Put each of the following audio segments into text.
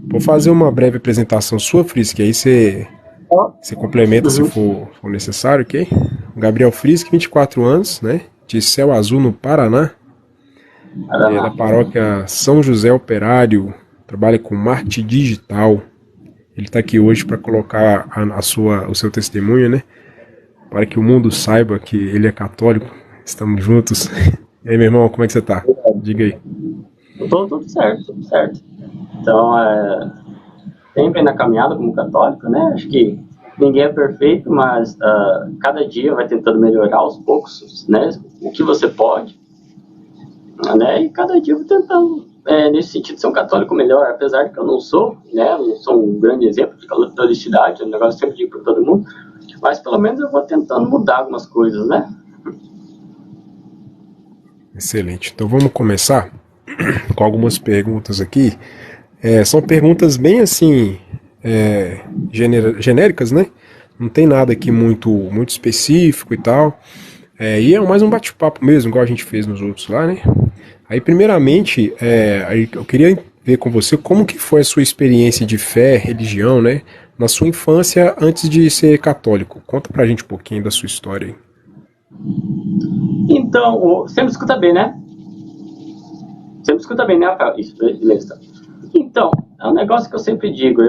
Vou fazer uma breve apresentação sua, Frisk, aí você complementa se Uhum. for necessário, ok? Gabriel Frisk, 24 anos, né? De Céu Azul, no Paraná. É da Paraná. paróquia São José Operário. Trabalha com marketing digital. Ele está aqui hoje para colocar o seu testemunho, né? Para que o mundo saiba que ele é católico. Estamos juntos. E aí, meu irmão, como é que você tá? Diga aí. Tudo certo, tudo certo. Então, sempre na caminhada como católico, né? Acho que ninguém é perfeito, mas cada dia vai tentando melhorar aos poucos, né? O que você pode, né? E cada dia eu vou tentando, nesse sentido, ser um católico melhor, apesar de que eu não sou, né? Não sou um grande exemplo de catolicidade, é um negócio que eu sempre digo para todo mundo, mas pelo menos eu vou tentando mudar algumas coisas, né? Excelente. Então vamos começar com algumas perguntas aqui. São perguntas bem assim, genéricas, né? Não tem nada aqui muito específico e tal. E é mais um bate-papo mesmo, igual a gente fez nos outros lá, né? Aí, primeiramente, aí eu queria ver com você como que foi a sua experiência de fé, religião, né? Na sua infância, antes de ser católico. Conta pra gente um pouquinho da sua história aí. Então, você me escuta bem, né? Você me escuta bem, né, Rafael? Isso, beleza. Então, é um negócio que eu sempre digo,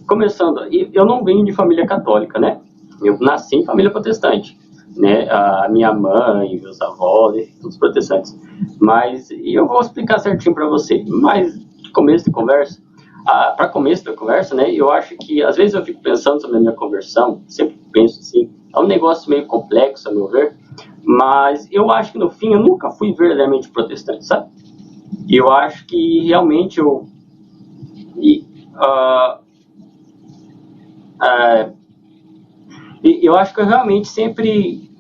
começando, eu não venho de família católica, né? Eu nasci em família protestante, né? A minha mãe, meus avós, todos protestantes. Mas eu vou explicar certinho para você. Mas de começo de conversa, para começo da conversa, né? Eu acho que às vezes eu fico pensando sobre a minha conversão, sempre penso assim, é um negócio meio complexo, a meu ver. Mas eu acho que no fim eu nunca fui verdadeiramente protestante, sabe? E eu acho que realmente e, uh, eu acho que eu realmente sempre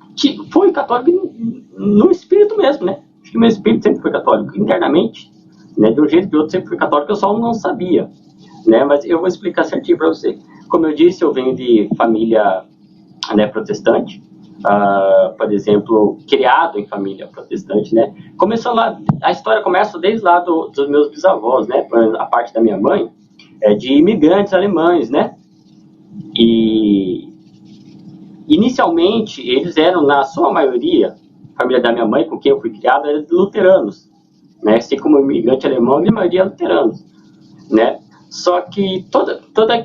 fui católico no espírito mesmo, né? Acho que meu espírito sempre foi católico, internamente, né? De um jeito ou de outro sempre fui católico, eu só não sabia, né? Mas eu vou explicar certinho para você. Como eu disse, eu venho de família, né, protestante, por exemplo, criado em família protestante, né? Começou lá, a história começa desde lá dos meus bisavós, né? A parte da minha mãe é de imigrantes alemães, né? E inicialmente eles eram, na sua maioria, a família da minha mãe, com quem eu fui criado, era de luteranos, né? Assim como imigrante alemão, a minha maioria é luteranos, né? Só que toda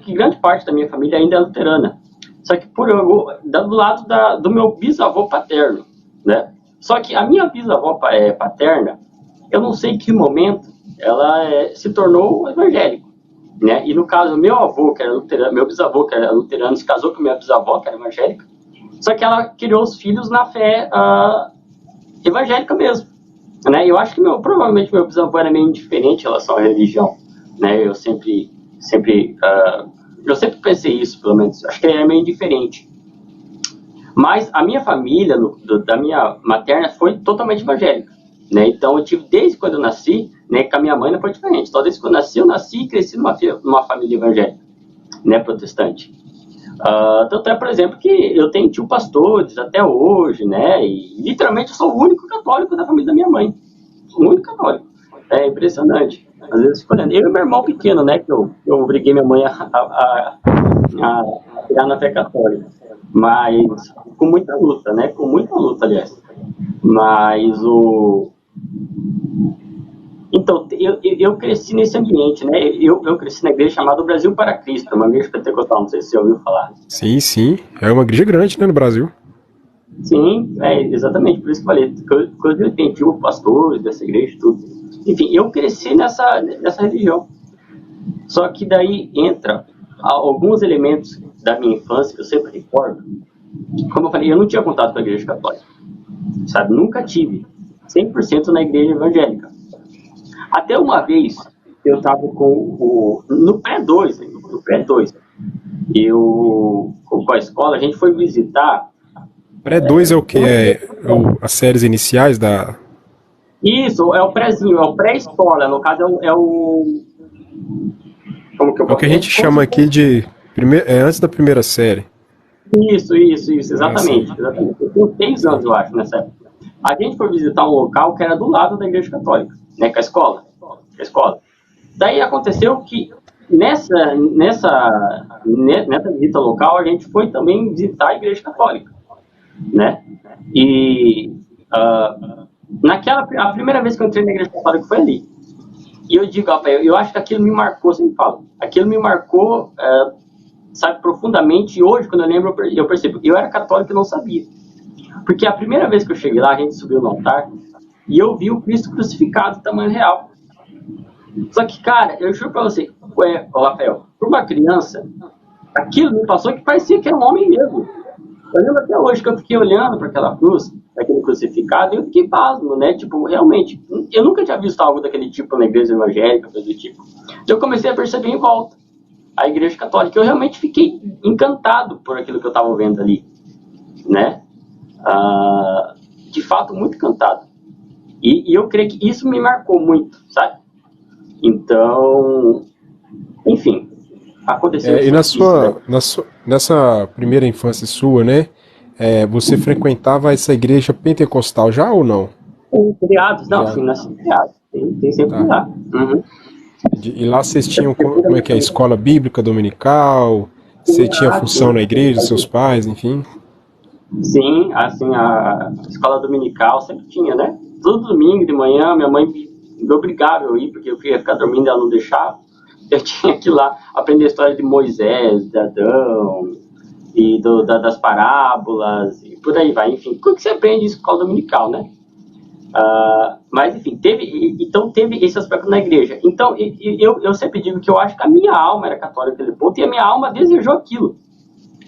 grande parte da minha família ainda é luterana. Só que do lado do meu bisavô paterno, né? Só que a minha bisavó paterna, eu não sei em que momento ela se tornou evangélico, né? E no caso, meu avô, que era luterano, meu bisavô, que era luterano, se casou com minha bisavó, que era evangélica, só que ela criou os filhos na fé evangélica mesmo, né? Eu acho que provavelmente meu bisavô era meio indiferente em relação à religião, né? Eu sempre pensei isso, pelo menos. Acho que ele era meio indiferente. Mas a minha família, da minha materna, foi totalmente evangélica, né? Então eu tive, desde quando eu nasci, né? Com a minha mãe não foi diferente. Então desde quando eu nasci e cresci numa família evangélica, né? Protestante. Tanto é, por exemplo, que eu tenho tio pastores até hoje, né? E literalmente eu sou o único católico da família da minha mãe. O único católico. É impressionante. Às vezes, eu e meu irmão pequeno, né? Que eu obriguei minha mãe a criar na fé católica. Mas com muita luta, né? Com muita luta, aliás. Mas Então, eu cresci nesse ambiente, né? Eu cresci na igreja chamada Brasil para Cristo, uma igreja pentecostal, não sei se você ouviu falar. Sim, sim. É uma igreja grande, né, no Brasil. Sim, exatamente, por isso que eu falei. Inclusive, tem tio pastores dessa igreja e tudo. Enfim, eu cresci nessa religião. Só que daí entra alguns elementos da minha infância que eu sempre recordo. Como eu falei, eu não tinha contato com a igreja católica, sabe? Nunca tive. 100% na igreja evangélica. Até uma vez, eu estava no pré-2, com a escola, a gente foi visitar. Pré-2 é o que? As séries iniciais da. Isso, é o prézinho, é o pré-escola, no caso como que eu É o que posso a dizer? gente chama aqui de. Antes da primeira série. Isso, Ah, sim. exatamente. Eu tenho 6 anos, eu acho, nessa época. A gente foi visitar um local que era do lado da igreja católica, né, com a escola. a escola. Daí aconteceu que nessa visita local a gente foi também visitar a igreja católica, né? E a primeira vez que eu entrei na igreja católica foi ali. E eu digo, Rafael, eu acho que aquilo me marcou, sempre falo, aquilo me marcou, sabe, profundamente, e hoje, quando eu lembro, eu percebo, eu era católico e não sabia. Porque a primeira vez que eu cheguei lá, a gente subiu no altar, e eu vi o Cristo crucificado, tamanho real. Só que, cara, eu juro pra você, Rafael, para uma criança, aquilo me passou que parecia que era um homem mesmo. Eu lembro até hoje que eu fiquei olhando para aquela cruz, aquele crucificado, e eu fiquei pasmo, né? Tipo, realmente, eu nunca tinha visto algo daquele tipo na igreja evangélica, coisa do tipo. Eu comecei a perceber em volta a igreja católica. Eu realmente fiquei encantado por aquilo que eu estava vendo ali, né? De fato, muito encantado. E eu creio que isso me marcou muito, sabe? Então, enfim, aconteceu E nessa primeira infância sua, né? Você frequentava essa igreja pentecostal já ou não? Criados, não, Já. sim, nós somos criados. Tem sempre Tá. lá. Uhum. E lá vocês tinham como é que é? Escola bíblica dominical? Você tinha função na igreja, seus pais, enfim? Sim, assim, a escola dominical sempre tinha, né? Todo domingo de manhã, minha mãe me obrigava a ir, porque eu queria ficar dormindo e ela não deixava. Eu tinha que ir lá aprender a história de Moisés, de Adão, e das parábolas, e por aí vai. Enfim, o que você aprende em escola dominical, né? Mas, enfim, teve esse aspecto na igreja. Então, eu sempre digo que eu acho que a minha alma era católica naquele ponto, e a minha alma desejou aquilo.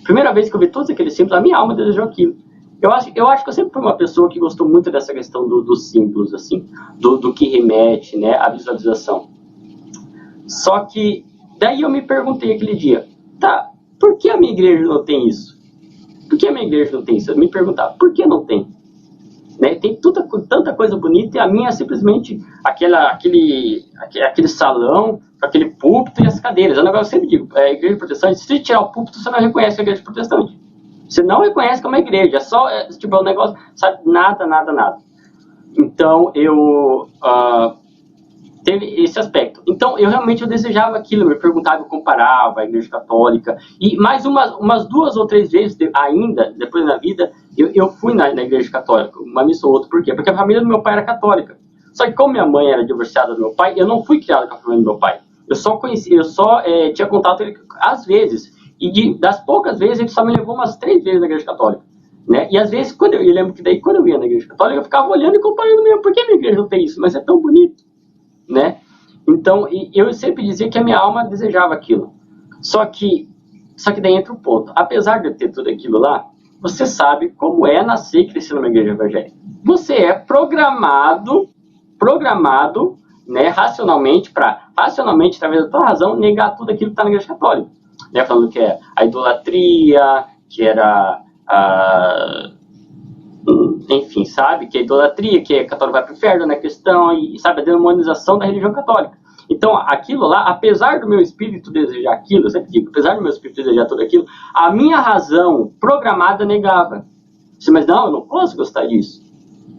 Primeira vez que eu vi todos aqueles símbolos, a minha alma desejou aquilo. Eu acho que eu sempre fui uma pessoa que gostou muito dessa questão dos símbolos, assim, do que remete, né, à visualização. Só que, daí eu me perguntei aquele dia, tá, por que a minha igreja não tem isso? Por que a minha igreja não tem isso? Eu me perguntava, por que não tem? Né? Tem tanta coisa bonita e a minha é simplesmente aquele salão, aquele púlpito e as cadeiras. É um negócio que eu sempre digo, igreja protestante, se tirar o púlpito, você não reconhece a igreja protestante. Você não reconhece como é igreja, é só tipo, um negócio, sabe, nada. Então, teve esse aspecto. Então, eu desejava aquilo, eu me perguntava, eu comparava a igreja católica, e mais umas 2 ou 3 vezes ainda, depois na vida, eu fui na igreja católica, uma missa ou outra. Por quê? Porque a família do meu pai era católica. Só que como minha mãe era divorciada do meu pai, eu não fui criado com a família do meu pai. Eu só tinha contato com ele às vezes, e das poucas vezes ele só me levou umas 3 vezes na igreja católica. Né? E às vezes, eu lembro que daí quando eu ia na igreja católica, eu ficava olhando e comparando mesmo, por que minha igreja não tem isso? Mas é tão bonito. Né? Então, eu sempre dizia que a minha alma desejava aquilo. Só que daí entra o ponto. Apesar de eu ter tudo aquilo lá, você sabe como é nascer e crescer numa igreja evangélica. Você é programado, né, racionalmente, através da tua razão, negar tudo aquilo que está na igreja católica. Né? Falando que é a idolatria, que era enfim, sabe, que a idolatria, que a católica vai para o inferno, né, questão, e sabe, a demonização da religião católica. Então, aquilo lá, apesar do meu espírito desejar aquilo, eu sempre digo, apesar do meu espírito desejar tudo aquilo, a minha razão programada negava. Mas não, eu não posso gostar disso.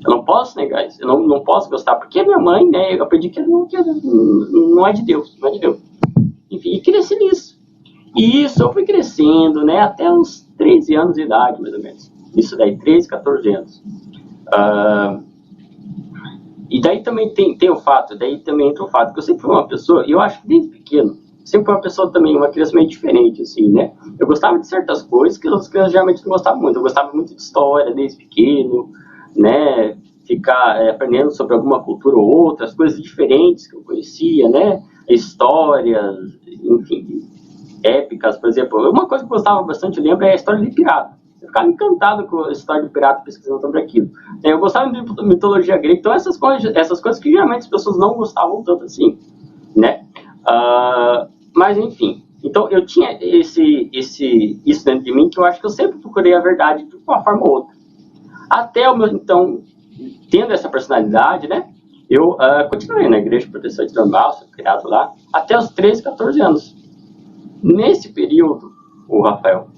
Eu não posso negar isso. Eu não posso gostar, porque minha mãe, né, eu aprendi que não é de Deus, não é de Deus. Enfim, e cresci nisso. E isso eu fui crescendo, né, até uns 13 anos de idade, mais ou menos. Isso daí, 13, 14 anos. E daí também tem o fato, daí também entra o fato que eu sempre fui uma pessoa, e eu acho que desde pequeno, sempre fui uma pessoa também, uma criança meio diferente, assim, né? Eu gostava de certas coisas que as crianças geralmente não gostavam muito. Eu gostava muito de história desde pequeno, né? Ficar aprendendo sobre alguma cultura ou outra, as coisas diferentes que eu conhecia, né? Histórias, enfim, épicas, por exemplo. Uma coisa que eu gostava bastante, eu lembro, é a história de pirata. Eu ficava encantado com a história de pirata, pesquisando sobre aquilo. Eu gostava de mitologia grega, então essas coisas que geralmente as pessoas não gostavam tanto assim, né? Mas enfim, então eu tinha isso dentro de mim, que eu acho que eu sempre procurei a verdade de uma forma ou outra. Até o meu, então, tendo essa personalidade, né? Eu continuei na igreja protestante normal, fui criado lá, até os 13, 14 anos. Nesse período, o Rafael,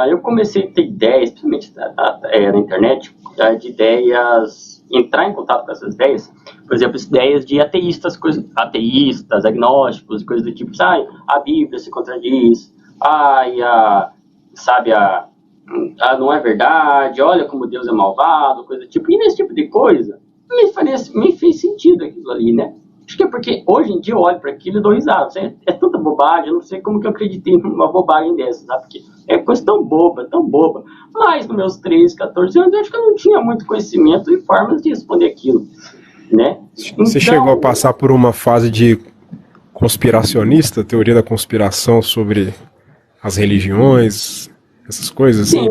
eu comecei a ter ideias, principalmente na internet, de ideias entrar em contato com essas ideias, por exemplo, ideias de ateístas, agnósticos, coisas do tipo, a Bíblia se contradiz, não é verdade, olha como Deus é malvado, coisa do tipo. E nesse tipo de coisa, me fez sentido aquilo ali, né? Acho que é porque hoje em dia eu olho para aquilo e dou risada. É tanta bobagem, eu não sei como que eu acreditei numa bobagem dessa, sabe? Porque é coisa tão boba, tão boba. Mas nos meus 13, 14 anos, eu acho que eu não tinha muito conhecimento e formas de responder aquilo, né? Você chegou a passar por uma fase de conspiracionista, teoria da conspiração sobre as religiões, essas coisas assim,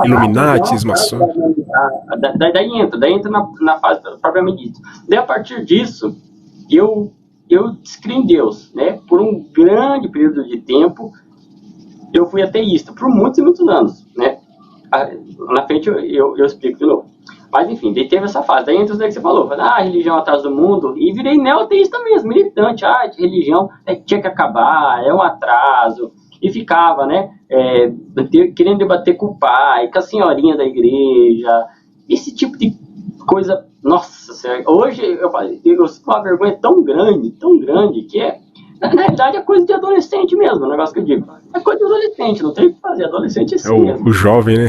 Illuminatis, maçons. Daí entra na fase propriamente dita. Daí a partir disso, eu descrevi em Deus, né? Por um grande período de tempo, eu fui ateísta, por muitos e muitos anos, né? Na frente eu explico de novo. Mas enfim, daí teve essa fase. Daí entra isso que você falou, religião atrás do mundo, e virei neo-ateísta mesmo, militante, religião tinha que acabar, é um atraso, e ficava, né, querendo debater com o pai, com a senhorinha da igreja, esse tipo de coisa. Nossa senhora, hoje eu sinto uma vergonha tão grande, que na realidade é coisa de adolescente mesmo, o negócio que eu digo. É coisa de adolescente, não tem o que fazer, adolescente é assim mesmo. O jovem, né?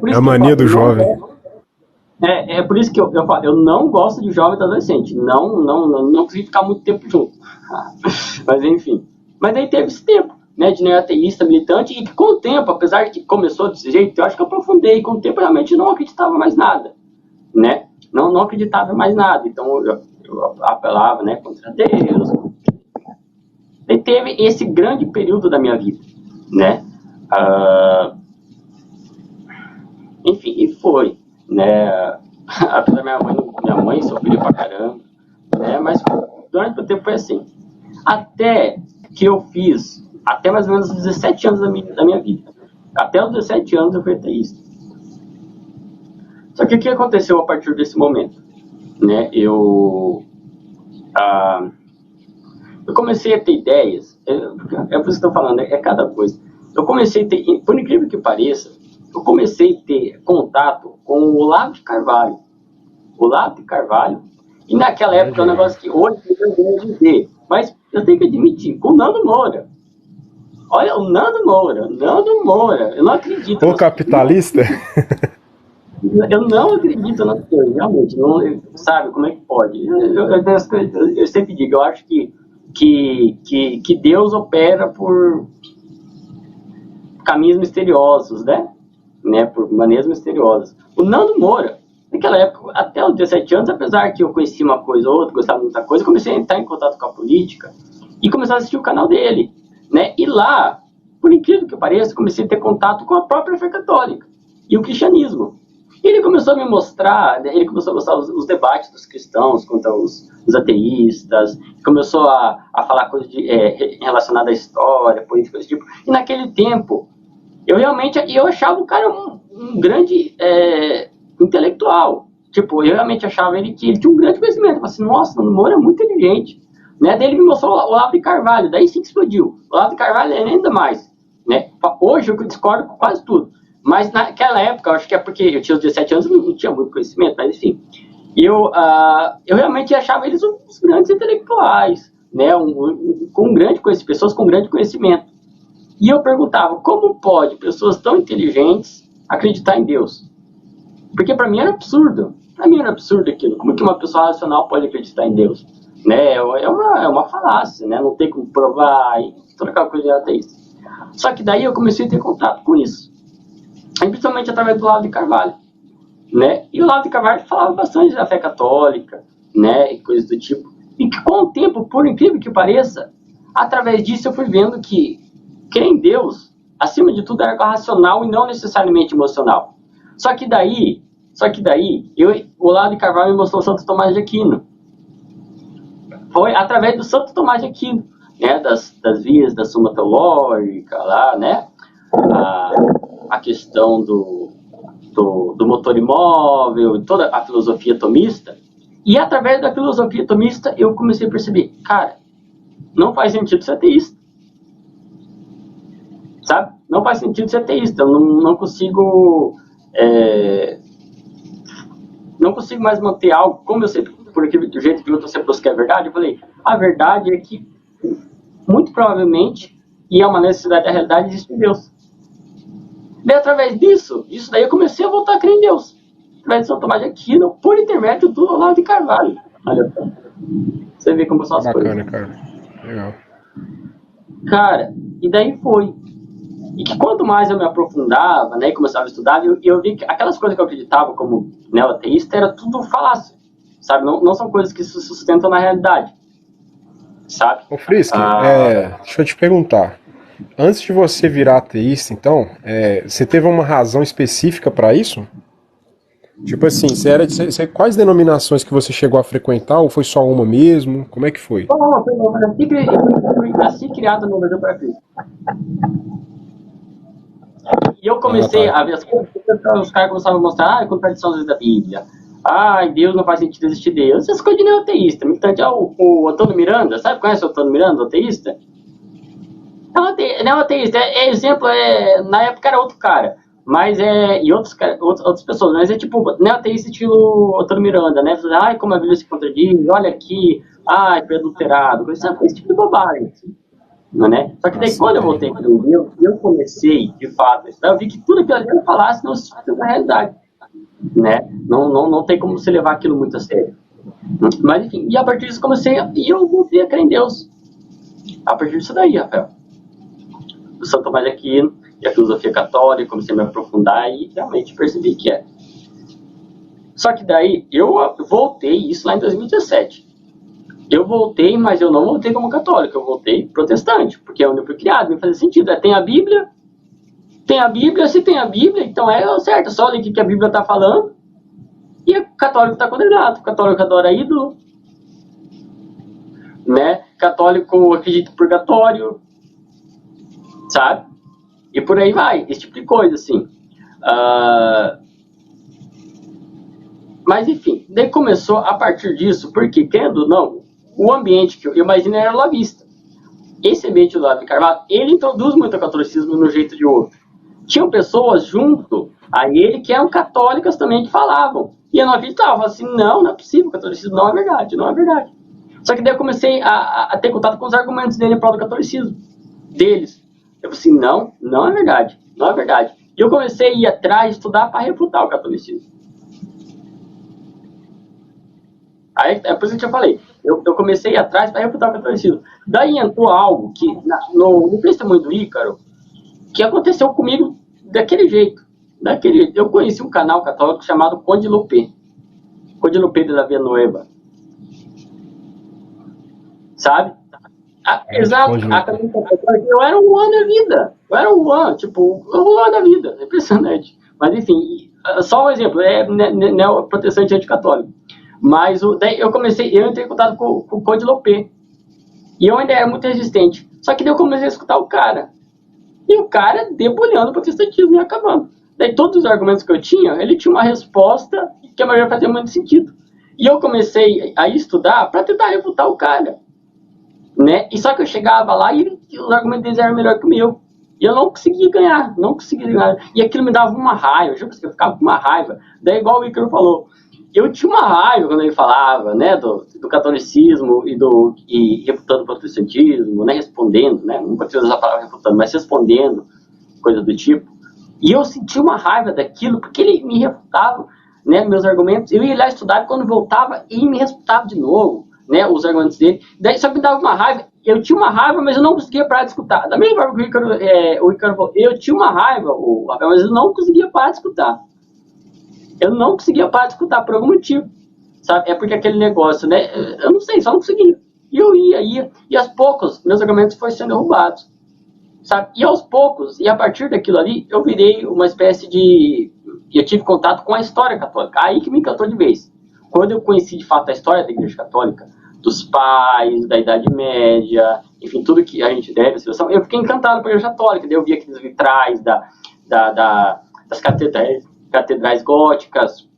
É a mania do jovem. É por isso que eu falo, eu não gosto de jovem e adolescente, não consigo ficar muito tempo junto. Mas enfim, mas aí teve esse tempo, né, de neo-ateísta, militante, e que com o tempo, apesar de que começou desse jeito, eu acho que eu aprofundei, com o tempo eu realmente não acreditava mais nada, né, não acreditava mais nada, então eu apelava, né, contra Deus. E teve esse grande período da minha vida, né, enfim, e foi, né, apesar da minha mãe sofreu pra caramba, né, mas durante o tempo foi assim, até que eu fiz, até mais ou menos 17 anos da minha vida, até os 17 anos eu fui ateísta. Só que o que aconteceu a partir desse momento, né, eu comecei a ter ideias, por isso que estou falando, é cada coisa. Eu comecei a ter, por incrível que pareça, eu comecei a ter contato com o Olavo de Carvalho. E naquela época é um negócio que hoje eu tenho de ver, mas eu tenho que admitir, com o Nando Moura. Olha, o Nando Moura, eu não acredito. O capitalista? Eu não acredito nas coisas, realmente, não, sabe, como é que pode? Eu sempre digo, eu acho que Deus opera por caminhos misteriosos, né? Por maneiras misteriosas. O Nando Moura, naquela época, até os 17 anos, apesar que eu conhecia uma coisa ou outra, gostava de muita coisa, comecei a entrar em contato com a política e comecei a assistir o canal dele, né? E lá, por incrível que pareça, comecei a ter contato com a própria fé católica e o cristianismo. E ele começou a me mostrar, ele começou a mostrar os debates dos cristãos contra os ateístas, começou a falar coisas relacionadas à história, política, desse tipo. E naquele tempo, eu achava o cara um grande intelectual. Tipo, eu realmente achava que ele tinha um grande conhecimento. Eu falei assim, nossa, o Moura é muito inteligente. Né? Daí ele me mostrou o Olavo de Carvalho, daí sim que explodiu. O Olavo de Carvalho é ainda mais. Né? Hoje eu discordo com quase tudo. Mas naquela época, eu acho que é porque eu tinha os 17 anos, eu não tinha muito conhecimento, mas enfim. Eu realmente achava eles uns grandes intelectuais, né? Com grande conhecimento, pessoas com grande conhecimento. E eu perguntava, como pode pessoas tão inteligentes acreditar em Deus? Porque para mim era absurdo. Aquilo. Como que uma pessoa racional pode acreditar em Deus? Né? É uma falácia, né? Não tem como provar e toda aquela coisa de ateísta. Só que daí eu comecei a ter contato com isso. Principalmente através do Olavo de Carvalho, né? E o Olavo de Carvalho falava bastante da fé católica, né? E coisas do tipo. E que com o tempo, por incrível que pareça, através disso eu fui vendo que crer em Deus, acima de tudo, é algo racional e não necessariamente emocional. Só que daí, o Olavo de Carvalho me mostrou Santo Tomás de Aquino. Foi através do Santo Tomás de Aquino, né? Das vias da Suma Teológica lá, né? A questão do motor imóvel, toda a filosofia tomista. E através da filosofia tomista eu comecei a perceber, cara, não faz sentido ser ateísta. Sabe? Não faz sentido ser ateísta. Eu não consigo não consigo mais manter algo, como eu sempre, por aquele do jeito que eu sempre busquei a verdade, eu falei, a verdade é que, muito provavelmente, e é uma necessidade da realidade, existe um Deus. E através disso daí eu comecei a voltar a crer em Deus. Através de São Tomás de Aquino, por intermédio do Olavo de Carvalho. Olha só. Você vê como são as Bacana, coisas. cara. Legal. Cara, e daí foi. E que quanto mais eu me aprofundava, né, e começava a estudar, eu vi que aquelas coisas que eu acreditava como neo-ateísta era tudo falácia, sabe? Não são coisas que se sustentam na realidade, sabe? Ô Frisk, deixa eu te perguntar. Antes de você virar ateísta, então, você teve uma razão específica para isso? Tipo assim, quais denominações que você chegou a frequentar ou foi só uma mesmo? Como é que foi? Bom, eu nasci criado no Brasil para Cristo. E eu comecei a ver as coisas, os caras começavam a mostrar contradições da Bíblia. Deus não faz sentido existir Deus. Essas coisas de neo-ateísta. O Antônio Miranda, sabe? Conhece o Antônio Miranda, o ateísta? Não, ateísta. Exemplo, na época era outro cara. Mas e outras pessoas. Mas é tipo, neo-ateísta estilo Antônio Miranda, né? Como a Bíblia se contradiz, olha aqui, foi adulterado. Esse tipo de bobagem. Assim. Né? Só que daí quando eu voltei para o Deus, eu comecei, de fato, eu vi que tudo aquilo ali eu falasse não se sustenta na realidade, né? Não tem como você levar aquilo muito a sério. Mas enfim, e a partir disso comecei, e eu voltei a crer em Deus. A partir disso daí, Rafael. Do São Tomás de Aquino, e a filosofia católica, comecei a me aprofundar e realmente percebi que é. Só que daí, eu voltei isso lá em 2017. Eu voltei, mas eu não voltei como católico, eu voltei protestante, porque é onde eu fui criado, me fazia sentido. Tem a Bíblia, se tem a Bíblia, então é certo, só ler o que a Bíblia está falando, e o católico está condenado. O católico adora ídolo, né? Católico acredita em purgatório, sabe? E por aí vai, esse tipo de coisa, assim. Mas enfim, daí começou a partir disso, porque, querendo ou não, o ambiente que eu imagino era olavista. Esse ambiente do Olavo de Carvalho, ele introduz muito o catolicismo no jeito de outro. Tinham pessoas junto a ele que eram católicas também que falavam. E eu não acreditava, assim, não é possível, o catolicismo não é verdade, não é verdade. Só que daí eu comecei a ter contato com os argumentos dele em prol do catolicismo, deles. Eu falei assim, não é verdade, não é verdade. E eu comecei a ir atrás, estudar para refutar o catolicismo. Aí, por isso que eu falei, eu comecei a ir atrás para refutar o catolicismo. Daí entrou algo que, no testemunho do Ícaro, que aconteceu comigo daquele jeito. Eu conheci um canal católico chamado Conde Lopé de la Villanueva. Sabe? Exato. Eu era um ano da vida. Eu era um ano da vida. É impressionante. Mas, enfim, só um exemplo. Protestante anticatólico. Mas daí eu entrei em contato com o Conde Lopé. E eu ainda era muito resistente. Só que daí eu comecei a escutar o cara. E o cara debulhando o protestantismo e acabando. Daí todos os argumentos que eu tinha, ele tinha uma resposta que a maioria fazia muito sentido. E eu comecei a estudar para tentar refutar o cara. Né? E só que eu chegava lá e os argumentos deles eram melhor que o meu. E eu não conseguia ganhar. E aquilo me dava uma raiva. Eu ficava com uma raiva. Daí igual o Ícaro falou. Eu tinha uma raiva quando ele falava, né, do catolicismo e refutando o protestantismo, né, respondendo, né, não pode usar a palavra refutando, mas respondendo, coisa do tipo. E eu sentia uma raiva daquilo, porque ele me refutava, né, meus argumentos. Eu ia lá estudar e quando voltava, ele me refutava de novo, né, os argumentos dele. Daí só me dava uma raiva. Eu tinha uma raiva, mas eu não conseguia parar de escutar. Da mesma forma que o Ícaro falou, eu tinha uma raiva, mas eu não conseguia parar de escutar. Eu não conseguia parar de escutar por algum motivo, sabe? É porque aquele negócio, né? Eu não sei, só não conseguia. E eu ia. E aos poucos, meus argumentos foram sendo derrubados, sabe? E aos poucos, e a partir daquilo ali, eu virei uma espécie de... Eu tive contato com a história católica. Aí que me encantou de vez. Quando eu conheci, de fato, a história da Igreja Católica, dos pais, da Idade Média, enfim, tudo que a gente deve, eu fiquei encantado pela Igreja Católica. Daí eu vi aqueles vitrais das catedrais góticas,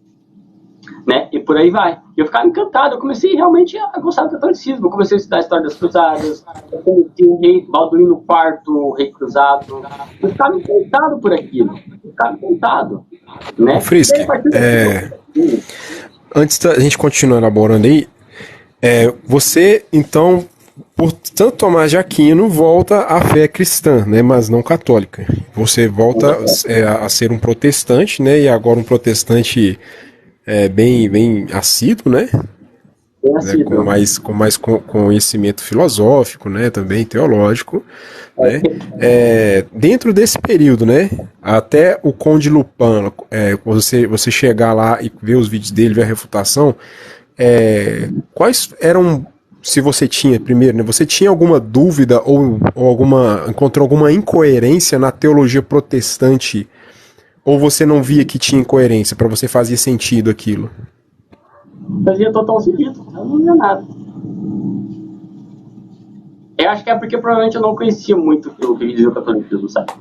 né? E por aí vai. Eu ficava encantado, eu comecei realmente a gostar do catolicismo, eu comecei a estudar a história das cruzadas, eu conheci o rei Balduíno IV, o rei cruzado, eu ficava encantado por aquilo, né? Frisk, antes da gente continuar elaborando aí, você, então, por Santo Tomás de Aquino, volta à fé cristã, né, mas não católica. Você volta a ser um protestante, né, e agora um protestante bem assíduo, né, com mais conhecimento filosófico, né, também teológico, né, dentro desse período, né, até o Conde Lupin, você chegar lá e ver os vídeos dele, ver a refutação, quais eram, se você tinha, primeiro, né, você tinha alguma dúvida ou encontrou alguma incoerência na teologia protestante, ou você não via que tinha incoerência, para você fazia sentido aquilo? Fazia total sentido, eu não via nada. Eu acho que é porque provavelmente eu não conhecia muito o que dizia o catolicismo, sabe?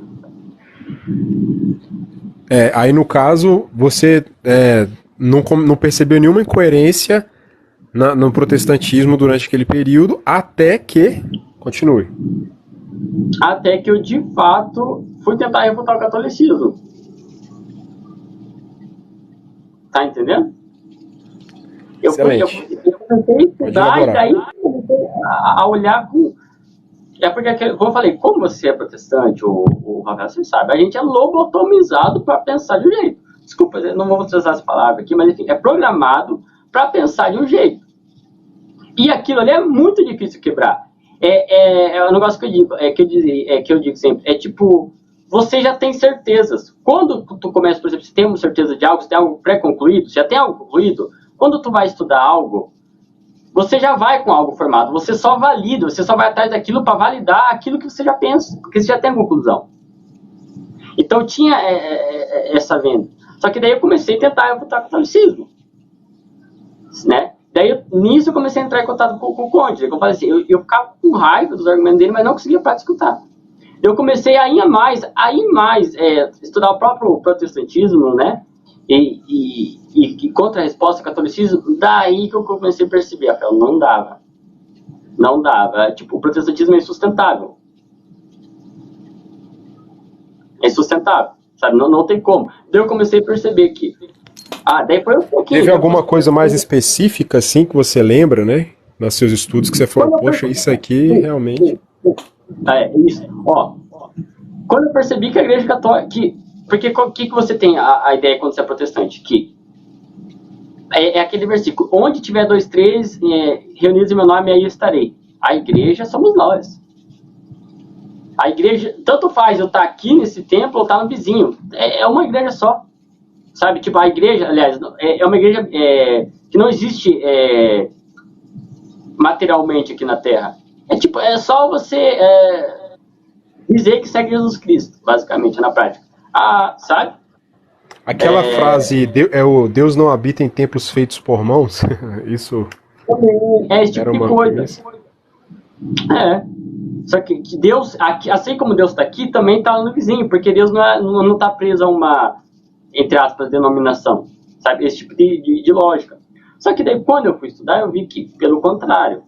Aí no caso, você não percebeu nenhuma incoerência no protestantismo durante aquele período, até que... Continue. Até que eu, de fato, fui tentar refutar o catolicismo. Tá entendendo? Eu comecei a estudar e daí comecei a olhar com... É porque, como eu falei, como você é protestante, o Rafael, você sabe, a gente é lobotomizado para pensar de um jeito. Desculpa, eu não vou usar essa palavra aqui, mas enfim, é programado para pensar de um jeito. E aquilo ali é muito difícil quebrar. É um negócio que eu digo, que eu digo sempre, é tipo, você já tem certezas. Quando tu começa, por exemplo, se tem uma certeza de algo, se tem algo pré-concluído, se já tem algo concluído, quando tu vai estudar algo, você já vai com algo formado, você só valida, você só vai atrás daquilo para validar aquilo que você já pensa, porque você já tem a conclusão. Então tinha essa venda. Só que daí eu comecei a tentar refutar o catolicismo, né? Daí nisso eu comecei a entrar em contato com o Conde. Eu falei assim, eu ficava com raiva dos argumentos dele, mas não conseguia parar de escutar. Eu comecei a ir mais estudar o próprio protestantismo, né? E contra a resposta ao catolicismo, daí que eu comecei a perceber, Rafael, não dava. Tipo, o protestantismo é insustentável. Sabe? Não tem como. Daí eu comecei a perceber que... daí foi um pouquinho... Teve alguma coisa mais específica, assim, que você lembra, né? Nos seus estudos, que você falou, poxa, isso aqui realmente... Isso. Quando eu percebi que a Igreja Católica... Porque o que você tem a ideia quando você é protestante? Que é aquele versículo, onde tiver 2, 3 reunidos em meu nome, aí eu estarei. A igreja somos nós. A igreja, tanto faz eu estar aqui nesse templo ou estar no vizinho. É uma igreja só. Sabe, tipo, a igreja, aliás, é uma igreja que não existe materialmente aqui na Terra. É só você dizer que segue Jesus Cristo, basicamente, na prática. Sabe? Aquela frase, Deus não habita em templos feitos por mãos, isso esse tipo de coisa. Só que Deus, assim como Deus está aqui, também está no vizinho, porque Deus não está preso a uma, entre aspas, denominação, sabe? Esse tipo de lógica. Só que daí, quando eu fui estudar, eu vi que, pelo contrário,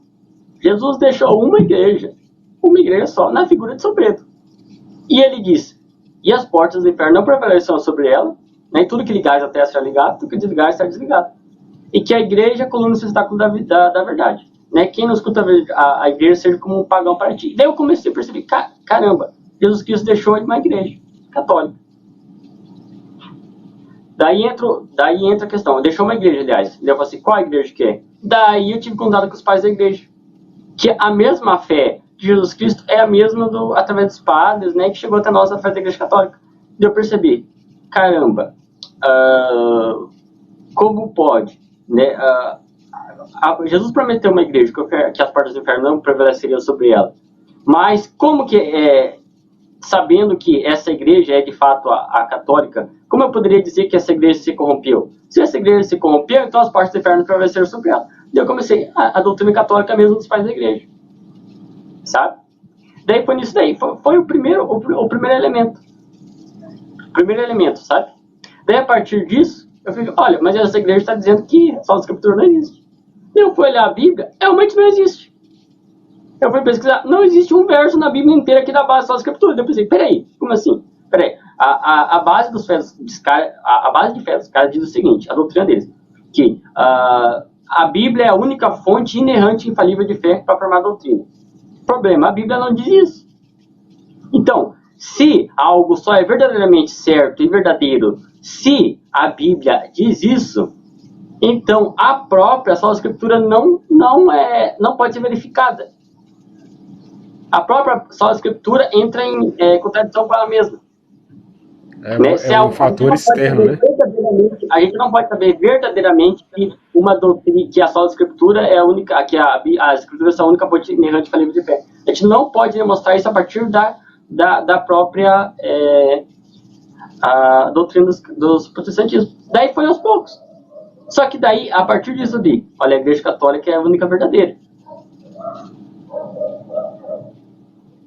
Jesus deixou uma igreja só, na figura de São Pedro. E ele disse, e as portas do inferno não prevalecerão sobre ela, né? Tudo que ligares à terra será ligado, tudo que desligares será desligado. E que a igreja é a coluna sustentáculo da verdade. Né? Quem não escuta a igreja seja como um pagão para ti. Daí eu comecei a perceber, caramba, Jesus Cristo deixou uma igreja católica. Daí entra a questão, deixou uma igreja, aliás. Daí eu falei assim, qual a igreja que é? Daí eu tive contato com os pais da igreja. Que a mesma fé de Jesus Cristo é a mesma através dos padres, né, que chegou até nós através da igreja católica. Daí eu percebi, caramba, como pode, né? Jesus prometeu uma igreja que as portas do inferno não prevaleceriam sobre ela. Mas como que, sabendo que essa igreja é de fato a católica, como eu poderia dizer que essa igreja se corrompeu? Se essa igreja se corrompeu, então as portas do inferno prevaleceram sobre ela. Daí eu comecei a doutrina católica mesmo dos pais da igreja. Sabe? Daí foi nisso daí. Foi o primeiro elemento. O primeiro elemento, sabe? Daí a partir disso, eu falei, olha, mas essa igreja está dizendo que a Sagrada Escritura não existe. Eu fui olhar a Bíblia, realmente não existe. Eu fui pesquisar, não existe um verso na Bíblia inteira que dá base à Escritura. Eu pensei, peraí, como assim? Peraí, a base de fé dos caras diz o seguinte, a doutrina deles, que a Bíblia é a única fonte inerrante e infalível de fé para formar doutrina. Problema, a Bíblia não diz isso. Então, se algo só é verdadeiramente certo e verdadeiro, se a Bíblia diz isso, então a própria Sagrada Escritura não pode ser verificada. A própria Sagrada Escritura entra em contradição com ela mesma. É um fator externo, né? A gente não pode saber verdadeiramente que uma doutrina, que a Sagrada Escritura é a única, que a Escritura é a única fonte inerrante e falível de fé. A gente não pode demonstrar isso a partir da própria a doutrina dos protestantismos. Daí foi aos poucos. Só que daí, a partir disso olha, a Igreja Católica é a única verdadeira.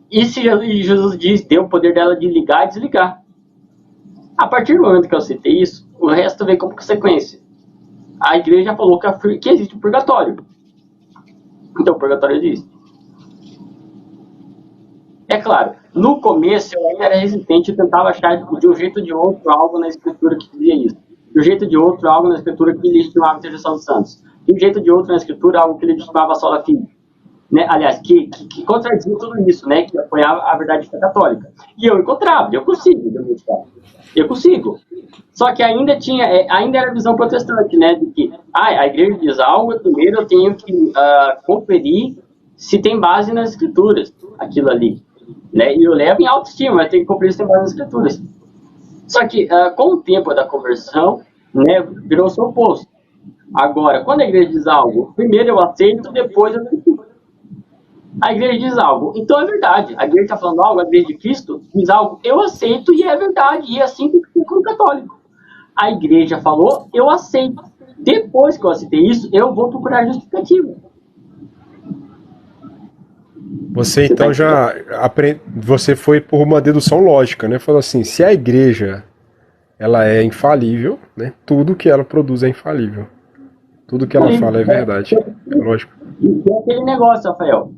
E se Jesus deu o poder dela de ligar e desligar. A partir do momento que eu citei isso, o resto veio como consequência. A Igreja falou que existe o purgatório. Então o purgatório existe. É claro, no começo eu ainda era resistente e tentava achar de um jeito ou de outro algo na Escritura que dizia isso. De um jeito ou de outro algo na Escritura que legitimava a intercessão dos santos. De um jeito ou de outro na Escritura algo que legitimava a sola fide. Né? Aliás, que contradizia tudo isso, né? Que apoiava a verdade católica. E eu encontrava, eu consigo. Só que ainda era a visão protestante, né? De que a igreja diz algo, primeiro eu tenho que conferir se tem base nas escrituras, aquilo ali. Né? E eu levo em autoestima, mas tenho que conferir se tem base nas escrituras. Só que com o tempo da conversão, né, virou-se o oposto. Agora, quando a igreja diz algo, primeiro eu aceito, depois eu verifico. A igreja diz algo, então é verdade. A igreja está falando algo, a igreja de Cristo diz algo, eu aceito e é verdade. E é assim que eu como católico. A igreja falou, eu aceito. Depois que eu aceitei isso, eu vou procurar justificativa. Você então você foi por uma dedução lógica, né? Falou assim, se a igreja ela é infalível, né? Tudo que ela produz é infalível. Tudo que ela fala é verdade. É lógico. E tem aquele negócio, Rafael.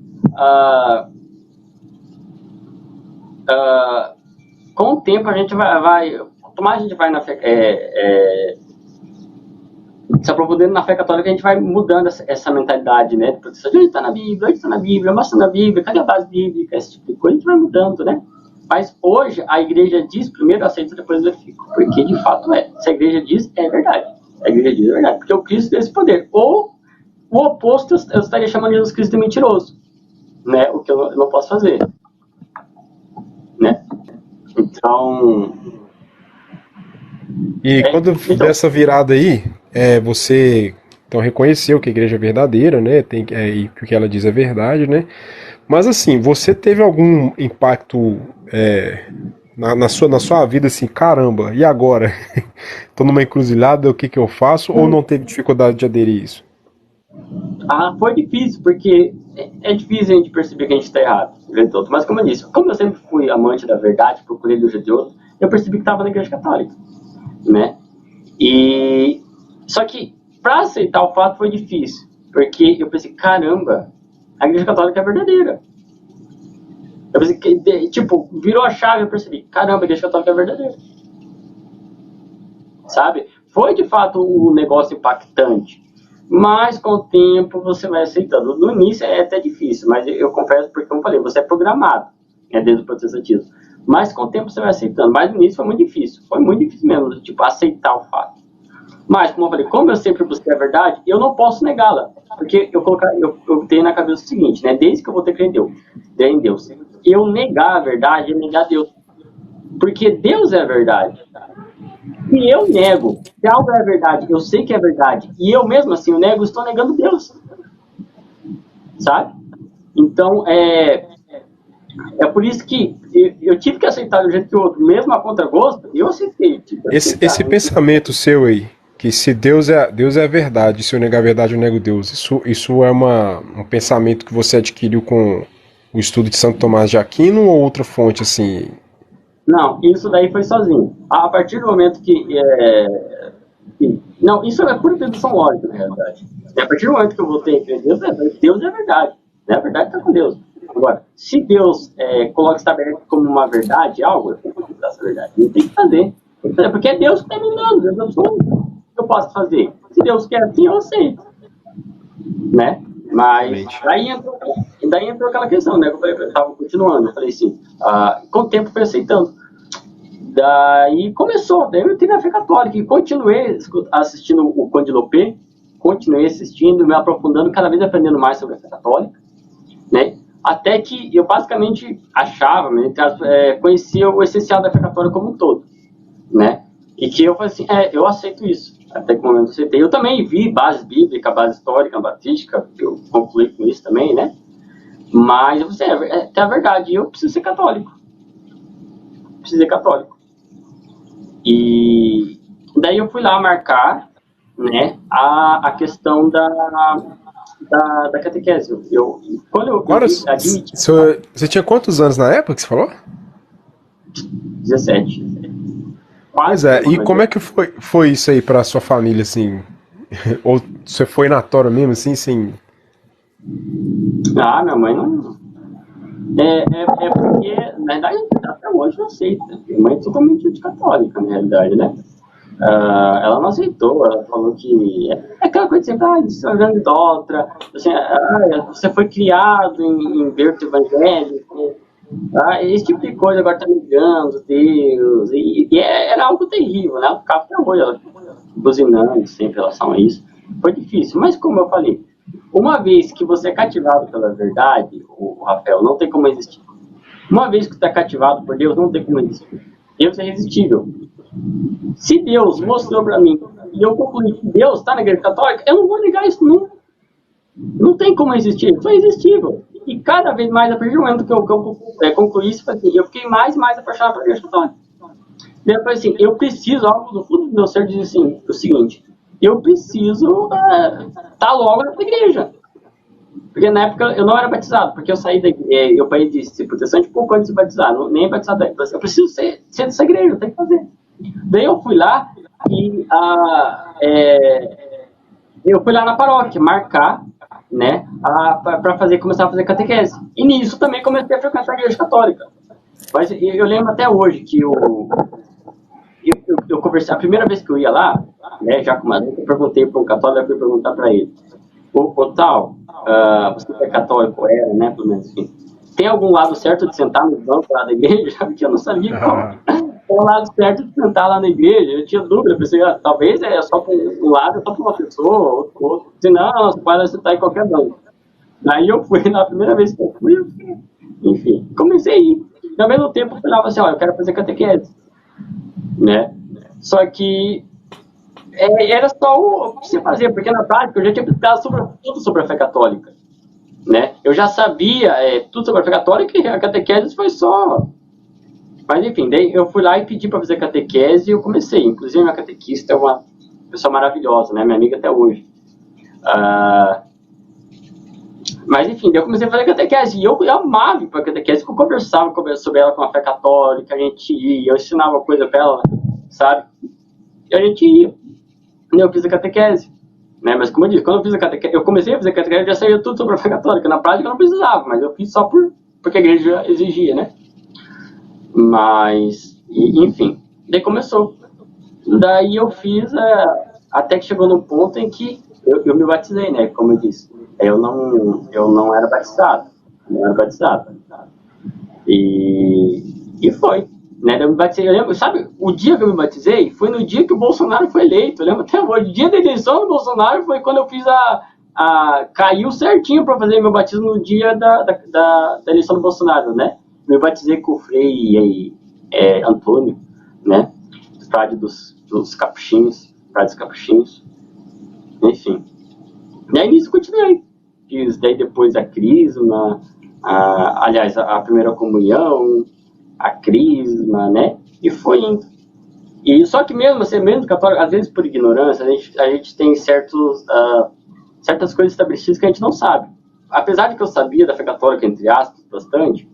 Com o tempo a gente vai quanto mais a gente vai na fé, se aprofundando na fé católica, a gente vai mudando essa mentalidade, né? Onde está na Bíblia, mostra na Bíblia, cadê a base bíblica, esse tipo de coisa, a gente vai mudando, né? Mas hoje a igreja diz, primeiro aceita, depois verifica. Porque de fato se a igreja diz, é verdade. A igreja diz é verdade, porque o Cristo tem esse poder. Ou o oposto, eu estaria chamando Jesus Cristo de mentiroso, né? O que eu não posso fazer, né? Então... E quando dessa virada aí, você então reconheceu que a igreja é verdadeira, né? E que o que ela diz é verdade, né? Mas assim, você teve algum impacto na sua vida, assim, caramba, e agora? Tô numa encruzilhada, o que eu faço? Ou não teve dificuldade de aderir a isso? Foi difícil, porque é difícil a gente perceber que a gente está errado, mas como eu disse, como eu sempre fui amante da verdade, procurei do jeito de outro, eu percebi que estava na igreja católica, né? E só que para aceitar o fato foi difícil, porque eu pensei, caramba, a igreja católica é verdadeira. Eu pensei que, tipo, virou a chave, eu percebi, caramba, a igreja católica é verdadeira. Sabe? Foi de fato um negócio impactante. Mas com o tempo você vai aceitando. No início é até difícil, mas eu confesso, porque como eu falei, você é programado, desde o protestantismo. Mas com o tempo você vai aceitando. Mas no início foi muito difícil mesmo, tipo, aceitar o fato. Mas, como eu falei, como eu sempre busquei a verdade, eu não posso negá-la. Porque eu tenho na cabeça o seguinte, né? Desde que eu vou ter crer em Deus, eu negar a verdade é negar Deus. Porque Deus é a verdade. Se eu nego, se algo é verdade, eu sei que é verdade, e eu mesmo assim eu nego, estou negando Deus. Sabe? Então, é por isso que eu tive que aceitar de um jeito que o outro, mesmo a contragosto, eu aceitei. Esse pensamento seu aí, que se Deus é a verdade, se eu negar a verdade, eu nego Deus, isso é um pensamento que você adquiriu com o estudo de Santo Tomás de Aquino ou outra fonte, assim? Não, isso daí foi sozinho. A partir do momento não, isso é pura dedução lógica, na realidade. A partir do momento que eu voltei a crer em Deus, Deus é verdade. Né? A verdade está com Deus. Agora, se Deus coloca estabelece como uma verdade algo, eu tenho que acreditar essa verdade. Eu tenho que fazer. Porque é Deus que está me dando, Deus é absoluto. que eu posso fazer? Se Deus quer assim, eu aceito, né? Mas daí entrou aquela questão, né? Eu estava continuando, eu falei assim, com o tempo fui aceitando. Daí começou, daí eu entrei na fé católica e continuei assistindo o Conde Lopé, continuei assistindo, me aprofundando, cada vez aprendendo mais sobre a fé católica, né? Até que eu basicamente achava, conhecia o essencial da fé católica como um todo, né? E que eu falei assim, eu aceito isso. Até que o momento eu aceitei. Eu também vi base bíblica, base histórica, batística, eu concluí com isso também, né? Mas eu falei assim, é a verdade, eu preciso ser católico. Preciso ser católico. E daí eu fui lá marcar, né, a questão da catequese. Quando eu Agora, admiti... você tinha quantos anos na época que você falou? 17. Pois é, e como é que foi isso aí pra sua família, assim? Ou você foi na tora mesmo, assim, sem... Minha mãe não... porque, na verdade, até hoje não aceita. Minha mãe é totalmente anticatólica, na realidade, né? Ela não aceitou, ela falou que... É aquela coisa de sempre, você é uma grande idólatra, assim, você foi criado em berço evangélico, esse tipo de coisa, agora tá negando Deus, e era algo terrível, né? Ela ficava até hoje, ela buzinando sempre em relação a isso. Foi difícil, mas como eu falei, uma vez que você é cativado pela verdade, o Rafael, não tem como existir. Uma vez que você é cativado por Deus, não tem como existir. Deus é irresistível. Se Deus mostrou para mim e eu concluí que Deus está na Igreja Católica, eu não vou negar isso nunca. Não tem como existir, isso é irresistível. E cada vez mais, a partir do momento que eu concluí isso, assim, eu fiquei mais apaixonado pela Igreja Católica. Depois, assim, eu preciso, algo do fundo do meu ser diz assim, o seguinte, eu preciso estar logo nessa igreja. Porque na época eu não era batizado, porque eu saí eu parei de ser protestante pouco antes de batizar, nem batizado. Eu preciso ser dessa igreja, eu tenho que fazer. Daí eu fui lá e eu fui lá na paróquia marcar, né, para começar a fazer catequese. E nisso também comecei a frequentar a igreja católica. Mas eu lembro até hoje que eu conversei, a primeira vez que eu ia lá, né, já com uma eu perguntei para um católico, eu fui perguntar para ele, o tal, você é católico, era, né, pelo menos assim, tem algum lado certo de sentar no banco lá da igreja? Porque eu não sabia qual. Tem um lado certo de sentar lá na igreja, eu tinha dúvida, eu pensei, talvez é só para um lado, só para uma pessoa, outro. Se não, você pode sentar em qualquer banco. Aí eu fui, na primeira vez que eu fui, enfim, comecei a ir. E ao mesmo tempo eu falava assim, eu quero fazer catequese, né? Só que era só o que você fazia, porque na prática eu já tinha estudado tudo sobre a fé católica, né? Eu já sabia tudo sobre a fé católica e a catequese foi só... Mas enfim, daí eu fui lá e pedi para fazer catequese e eu comecei. Inclusive, minha catequista é uma pessoa maravilhosa, né? Minha amiga até hoje. Mas enfim, daí eu comecei a fazer catequese. E eu amava ir para catequese, porque eu conversava sobre ela com a fé católica, a gente ia, eu ensinava coisa para ela, sabe? E a gente ia. E eu fiz a catequese. Né? Mas como eu disse, quando eu fiz a catequese, eu comecei a fazer a catequese, eu já sabia tudo sobre a fé católica. Na prática eu não precisava, mas eu fiz só porque a igreja exigia, né? Mas, enfim, daí começou. Daí eu fiz, até que chegou num ponto em que eu me batizei, né? Como eu disse, eu não era batizado. E foi. Né? Eu me batizei, eu lembro, sabe, o dia que eu me batizei foi no dia que o Bolsonaro foi eleito. Eu lembro até hoje. O dia da eleição do Bolsonaro foi quando eu fiz caiu certinho para fazer meu batismo no dia da eleição do Bolsonaro, né? Me batizei com o Frei Antônio, né? Frade dos Capuchinhos, enfim. E aí nisso continuei. Fiz daí depois a Crisma, aliás, a primeira comunhão, a Crisma, né? E foi indo. E só que mesmo assim, mesmo católico, às vezes por ignorância, a gente tem certas coisas estabelecidas que a gente não sabe. Apesar de que eu sabia da fé católica, entre aspas, bastante,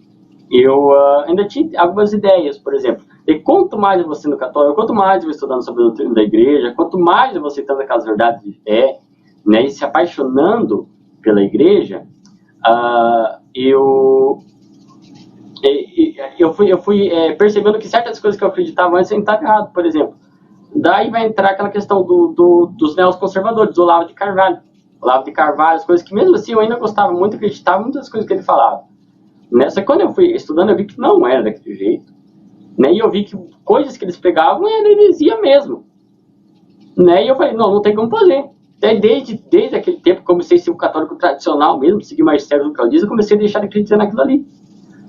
eu ainda tinha algumas ideias, por exemplo. E quanto mais eu vou sendo católico, quanto mais eu vou estudando sobre a doutrina da igreja, quanto mais eu vou citando aquelas verdades de fé, né, e se apaixonando pela igreja, eu fui percebendo que certas coisas que eu acreditava antes estavam errado. Por exemplo, Daí vai entrar aquela questão dos neoconservadores, do Olavo de Carvalho. Olavo de Carvalho, as coisas que mesmo assim eu ainda gostava muito, acreditava em muitas coisas que ele falava. Só que quando eu fui estudando, eu vi que não era daquele jeito. Né? E eu vi que coisas que eles pegavam era heresia mesmo. Né? E eu falei, não tem como fazer. Desde aquele tempo, comecei a ser um católico tradicional mesmo, seguir mais sério do que eu disse, eu comecei a deixar de acreditar naquilo ali.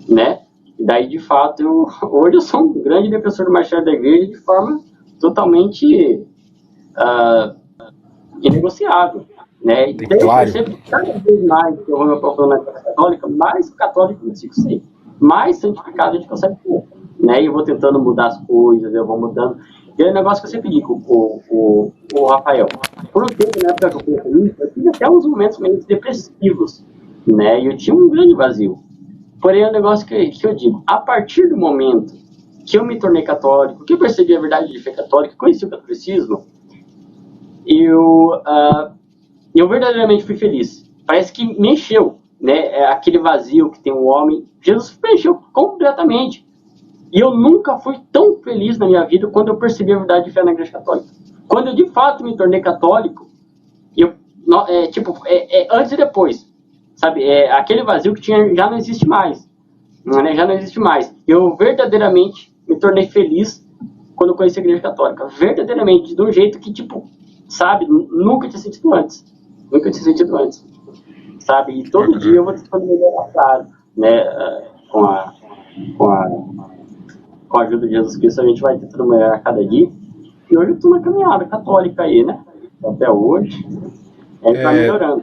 Né? E daí, de fato, hoje eu sou um grande defensor do magistério da igreja de forma totalmente inegociável. Né? E daí eu percebo que cada vez mais que eu vou me aprofundando na Igreja Católica, mais católico eu consigo ser, mais santificado a gente consegue ser. Né? E eu vou tentando mudar as coisas, eu vou mudando. E é um negócio que eu sempre digo, o Rafael, por um tempo, na época que eu fui isso, eu tive até uns momentos meio depressivos, né? E eu tinha um grande vazio. Porém, é um negócio que eu digo, a partir do momento que eu me tornei católico, que eu percebi a verdade de fé católica, conheci o catolicismo, eu verdadeiramente fui feliz. Parece que me encheu, né? Aquele vazio que tem o homem. Jesus me encheu completamente. E eu nunca fui tão feliz na minha vida quando eu percebi a verdade de fé na Igreja Católica. Quando eu de fato me tornei católico, antes e depois, sabe? Aquele vazio que tinha já não existe mais, né? Já não existe mais. Eu verdadeiramente me tornei feliz quando eu conheci a Igreja Católica, verdadeiramente, de um jeito que, sabe, nunca tinha sentido antes, sabe? E todo dia eu vou tentando melhorar, claro, né? Com a ajuda de Jesus Cristo, a gente vai tentando melhorar a cada dia. E hoje eu estou na caminhada católica aí, né? Até hoje. A gente vai melhorando.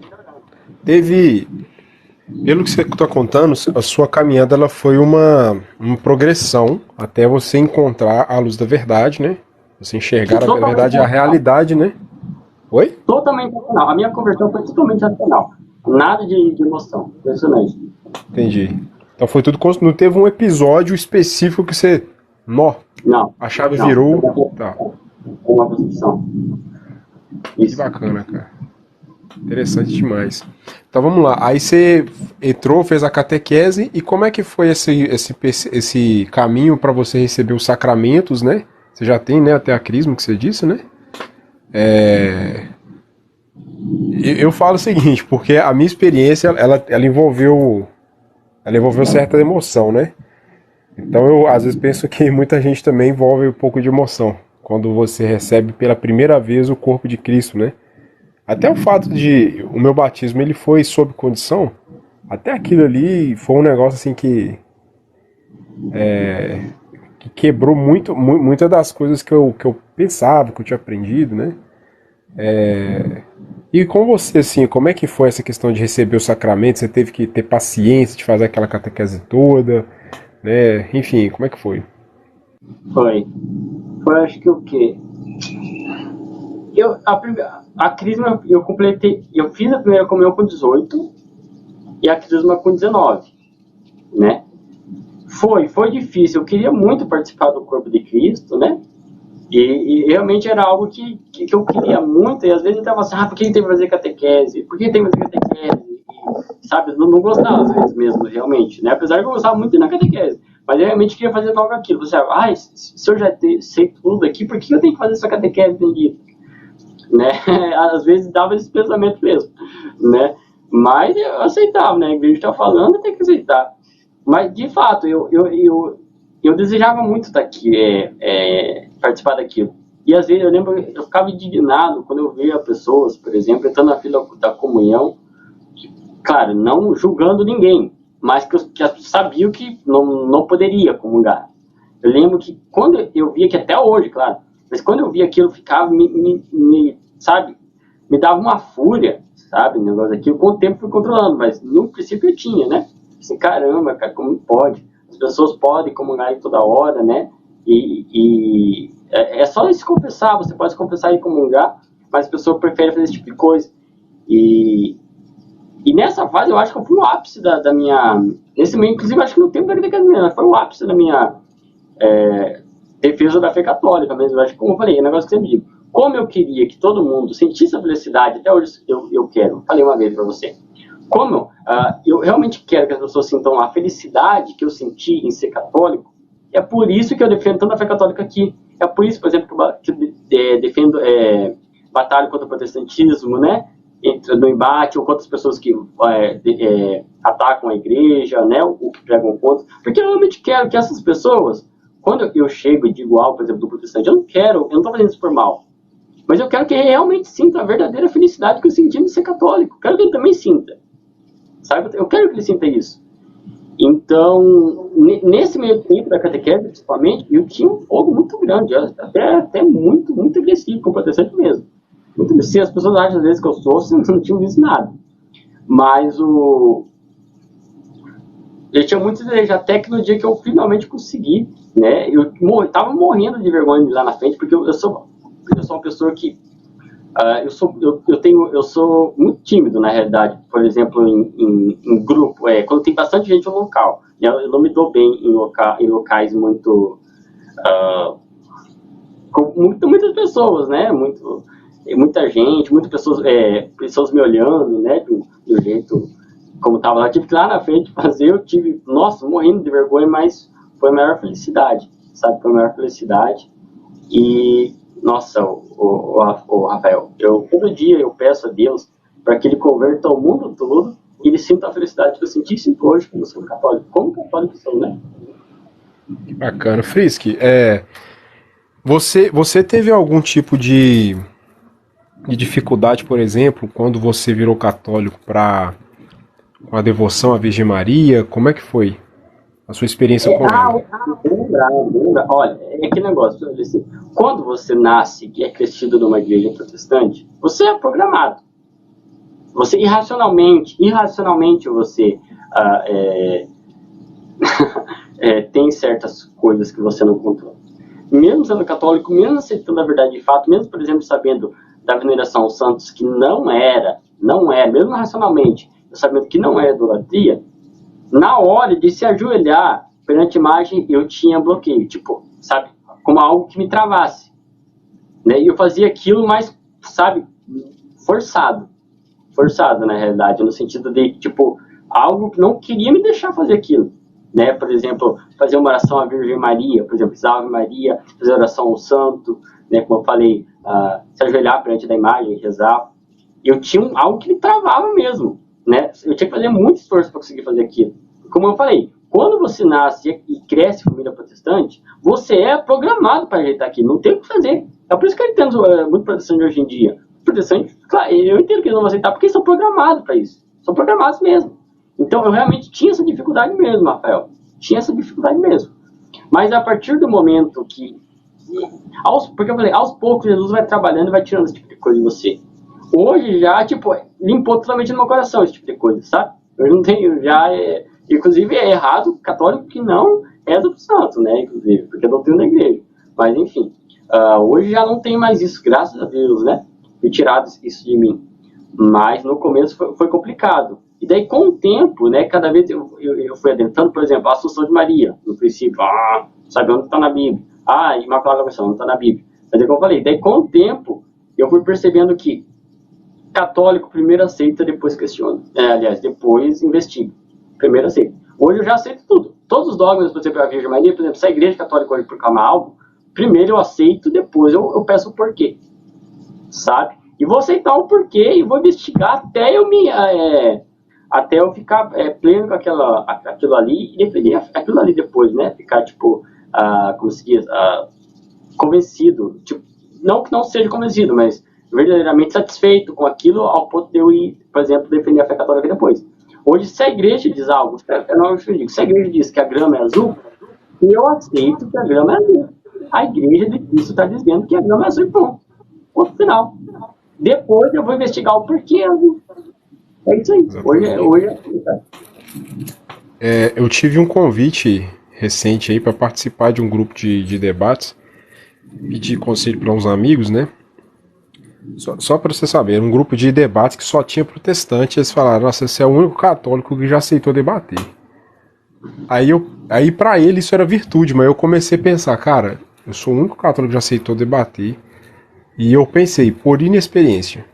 Pelo que você está contando, a sua caminhada ela foi uma progressão até você encontrar a luz da verdade, né? Você enxergar a verdade e a realidade, né? Oi? Totalmente racional. A minha conversão foi totalmente racional. Nada de emoção. Impressionante. Entendi. Então foi tudo. Não teve um episódio específico que você. Não. A chave virou. Tá. Uma construção. Que bacana, cara. Interessante demais. Então vamos lá. Aí você entrou, fez a catequese. E como é que foi esse caminho para você receber os sacramentos, né? Você já tem, né, até a crisma que você disse, né? Eu falo o seguinte, porque a minha experiência ela envolveu certa emoção, né? Então eu às vezes penso que muita gente também envolve um pouco de emoção quando você recebe pela primeira vez o corpo de Cristo, né? Até o fato de o meu batismo ele foi sob condição, até aquilo ali foi um negócio assim que quebrou muitas das coisas que eu pensava, que eu tinha aprendido, né? E com você, assim, como é que foi essa questão de receber o sacramento? Você teve que ter paciência de fazer aquela catequese toda, né? Enfim, como é que foi? Foi acho que o quê? A crisma eu completei, eu fiz a primeira comunhão com 18 e a crisma com 19, né? Foi difícil, eu queria muito participar do corpo de Cristo, né? E realmente era algo que eu queria muito, e às vezes eu estava assim, por que tem que fazer catequese? Por que tem que fazer catequese? E, sabe, não gostava às vezes mesmo, realmente, né? Apesar de eu gostava muito de ir na catequese, mas eu realmente queria fazer algo aquilo. Você sabe, se eu já sei tudo aqui, por que eu tenho que fazer essa catequese bendita? Né? Às vezes dava esse pensamento mesmo, né? Mas eu aceitava, né? A igreja está falando, tem que aceitar. Mas, de fato, eu desejava muito estar aqui, participar daquilo. E às vezes eu lembro, eu ficava indignado quando eu via pessoas, por exemplo, entrando na fila da comunhão, claro, não julgando ninguém, mas que eu sabia que não poderia comungar. Eu lembro que quando eu via, que até hoje, claro, mas quando eu via aquilo, ficava, sabe, me dava uma fúria, sabe, o negócio aqui. Com o tempo fui controlando, mas no princípio eu tinha, né? Assim, caramba, cara, como pode? As pessoas podem comungar aí toda hora, né? E é só se confessar, você pode se confessar e comungar, mas a pessoa prefere fazer esse tipo de coisa. E nessa fase eu acho que eu fui o ápice da minha... Nesse meio, inclusive, acho que no tempo da catequese foi o ápice da minha defesa da fé católica mesmo. Eu acho que, como eu falei, é um negócio que você me diz. Como eu queria que todo mundo sentisse a felicidade, até hoje eu quero, falei uma vez para você, como eu realmente quero que as pessoas sintam a felicidade que eu senti em ser católico, É por isso que eu defendo tanto a fé católica aqui. É por isso, por exemplo, que eu defendo, batalha contra o protestantismo, né? Entra no embate, ou contra as pessoas que atacam a igreja, né? O que pregam contra. Porque eu realmente quero que essas pessoas, quando eu chego e digo algo, por exemplo, do protestante, eu não estou fazendo isso por mal. Mas eu quero que ele realmente sinta a verdadeira felicidade que eu senti de ser católico. Eu quero que ele também sinta. Sabe? Eu quero que ele sinta isso. Então, nesse meio tempo da catequese, principalmente, eu tinha um fogo muito grande, até muito, muito agressivo com o protestante mesmo. Muito agressivo. As pessoas acham às vezes que eu sou, não tinham visto nada. Mas eu tinha muito desejo, até que no dia que eu finalmente consegui, né, eu tava morrendo de vergonha de ir lá na frente, porque eu sou uma pessoa que eu sou muito tímido, na realidade. Por exemplo, em grupo, quando tem bastante gente no local. Eu não me dou bem em locais muito... com muitas pessoas, né? Muita gente, muitas pessoas me olhando, né? Do jeito como estava lá. Eu tive que ir lá na frente fazer, eu tive, nossa, morrendo de vergonha, mas foi a maior felicidade, sabe? Foi a maior felicidade. E... Nossa, o Rafael, todo dia eu peço a Deus para que ele converta o mundo todo e ele sinta a felicidade que eu senti e sinto hoje como sou católico. Como católico sou, né? Que bacana. Frisk, você teve algum tipo de dificuldade, por exemplo, quando você virou católico com a devoção à Virgem Maria? Como é que foi a sua experiência com ela? Lembrar. Olha, que negócio. Assim, quando você nasce e é crescido numa igreja protestante, você é programado. Você irracionalmente você tem certas coisas que você não controla. Mesmo sendo católico, mesmo aceitando a verdade de fato, mesmo, por exemplo, sabendo da veneração aos santos que não era, mesmo racionalmente, sabendo que não é idolatria, na hora de se ajoelhar perante a imagem, eu tinha bloqueio, tipo, sabe, como algo que me travasse, né? E eu fazia aquilo, mas, sabe, forçado, na realidade, no sentido de, tipo, algo que não queria me deixar fazer aquilo, né? Por exemplo, fazer uma oração à Virgem Maria, por exemplo, Ave Maria, fazer oração ao santo, né? Como eu falei, se ajoelhar perante da imagem, rezar. Eu tinha algo que me travava mesmo, né? Eu tinha que fazer muito esforço para conseguir fazer aquilo. Como eu falei, quando você nasce e cresce em família protestante, você é programado para ajeitar aquilo, não tem o que fazer. É por isso que eu entendo muito protestante hoje em dia. Protestante, claro, eu entendo que eles não vão aceitar, porque eles são programados para isso. São programados mesmo. Então, eu realmente tinha essa dificuldade mesmo, Rafael. Tinha essa dificuldade mesmo. Mas a partir do momento que... porque eu falei, aos poucos Jesus vai trabalhando e vai tirando esse tipo de coisa de você. Hoje já, tipo, limpou totalmente no meu coração esse tipo de coisa, sabe? Eu não tenho, inclusive é errado católico que não é do santo, né? Inclusive, porque eu não tenho na igreja. Mas enfim, hoje já não tem mais isso, graças a Deus, né? Fui tirado isso de mim. Mas no começo foi complicado. E daí com o tempo, né? Cada vez eu fui adentrando, por exemplo, a Assunção de Maria, no princípio, sabe onde está na Bíblia? Imaculada Conceição, não está na Bíblia. Mas é como eu falei, daí com o tempo eu fui percebendo que católico primeiro aceita, depois questiona. Aliás, depois investiga. Primeiro aceita. Hoje eu já aceito tudo. Todos os dogmas, por exemplo, a Virgem Maria, por exemplo, se a igreja católica hoje proclamar algo, primeiro eu aceito, depois eu peço o porquê. Sabe? E vou aceitar o porquê e vou investigar até eu ficar pleno com aquilo ali e defender aquilo ali depois, né? Ficar, tipo, como se diz, convencido. Tipo, não que não seja convencido, mas verdadeiramente satisfeito com aquilo ao ponto de eu ir, por exemplo, defender a fé católica depois. Hoje, se a igreja diz algo, se a igreja diz que a grama é azul, eu aceito que a grama é azul. A igreja de Cristo está dizendo que a grama é azul e ponto. Ponto final. Depois eu vou investigar o porquê azul. É isso aí. Hoje é assim, tá? Eu tive um convite recente aí para participar de um grupo de debates, pedi conselho para uns amigos, né? Só para você saber, era um grupo de debates que só tinha protestante. Eles falaram, nossa, você é o único católico que já aceitou debater. Aí para ele isso era virtude, mas eu comecei a pensar, cara, eu sou o único católico que já aceitou debater. E eu pensei, por inexperiência.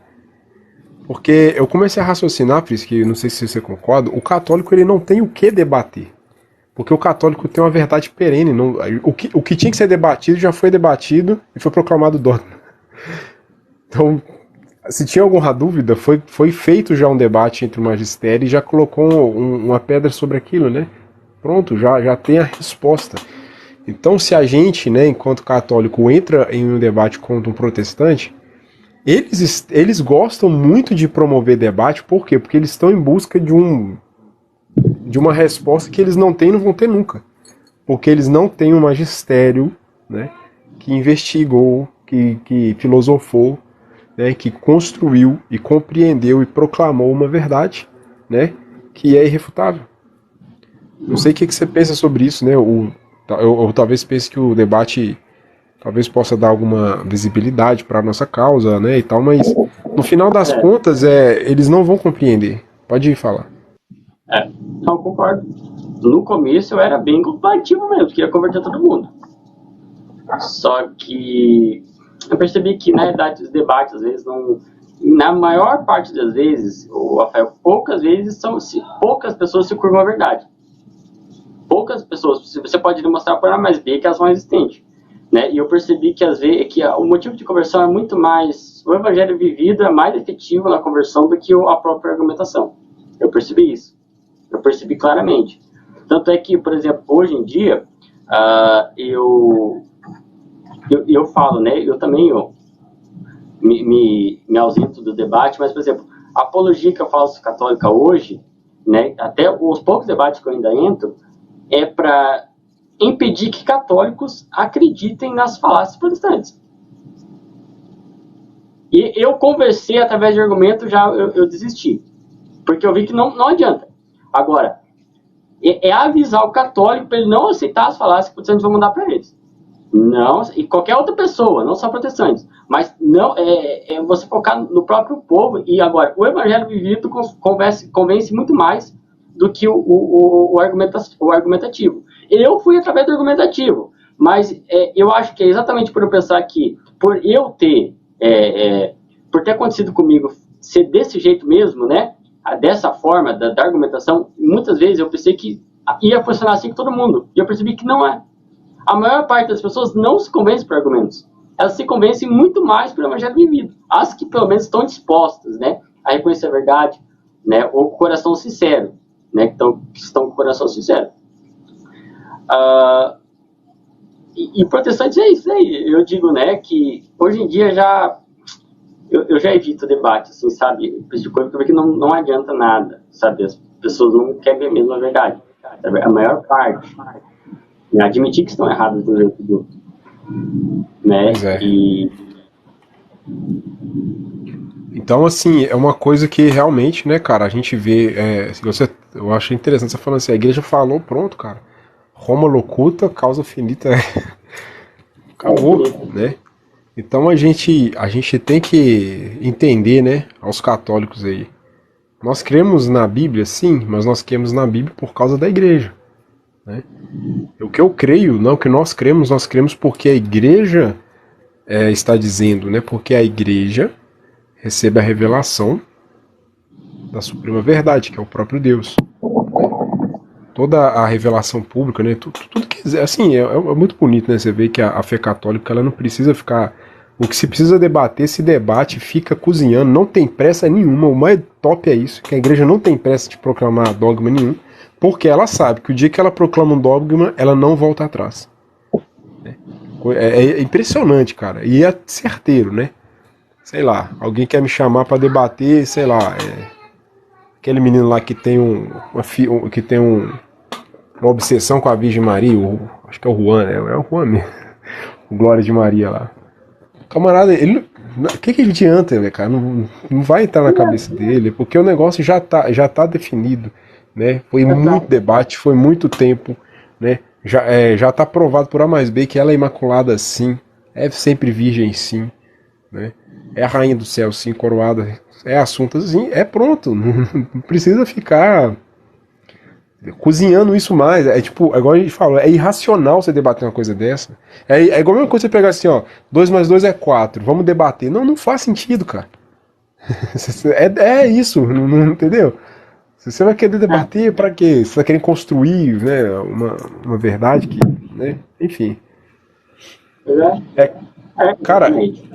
Porque eu comecei a raciocinar, Fris, que não sei se você concorda, o católico ele não tem o que debater. Porque o católico tem uma verdade perene. Não, o que tinha que ser debatido já foi debatido e foi proclamado dogma. Então, se tinha alguma dúvida, foi feito já um debate entre o magistério e já colocou uma pedra sobre aquilo, né? Pronto, já tem a resposta. Então, se a gente, né, enquanto católico, entra em um debate contra um protestante, eles gostam muito de promover debate, por quê? Porque eles estão em busca de uma resposta que eles não têm e não vão ter nunca. Porque eles não têm um magistério, né, que investigou, que filosofou, né, que construiu e compreendeu e proclamou uma verdade, né, que é irrefutável. Não sei o que você pensa sobre isso, né? Eu talvez pense que o debate talvez possa dar alguma visibilidade para a nossa causa, né, e tal, mas no final das contas eles não vão compreender. Pode ir falar. Não, concordo. No começo eu era bem combativo mesmo, queria converter todo mundo. Só que eu percebi que, na verdade, os debates, às vezes, não... Na maior parte das vezes, Rafael, poucas pessoas se curvam à verdade. Poucas pessoas, você pode demonstrar por A mais B que elas são existentes. Né? E eu percebi que, às vezes, o motivo de conversão é muito mais... O evangelho vivido é mais efetivo na conversão do que a própria argumentação. Eu percebi isso. Eu percebi claramente. Tanto é que, por exemplo, hoje em dia, eu falo, né? Eu também me ausento do debate, mas, por exemplo, a apologia que eu faço católica hoje, né? Até os poucos debates que eu ainda entro, é para impedir que católicos acreditem nas falácias protestantes. E eu conversei através de argumento, eu desisti. Porque eu vi que não adianta. Agora, é avisar o católico para ele não aceitar as falácias que os protestantes vão mandar para eles. Não, e qualquer outra pessoa, não só protestantes. Mas não é você focar no próprio povo. E agora, o evangelho vivido convence muito mais do que o argumentativo. Eu fui através do argumentativo. Mas eu acho que é exatamente por eu pensar que, por ter acontecido comigo ser desse jeito mesmo, né? Dessa forma, da argumentação, muitas vezes eu pensei que ia funcionar assim com todo mundo. E eu percebi que não é. A maior parte das pessoas não se convence por argumentos. Elas se convencem muito mais pelo evangelho vivido. As que pelo menos estão dispostas, né, a reconhecer a verdade, né, ou com o coração sincero, né, que estão com o coração sincero. E protestantes é isso aí. Eu digo, né, que hoje em dia eu já evito debate, assim, sabe? De coisa que não adianta nada, sabe? As pessoas não querem ver mesmo a verdade, sabe? A maior parte. Admitir que estão erradas do jeito do outro. Né? Então, assim, é uma coisa que realmente, né, cara, a gente vê. Eu achei interessante você falando assim, a igreja falou, pronto, cara. Roma locuta, causa finita. Acabou, né? Então a gente tem que entender, né, aos católicos aí. Nós cremos na Bíblia, sim, mas nós cremos na Bíblia por causa da igreja. Né? O que eu creio, não, o que nós cremos porque a igreja está dizendo, né? Porque a igreja recebe a revelação da suprema verdade, que é o próprio Deus. Toda a revelação pública, né? Tudo que assim é muito bonito, né? Você vê que a fé católica ela não precisa ficar. O que se precisa debater, se debate, fica cozinhando, não tem pressa nenhuma. O mais top é isso, que a igreja não tem pressa de proclamar dogma nenhum. Porque ela sabe que o dia que ela proclama um dogma, ela não volta atrás. É impressionante, cara. E é certeiro, né? Sei lá, alguém quer me chamar pra debater, sei lá, aquele menino lá que tem uma obsessão com a Virgem Maria, acho que é o Juan, né? É o Juan mesmo. O Glória de Maria lá. Camarada, o que adianta, né, cara? Não vai entrar na cabeça dele, porque o negócio já tá definido. Né? Foi muito debate, foi muito tempo, né? Já está provado por A mais B que ela é imaculada sim, é sempre virgem sim, né? É a rainha do céu sim, coroada, é assunto assim, pronto, não precisa ficar cozinhando isso mais. Tipo, igual a gente falou, é irracional você debater uma coisa dessa. É igual a mesma coisa você pegar assim, ó, 2 mais 2 é 4, vamos debater. Não faz sentido, cara. É isso, não entendeu? Se você vai querer debater, para quê? Você vai querer construir, né, uma verdade que, né, enfim. né? É, cara, Exatamente.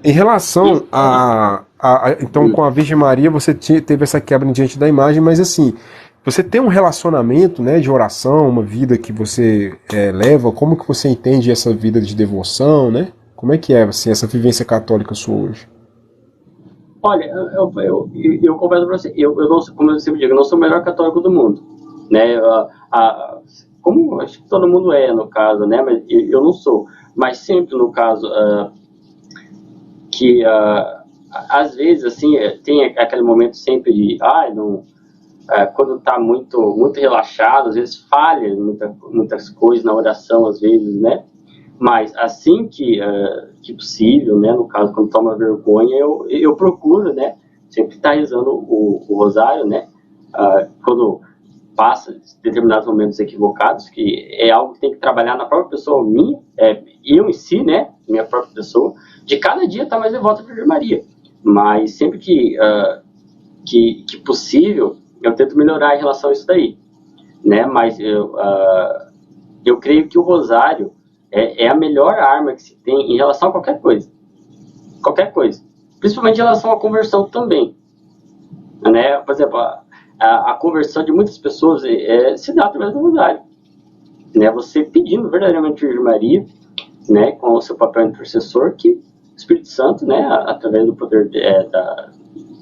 em relação Isso, então com a Virgem Maria você teve essa quebra diante da imagem, mas assim, você tem um relacionamento, né, de oração, uma vida que você leva, como que você entende essa vida de devoção, né? Como é que é assim, essa vivência católica sua hoje? olha, eu confesso para você, eu não, como eu sempre digo, eu não sou o melhor católico do mundo, né? Como acho que todo mundo é, no caso, né? Mas eu não sou. Mas sempre, no caso, que às vezes, assim, tem aquele momento sempre de, não, quando está muito relaxado, às vezes falha muitas coisas na oração, às vezes, né? Mas assim que possível, né? No caso, quando toma vergonha, eu procuro, né? Sempre estar rezando o rosário, né? Quando passa determinados momentos equivocados, que é algo que tem que trabalhar na própria pessoa minha, eu em si, né? Minha própria pessoa, de cada dia estar mais devoto à Virgem Maria. Mas sempre que possível, eu tento melhorar em relação a isso daí, né? Mas eu creio que o rosário é a melhor arma que se tem em relação a qualquer coisa, principalmente em relação à conversão também, né? Por exemplo, a conversão de muitas pessoas se dá através do rosário, né? Você pedindo verdadeiramente a Virgem Maria, né, com o seu papel intercessor, que o Espírito Santo, né, através do poder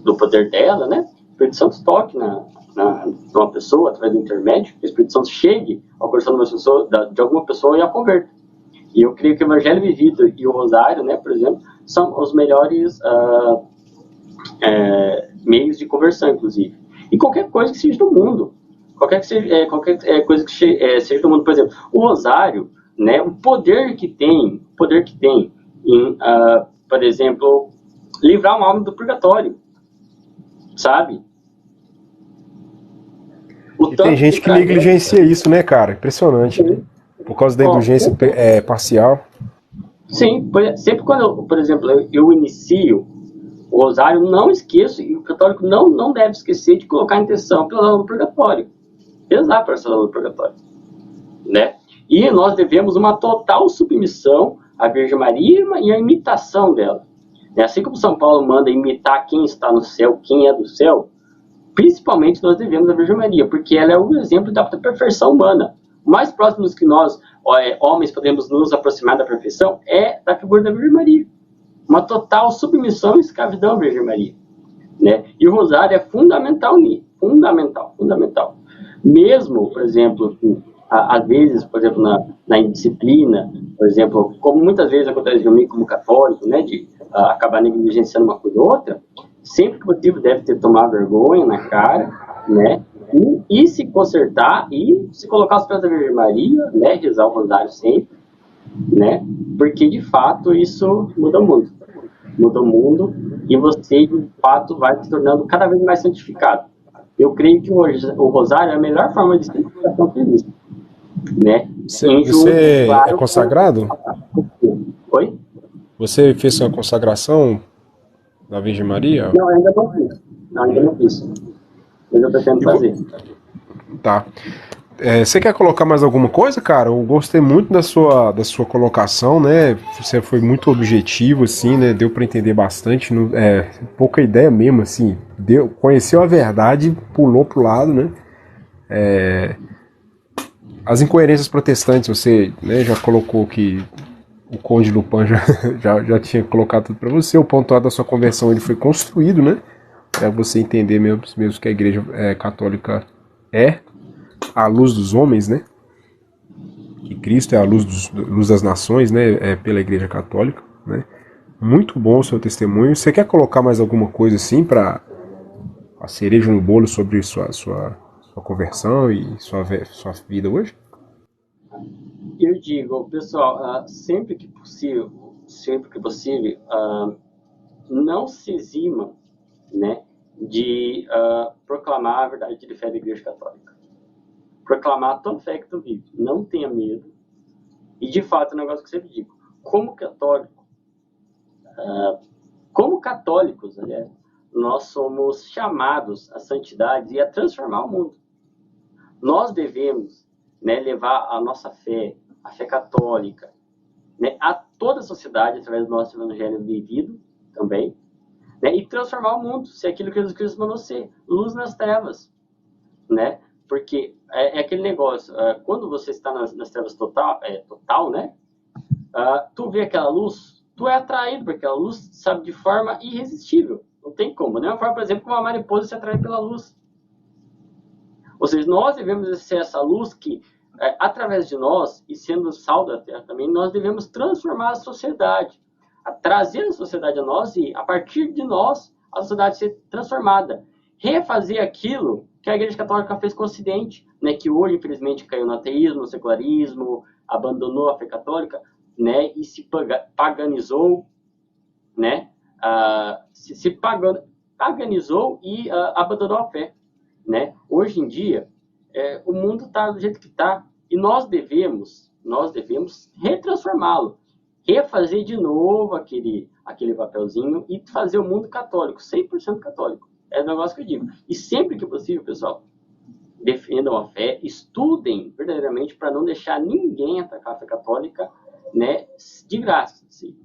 do poder dela, né, o Espírito Santo toque numa pessoa através do intermédio, que o Espírito Santo chegue ao coração de alguma pessoa e a converta. E eu creio que o Evangelho vivido e o Rosário, né, por exemplo, são os melhores meios de conversão, inclusive. E qualquer coisa que seja do mundo, qualquer coisa que seja do mundo, por exemplo, o Rosário, né, o poder que tem em, por exemplo, livrar uma alma do purgatório, sabe? O E tem tanto que gente que para mim, negligencia isso, né, cara? Impressionante, né? Por causa da indulgência parcial. sim, sempre quando por exemplo, eu inicio o rosário, não esqueço, e o católico não deve esquecer de colocar a intenção pela alma do purgatório, rezar para essa alma do purgatório, né? E nós devemos uma total submissão à Virgem Maria e a imitação dela. Assim como São Paulo manda imitar quem está no céu, quem é do céu, principalmente nós devemos a Virgem Maria, porque ela é o exemplo da perfeição humana. O mais próximo que nós, homens, podemos nos aproximar da perfeição é da figura da Virgem Maria. Uma total submissão e escravidão à Virgem Maria, né? E o rosário é fundamental nisso, fundamental. Mesmo, por exemplo, às vezes, por exemplo, na indisciplina, por exemplo, como muitas vezes acontece comigo como católico, né, de acabar negligenciando uma coisa ou outra, sempre que possível deve ter tomar vergonha na cara, né, e se consertar e se colocar aos pés da Virgem Maria, né, rezar o rosário sempre, né, porque de fato isso muda o mundo e você de fato vai se tornando cada vez mais santificado. Eu creio que o rosário é a melhor forma de santificação que existe, né? Em junto, Você é claro, consagrado? Oi? Você fez sua consagração da Virgem Maria? Não, ainda não fiz. Não, ainda não fiz. Mas eu pretendo fazer. Tá. Você quer colocar mais alguma coisa, cara? Eu gostei muito da sua colocação, né? Você foi muito objetivo, assim, né? Deu para entender bastante. Pouca ideia mesmo, assim. Conheceu a verdade, pulou pro lado, né? As incoerências protestantes, você, né, já colocou que o Conde Lupin já tinha colocado tudo para você. O pontuado da sua conversão ele foi construído, né? Para você entender mesmo que a Igreja Católica é a luz dos homens, né? Que Cristo é a luz das nações, né? Pela Igreja Católica, né? Muito bom o seu testemunho. Você quer colocar mais alguma coisa assim para a cereja no bolo sobre sua conversão e sua vida hoje? Eu digo, pessoal, sempre que possível, não se exima, né, de proclamar a verdade de fé da Igreja Católica. Proclamar a tua fé que tu vive. Não tenha medo. E, de fato, é um negócio que eu sempre digo. Como católicos, aliás, nós somos chamados à santidade e a transformar o mundo. Nós devemos, né, levar a nossa fé, a fé católica, né, a toda a sociedade através do nosso evangelho vivido também, né, e transformar o mundo, ser aquilo que Jesus Cristo mandou ser, luz nas trevas, né? Porque é aquele negócio, quando você está nas trevas total, né? Tu vê aquela luz, tu é atraído por aquela luz, sabe, de forma irresistível. Não tem como. Da mesma forma, por exemplo, como uma mariposa se atrai pela luz. Ou seja, nós devemos ser essa luz que, através de nós, e sendo sal da terra também, nós devemos transformar a sociedade, trazer a sociedade a nós e, a partir de nós, a sociedade ser transformada. Refazer aquilo que a Igreja Católica fez com o Ocidente, né, que hoje, infelizmente, caiu no ateísmo, no secularismo, abandonou a fé católica, né, e se paganizou, né, se paganizou e abandonou a fé. Né? Hoje em dia, o mundo está do jeito que está e nós devemos retransformá-lo, refazer de novo aquele papelzinho e fazer o mundo católico, 100% católico. É o negócio que eu digo. E sempre que possível, pessoal, defendam a fé, estudem verdadeiramente para não deixar ninguém atacar a fé católica, né, de graça. Assim,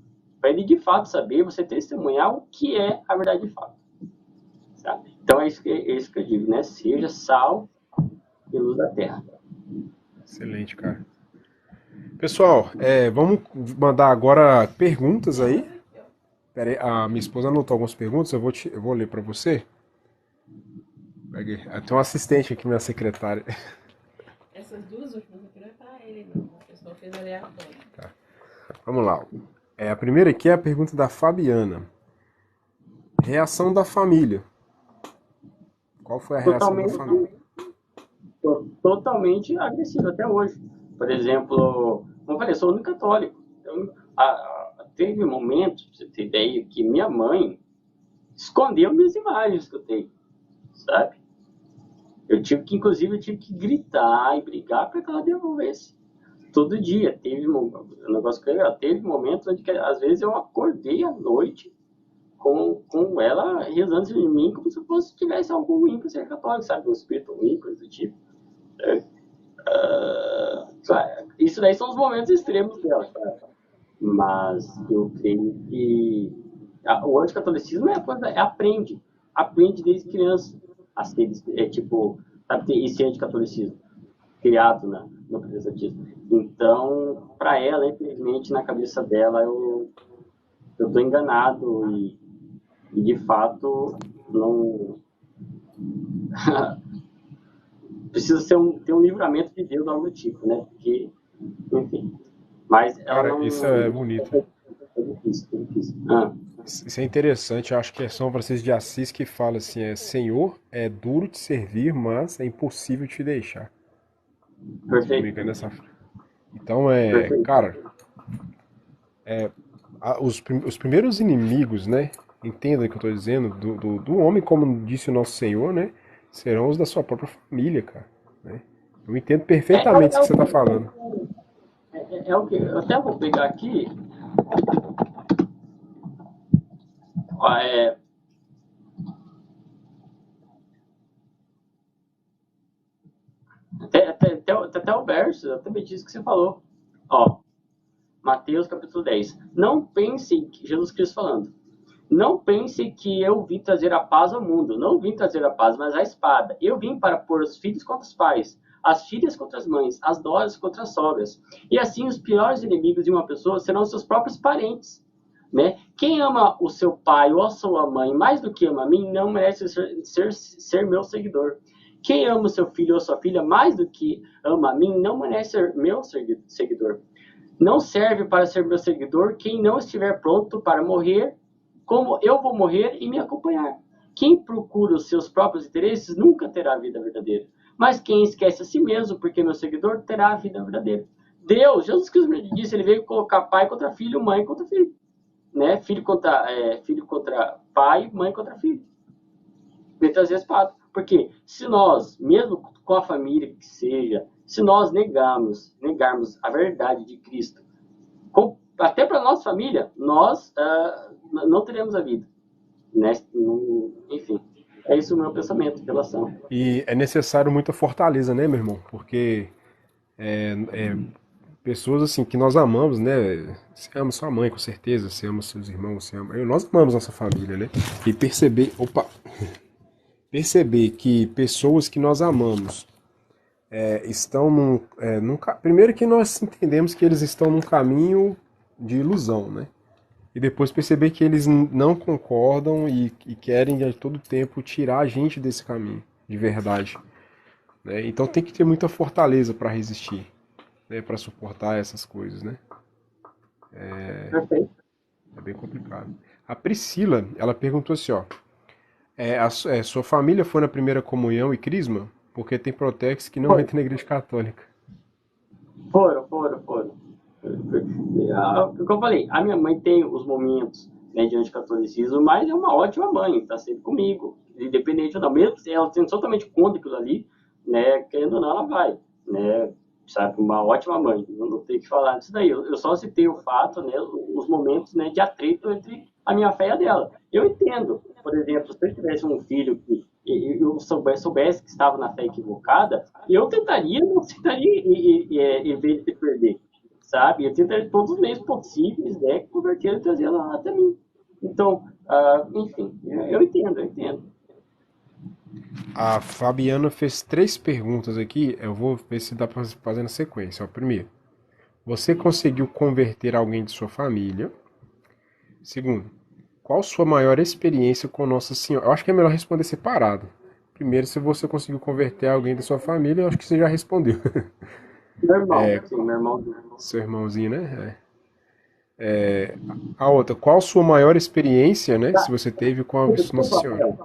para ele de fato saber, você testemunhar o que é a verdade de fato. Sabe? Então é isso que eu digo, né? Seja sal e luz da terra. Excelente, cara. Pessoal, vamos mandar agora perguntas aí. Pera aí, a minha esposa anotou algumas perguntas, eu vou ler para você. Tem um assistente aqui, minha secretária. Essas duas últimas aqui não é para ele, não. A pessoa fez aleatório. Tá. Vamos lá. A primeira aqui é a pergunta da Fabiana. Reação da família. Qual foi a reação da família? Totalmente agressivo até hoje. Por exemplo, como eu falei, eu sou o único católico. Então, teve momentos, pra você ter ideia, que minha mãe escondeu minhas imagens que eu tenho, sabe? Inclusive, eu tive que gritar e brigar para que ela devolvesse. Todo dia. Teve um negócio que teve momentos onde, às vezes, eu acordei à noite com ela rezando em mim como se fosse tivesse algo ruim para ser católico, sabe? Um espírito ruim, coisa do tipo. Isso daí são os momentos extremos dela, sabe? Mas eu creio que o anticatolicismo aprende desde criança a ser, sabe, ter esse anticatolicismo criado no protestantismo. Então, para ela, infelizmente, na cabeça dela, eu estou enganado e de fato não precisa ter um livramento de Deus, algo do tipo, né? Porque, enfim. Mas ela Cara, não. isso é bonito. É difícil. Isso é interessante, eu acho que é São Francisco de Assis que fala assim, Senhor, é duro te servir, mas é impossível te deixar. Perfeito. Nessa... Então, cara, os primeiros inimigos, né, entenda o que eu estou dizendo, do homem, como disse o nosso Senhor, né, serão os da sua própria família, cara, né? Eu entendo perfeitamente o que você está falando. É o que eu até vou pegar aqui. Até o verso, exatamente isso que você falou. Ó, Mateus capítulo 10. Não pense, Jesus Cristo falando, não pense que eu vim trazer a paz ao mundo. Não vim trazer a paz, mas a espada. Eu vim para pôr os filhos contra os pais, as filhas contra as mães, as noras contra as sogras. E assim os piores inimigos de uma pessoa serão seus próprios parentes. Né? Quem ama o seu pai ou a sua mãe mais do que ama a mim, não merece ser meu seguidor. Quem ama o seu filho ou sua filha mais do que ama a mim, não merece ser meu seguidor. Não serve para ser meu seguidor quem não estiver pronto para morrer como eu vou morrer e me acompanhar. Quem procura os seus próprios interesses nunca terá a vida verdadeira. Mas quem esquece a si mesmo, porque meu seguidor, terá a vida verdadeira. Deus, Jesus Cristo me disse, ele veio colocar pai contra filho, mãe contra filho. Né? Filho contra pai, mãe contra filho. Veio trazer a espada. Porque se nós, mesmo com a família que seja, se nós negarmos a verdade de Cristo, até para a nossa família, nós não teremos a vida. né? Enfim, é isso o meu pensamento em relação. E é necessário muita fortaleza, né, meu irmão? Porque pessoas assim que nós amamos, né? Você ama sua mãe, com certeza. Você ama seus irmãos, você ama. Nós amamos nossa família, né? E perceber que pessoas que nós amamos estão primeiro que nós entendemos que eles estão num caminho de ilusão, né? E depois perceber que eles não concordam e querem a todo tempo tirar a gente desse caminho, de verdade, né? Então tem que ter muita fortaleza para resistir, né? Para suportar essas coisas, né? Perfeito. É bem complicado. A Priscila, ela perguntou assim, ó, sua família foi na primeira comunhão e crisma? Porque tem Protex que não Foi. entra na igreja católica. Foram. Como eu falei, a minha mãe tem os momentos, né, de anticatolicismo, mas é uma ótima mãe, está sempre comigo, independente ou não, mesmo se ela sendo totalmente contra aquilo ali, né, querendo ou não, ela vai, né, sabe, uma ótima mãe, não tenho que falar disso daí, eu só citei o fato, né, os momentos, né, de atrito entre a minha fé e a dela. Eu entendo, por exemplo, se eu tivesse um filho que eu soubesse que estava na fé equivocada, eu tentaria, não tentaria em vez de se perder, sabe? Eu tentaria todos os meios possíveis, né, converter e trazer ela até mim. Então, enfim, eu entendo. A Fabiana fez 3 perguntas aqui, eu vou ver se dá para fazer na sequência. Ó, primeiro, você conseguiu converter alguém de sua família? Segundo, qual sua maior experiência com Nossa Senhora? Eu acho que é melhor responder separado. Primeiro, se você conseguiu converter alguém da sua família, eu acho que você já respondeu. Meu irmão, sim, meu irmão. Seu irmãozinho, né? A outra, qual sua maior experiência, né? Se você teve com a Nossa Desculpa, Senhora?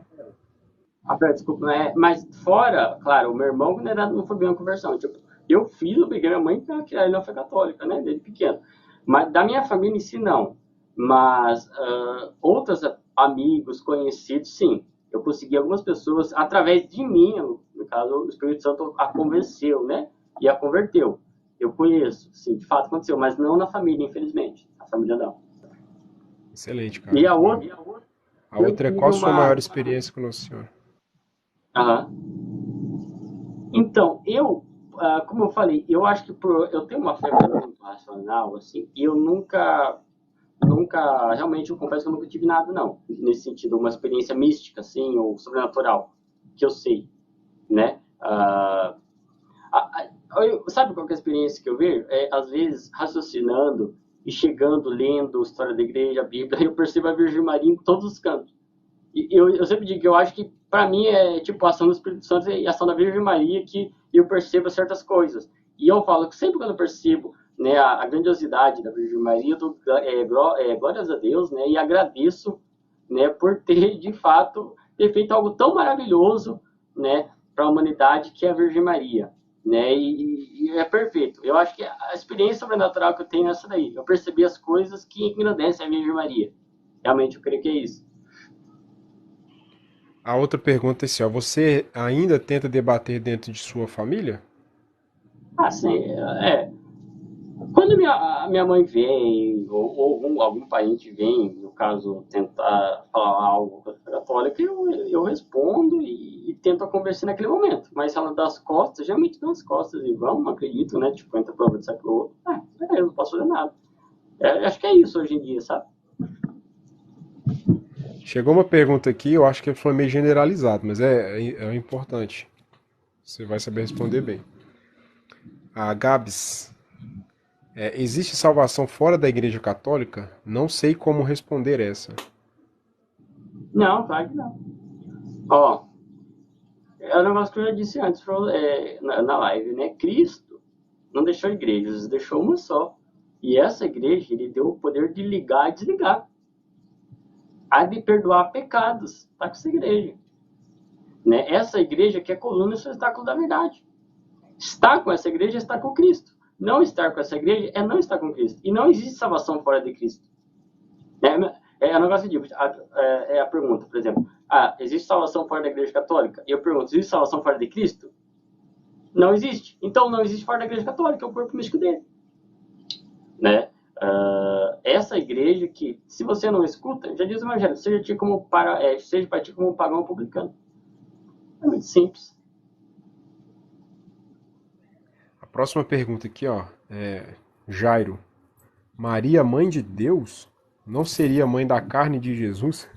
Rafael, desculpa, né? Mas fora, claro, o meu irmão não foi bem uma conversão. Tipo, eu fiz, obriguei minha mãe a criar ele na fé católica, né? Desde pequeno. Mas da minha família em si, não. Mas outros amigos, conhecidos, sim. Eu consegui algumas pessoas, através de mim, no caso, o Espírito Santo a convenceu, né? E a converteu. Eu conheço, sim, de fato aconteceu, mas não na família, infelizmente. A família não. Excelente, E cara. a outra, A eu outra é tive qual sua uma. maior experiência com Nossa Senhora? Aham. Então, como eu falei, eu acho que eu tenho uma fé muito racional, assim, e eu nunca, realmente, eu confesso que eu nunca tive nada, não, nesse sentido, uma experiência mística, assim, ou sobrenatural, que eu sei, né? Sabe qual que é a experiência que eu vejo? Às vezes, raciocinando e chegando, lendo história da igreja, a Bíblia, eu percebo a Virgem Maria em todos os cantos. E eu sempre digo que eu acho que, para mim, é tipo a ação do Espírito Santo e a ação da Virgem Maria que eu percebo certas coisas. E eu falo que sempre quando eu percebo, né, a grandiosidade da Virgem Maria, eu dou glórias a Deus, né, e agradeço, né, por ter, de fato, ter feito algo tão maravilhoso, né, para a humanidade que é a Virgem Maria. Né, e é perfeito. Eu acho que a experiência sobrenatural que eu tenho é essa daí. Eu percebi as coisas que engrandecem a Virgem Maria. Realmente, eu creio que é isso. A outra pergunta é assim, ó, você ainda tenta debater dentro de sua família? Ah, sim, quando a minha mãe vem, ou algum parente vem, no caso, tentar falar algo católico, eu respondo e tento conversar naquele momento. Mas se ela dá as costas, geralmente dá as costas e vamos, acredito, né? Tipo, entra prova de século outro. Eu não posso fazer nada. Acho que é isso hoje em dia, sabe? Chegou uma pergunta aqui, eu acho que foi meio generalizado, mas é importante. Você vai saber responder bem. A Gabs, existe salvação fora da Igreja Católica? Não sei como responder essa. Não, claro que não. Ó, é o negócio que eu já disse antes na live, né? Cristo não deixou igrejas, deixou uma só. E essa igreja, ele deu o poder de ligar e desligar. Há de perdoar pecados. Está com essa igreja. Né? Essa igreja que é coluna e sustentáculo da verdade. Estar com essa igreja é estar com Cristo. Não estar com essa igreja é não estar com Cristo. E não existe salvação fora de Cristo. É um negócio de é a pergunta, por exemplo. Existe salvação fora da igreja católica? E eu pergunto, existe salvação fora de Cristo? Não existe. Então não existe fora da igreja católica, é o corpo místico dele. Né? Essa igreja que, se você não escuta, já diz o Evangelho, seja para ti como um pagão publicano. É muito simples. A próxima pergunta aqui, ó, Jairo. Maria, mãe de Deus, não seria mãe da carne de Jesus?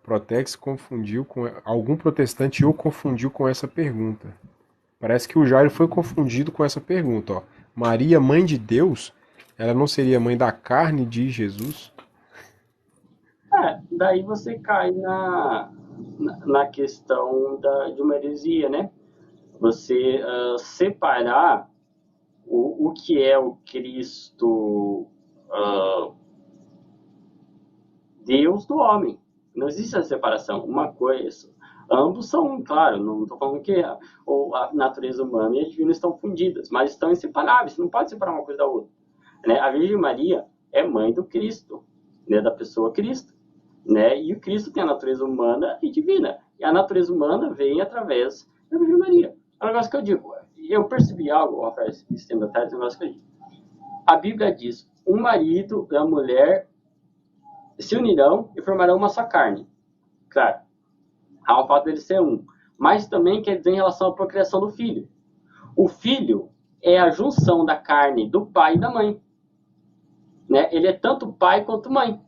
Protex confundiu com. Algum protestante o confundiu com essa pergunta. Parece que o Jairo foi confundido com essa pergunta, ó. Maria, mãe de Deus, ela não seria mãe da carne de Jesus? Daí você cai na questão de uma heresia, né? Você separar o que é o Cristo Deus do homem. Não existe essa separação. Uma coisa. Ambos são, claro, não estou falando que a natureza humana e a divina estão fundidas, mas estão inseparáveis. Você não pode separar uma coisa da outra. Né? A Virgem Maria é mãe do Cristo, né? Da pessoa Cristo. Né? E o Cristo tem a natureza humana e divina. E a natureza humana vem através da Virgem Maria. É um negócio que eu digo. Eu percebi algo, Rafael, esse tempo atrás, um negócio que eu digo. A Bíblia diz: um marido e a mulher se unirão e formarão uma só carne. Claro, há o fato dele ser um. Mas também quer dizer em relação à procriação do filho. O filho é a junção da carne do pai e da mãe. Né? Ele é tanto pai quanto mãe.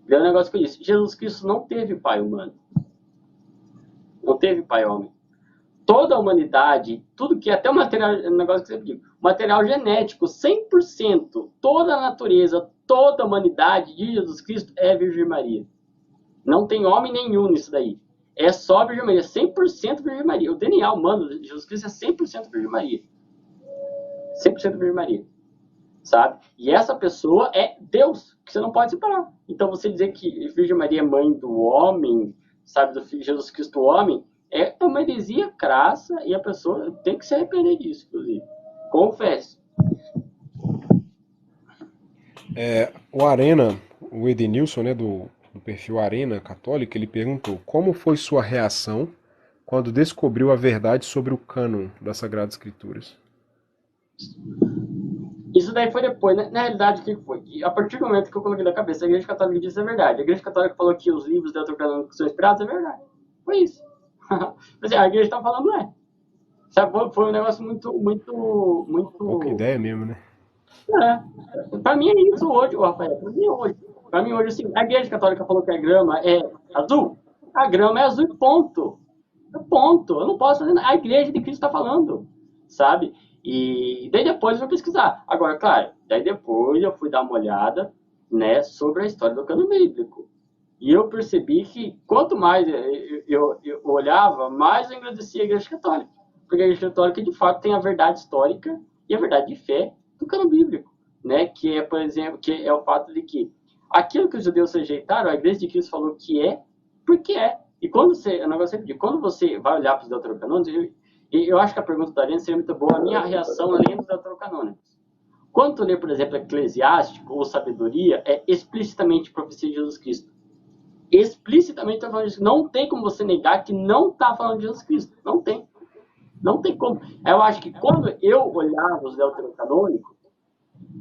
É um negócio que eu disse. Jesus Cristo não teve pai humano. Não teve pai homem. Toda a humanidade, tudo que até o material, negócio que eu sempre digo, material genético, 100%, toda a natureza, toda a humanidade de Jesus Cristo é Virgem Maria. Não tem homem nenhum nisso daí. É só Virgem Maria, 100% Virgem Maria. O DNA humano de Jesus Cristo é 100% Virgem Maria. 100% Virgem Maria. Sabe? E essa pessoa é Deus, que você não pode separar. Então você dizer que Virgem Maria é mãe do homem, sabe, do Filho de Jesus Cristo homem, é uma heresia crassa e a pessoa tem que se arrepender disso, inclusive. Confesso. O Arena, o Edenilson, né, do perfil Arena Católica, ele perguntou como foi sua reação quando descobriu a verdade sobre o cânon das Sagradas Escrituras. Isso daí foi depois, né? Na realidade, o que foi? A partir do momento que eu coloquei na cabeça, a Igreja Católica disse a verdade. A Igreja Católica falou que os livros deuterocanônicos são inspirados, é verdade. Foi isso. Mas a Igreja está falando, Sabe, foi um negócio muito. Pouca ideia mesmo, né? Pra mim é isso hoje, Rafael. Pra mim hoje, assim, a Igreja Católica falou que a grama é azul. A grama é azul, ponto. Ponto. Eu não posso fazer nada. A Igreja de Cristo está falando, sabe? E daí depois eu vou pesquisar. Agora, claro, daí depois eu fui dar uma olhada, né, sobre a história do cânon bíblico. E eu percebi que quanto mais eu olhava, mais eu agradecia a Igreja Católica. Porque a Igreja Católica, de fato, tem a verdade histórica e a verdade de fé do cânon bíblico. Né? Que é, por exemplo, que é o fato de que aquilo que os judeus rejeitaram, a Igreja de Cristo falou que é, porque é. E quando você vai olhar para os deuterocanônicos, eu acho que a pergunta da Arena seria muito boa, a minha reação além dos deuterocanônicos. Quando tu lê, por exemplo, Eclesiástico ou Sabedoria, é explicitamente profecia de Jesus Cristo. Explicitamente está falando disso. Não tem como você negar que não está falando de Jesus Cristo. Não tem. Não tem como. Eu acho que quando eu olhava os deuterocanônicos,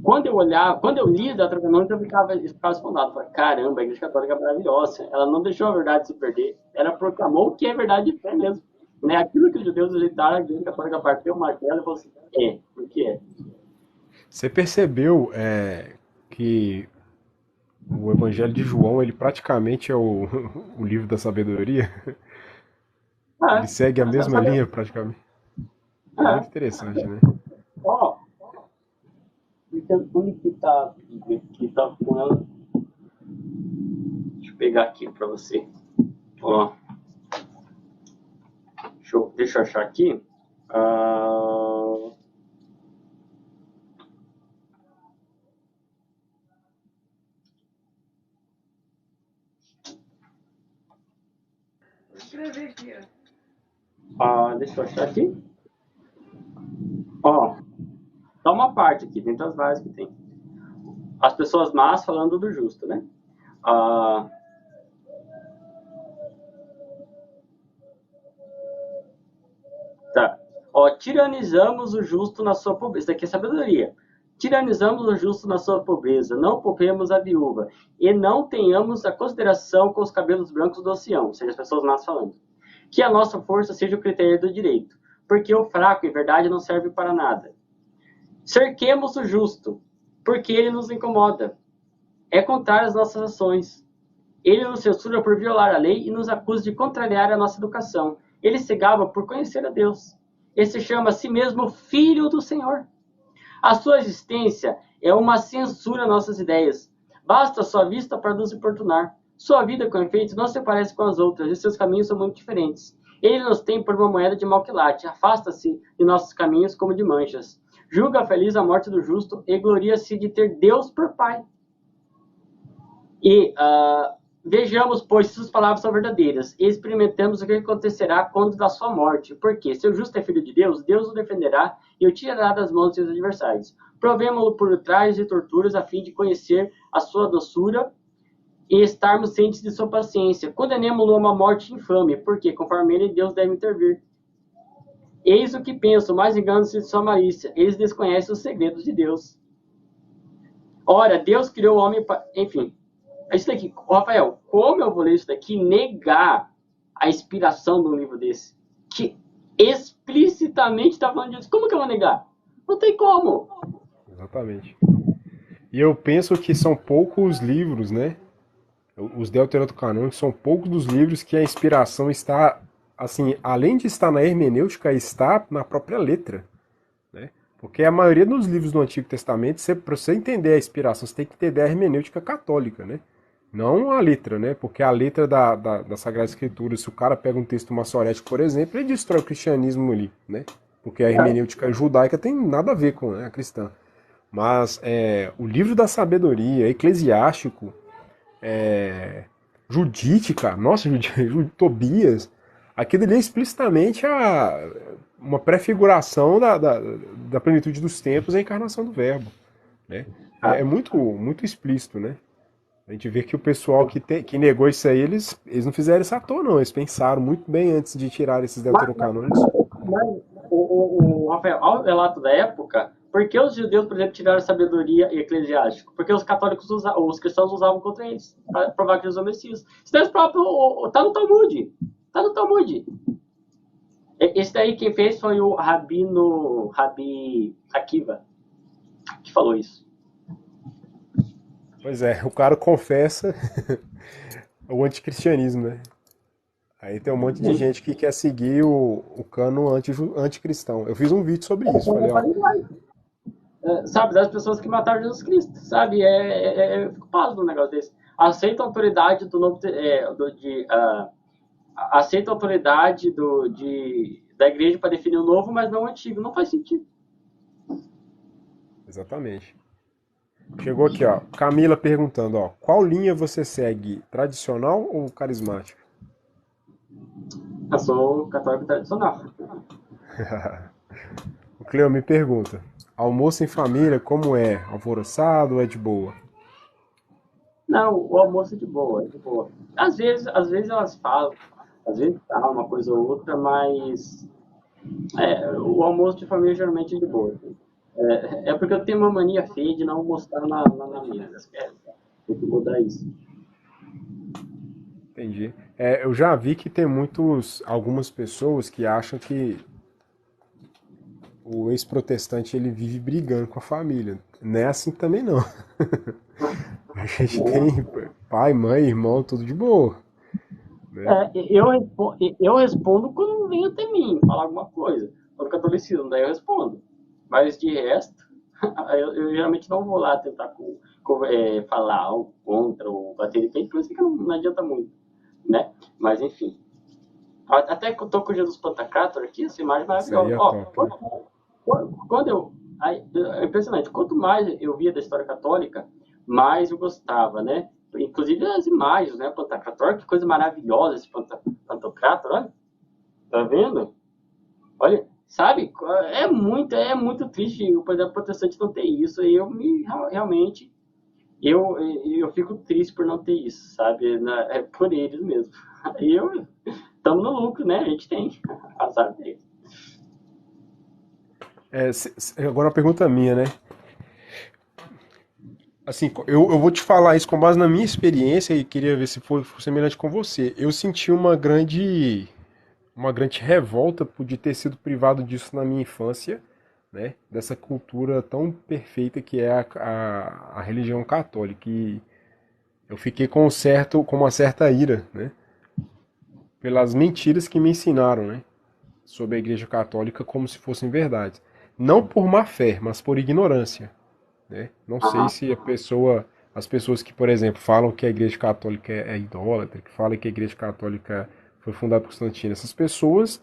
quando eu li os deuterocanônicos, eu ficava espantado. Falei, caramba, a Igreja Católica é maravilhosa. Ela não deixou a verdade se perder. Ela proclamou o que é verdade de fé mesmo. Né? Aquilo que os judeus rejeitaram, a Igreja Católica bateu o martelo e falou assim, porque é. Você percebeu que o Evangelho de João, ele praticamente é o livro da sabedoria? Ele segue a mesma linha, praticamente. É muito interessante, né? Ó, onde que tá com ela? Deixa eu pegar aqui pra você. Ó. Deixa eu achar aqui. Escrever aqui, ó. Deixa eu achar aqui. Ó, tá uma parte aqui, dentro das várias que tem. As pessoas más falando do justo, né? Tá. Ó, tiranizamos o justo na sua pobreza. Isso aqui é sabedoria. Tiranizamos o justo na sua pobreza, não poupemos a viúva, e não tenhamos a consideração com os cabelos brancos do ancião, ou seja, as pessoas más falando. Que a nossa força seja o critério do direito, porque o fraco, em verdade, não serve para nada. Cerquemos o justo, porque ele nos incomoda. É contrário às nossas ações. Ele nos censura por violar a lei e nos acusa de contrariar a nossa educação. Ele se gaba por conhecer a Deus. Ele se chama a si mesmo Filho do Senhor. A sua existência é uma censura às nossas ideias. Basta a sua vista para nos importunar. Sua vida, com efeito, não se parece com as outras, e seus caminhos são muito diferentes. Ele nos tem por uma moeda de malquilate, afasta-se de nossos caminhos como de manchas. Julga feliz a morte do justo e gloria-se de ter Deus por Pai. E vejamos, pois, se suas palavras são verdadeiras, e experimentemos o que acontecerá quando da sua morte. Porque, se o justo é filho de Deus, Deus o defenderá e o tirará das mãos de seus adversários. Provemo-lo por trás de torturas, a fim de conhecer a sua doçura e estarmos cientes de sua paciência. Condenemo-lo a uma morte infame, porque, conforme ele, Deus deve intervir. Eis o que penso, mais engano-se de sua malícia. Eles desconhecem os segredos de Deus. Ora, Deus criou o homem para... Enfim, isso daqui, Rafael, como eu vou ler isso daqui e negar a inspiração de um livro desse? Que explicitamente está falando disso. Como que eu vou negar? Não tem como. Exatamente. E eu penso que são poucos livros, né? Os deuterocanônicos são poucos dos livros que a inspiração está, assim, além de estar na hermenêutica, está na própria letra, né? Porque a maioria dos livros do Antigo Testamento, para você entender a inspiração, você tem que entender a hermenêutica católica, né? Não a letra, né? Porque a letra da Sagrada Escritura, se o cara pega um texto maçorético, por exemplo, ele destrói o cristianismo ali, né? Porque a hermenêutica judaica tem nada a ver com, né, a cristã. Mas o livro da sabedoria, eclesiástico, Judite, cara, nossa, Tobias, aquilo ali é explicitamente uma prefiguração da plenitude dos tempos e a encarnação do verbo, né? É muito, muito explícito, né? A gente vê que o pessoal que negou isso aí, eles não fizeram isso à toa, não. Eles pensaram muito bem antes de tirar esses deuterocanônicos. Mas Rafael, ao relato da época, por que os judeus, por exemplo, tiraram a sabedoria eclesiástica? Porque os católicos, os cristãos usavam contra eles, para provar que eles são Messias. Isso daí está no Talmud. Está no Talmud. Esse daí quem fez foi o Rabi Akiva, que falou isso. Pois é, o cara confessa o anticristianismo, né? Aí tem um monte de gente que quer seguir o cano anticristão. Eu fiz um vídeo sobre isso. Falei, ó, sabe, das pessoas que mataram Jesus Cristo, sabe? Eu fico pasmo num negócio desse. Aceita a autoridade do novo, aceita a autoridade da igreja para definir o novo, mas não o antigo. Não faz sentido. Exatamente. Chegou aqui, ó, Camila perguntando, ó, qual linha você segue, tradicional ou carismática? Eu sou católico tradicional. O Cleo me pergunta, almoço em família, como é? Alvoroçado ou é de boa? Não, o almoço é de boa, é de boa. Às vezes elas falam, às vezes tá uma coisa ou outra, mas o almoço de família geralmente é de boa. É porque eu tenho uma mania feia de não almoçar na mesa. Tem que mudar isso. Entendi. Eu já vi que tem algumas pessoas que acham que o ex-protestante ele vive brigando com a família. Não é assim também não. A gente tem pai, mãe, irmão, tudo de boa. Né? Eu respondo quando vem até mim falar alguma coisa. Quando catolicismo, daí eu respondo. Mas de resto, eu geralmente não vou lá tentar falar algo contra ou bater de peito, porque não adianta muito, né? Mas enfim. Até que eu tô com o Jesus Pantocrator aqui, essa imagem maravilhosa. É impressionante. Quanto mais eu via da história católica, mais eu gostava, né? Inclusive as imagens, né? Pantocrator, que coisa maravilhosa esse Pantocrator, olha. Tá vendo? Olha. Sabe, é muito triste o poder protestante não ter isso. E realmente eu fico triste por não ter isso, sabe? É por eles mesmo. E estamos no lucro, né? A gente tem azar deles. Agora a pergunta minha, né? Assim, eu vou te falar isso com base na minha experiência e queria ver se for semelhante com você. Eu senti uma grande revolta por de ter sido privado disso na minha infância, né? Dessa cultura tão perfeita que é a religião católica. E eu fiquei com uma certa ira, né? Pelas mentiras que me ensinaram, né? Sobre a Igreja Católica como se fossem verdades. Não por má fé, mas por ignorância, né? Não sei Aham. se as pessoas que, por exemplo, falam que a Igreja Católica é idólatra, que falam que a Igreja Católica foi fundada por Constantino, essas pessoas,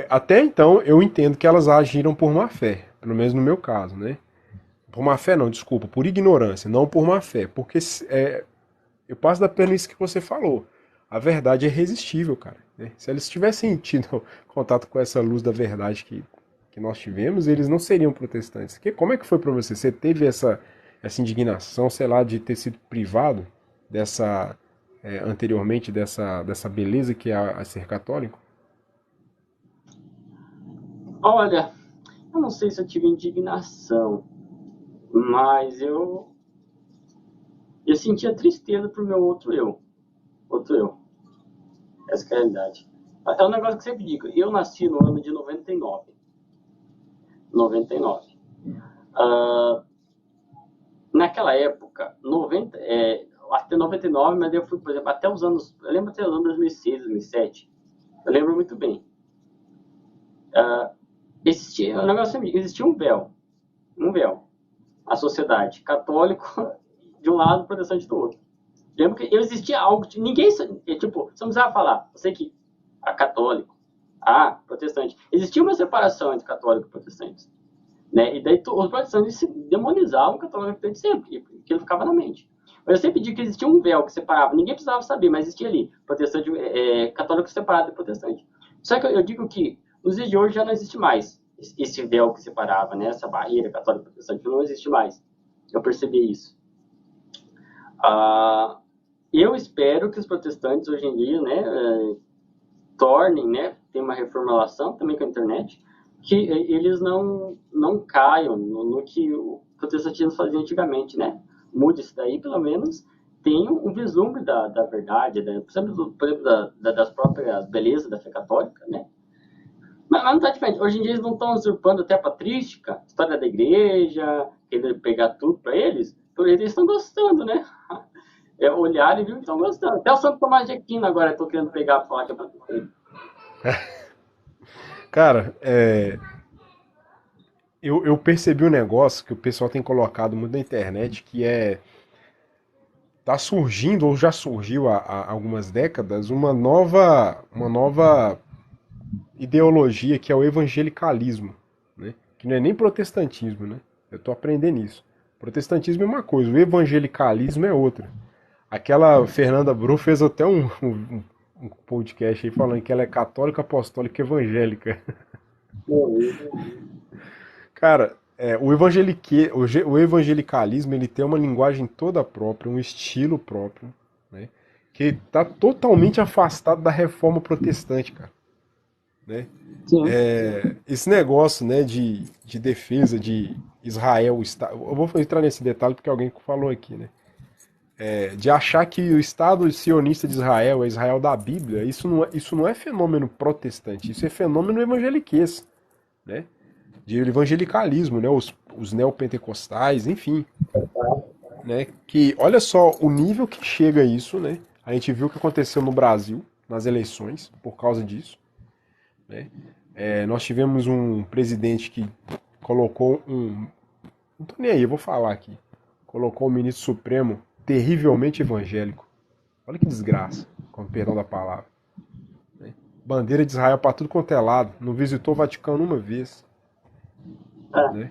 até então eu entendo que elas agiram por má fé, pelo menos no meu caso, né? Por má fé não, desculpa, por ignorância, não por má fé, porque eu passo da premissa que você falou. A verdade é irresistível, cara, né? Se eles tivessem tido contato com essa luz da verdade que nós tivemos, eles não seriam protestantes. Como é que foi para você? Você teve essa indignação, sei lá, de ter sido privado dessa anteriormente dessa beleza que é a ser católico? Olha, eu não sei se eu tive indignação, mas eu sentia tristeza pro meu outro eu. Essa que é a realidade. É um negócio que eu sempre digo. Eu nasci no ano de 99. 99. Ah, naquela época, até 99, mas eu fui, por exemplo, até os anos. Eu lembro até os anos 2006, 2007. Eu lembro muito bem. Existia, o negócio sempre, existia um véu. Um véu. A sociedade católico de um lado, protestante do outro. Lembro que existia algo que ninguém. Tipo, você não precisava falar. Eu sei que a católico, protestante. Existia uma separação entre católico e protestantes. Né? E daí os protestantes demonizavam o católico desde sempre, porque ele ficava na mente. Mas eu sempre digo que existia um véu que separava, ninguém precisava saber, mas existia ali, protestante, católico separado de protestante. Só que eu digo que nos dias de hoje já não existe mais esse véu que separava, né? Essa barreira católico protestante não existe mais. Eu percebi isso. Ah, eu espero que os protestantes hoje em dia, né, tornem, né, tem uma reformulação também com a internet, que eles não caiam no que o protestantismo fazia antigamente, né? Mude isso daí, pelo menos tem um vislumbre da verdade, né? Por exemplo das próprias belezas da fé católica, né? Mas não está diferente. Hoje em dia eles não estão usurpando até a patrística, história da igreja, querendo pegar tudo para eles, então eles estão gostando, né? Olhar e viu que estão gostando. Até o Santo Tomás de Aquino agora estou querendo pegar para falar que é protestante. Cara, eu percebi um negócio que o pessoal tem colocado muito na internet, que tá surgindo ou já surgiu há algumas décadas uma nova ideologia que é o evangelicalismo, né? Que não é nem protestantismo, né? Eu tô aprendendo isso. Protestantismo é uma coisa, o evangelicalismo é outra. Aquela Fernanda Bru fez até um podcast aí falando que ela é católica, apostólica e evangélica. Cara, o evangelicalismo ele tem uma linguagem toda própria, um estilo próprio, né? Que está totalmente afastado da reforma protestante, cara, né? Sim. Esse negócio, né, de defesa de Israel, eu vou entrar nesse detalhe porque alguém falou aqui, né? De achar que o Estado sionista de Israel é Israel da Bíblia, isso não é fenômeno protestante, isso é fenômeno evangeliquez, né? De evangelicalismo, né? Os neopentecostais, enfim, né? Que olha só o nível que chega isso, né? A gente viu o que aconteceu no Brasil nas eleições por causa disso, né? Nós tivemos um presidente que colocou não tô nem aí, eu vou falar aqui, colocou o ministro supremo terrivelmente evangélico. Olha que desgraça, com perdão da palavra. Né? Bandeira de Israel para tudo quanto é lado, não visitou o Vaticano uma vez, né?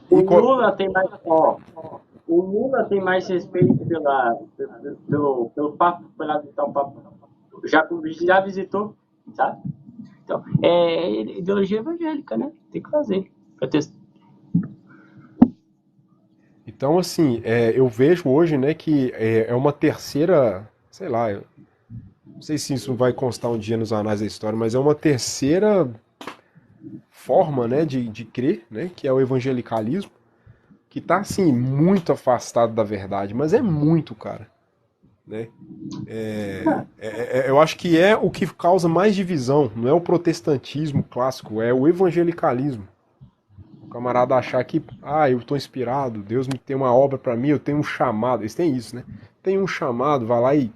O E Lula tem mais, o Lula tem mais respeito pelo Papa, pela visitar o Papa. Já visitou, sabe? Então, é ideologia evangélica, né? Tem que fazer. Então, assim, eu vejo hoje, né, que é uma terceira, sei lá, eu não sei se isso vai constar um dia nos anais da história, mas é uma terceira forma, né, de crer, né, que é o evangelicalismo, que tá assim muito afastado da verdade, mas é muito, cara, né? Eu acho que é o que causa mais divisão, não é o protestantismo clássico, é o evangelicalismo. O camarada achar que, eu tô inspirado, Deus me tem uma obra pra mim, eu tenho um chamado. Eles têm isso, né? Tem um chamado, vai lá e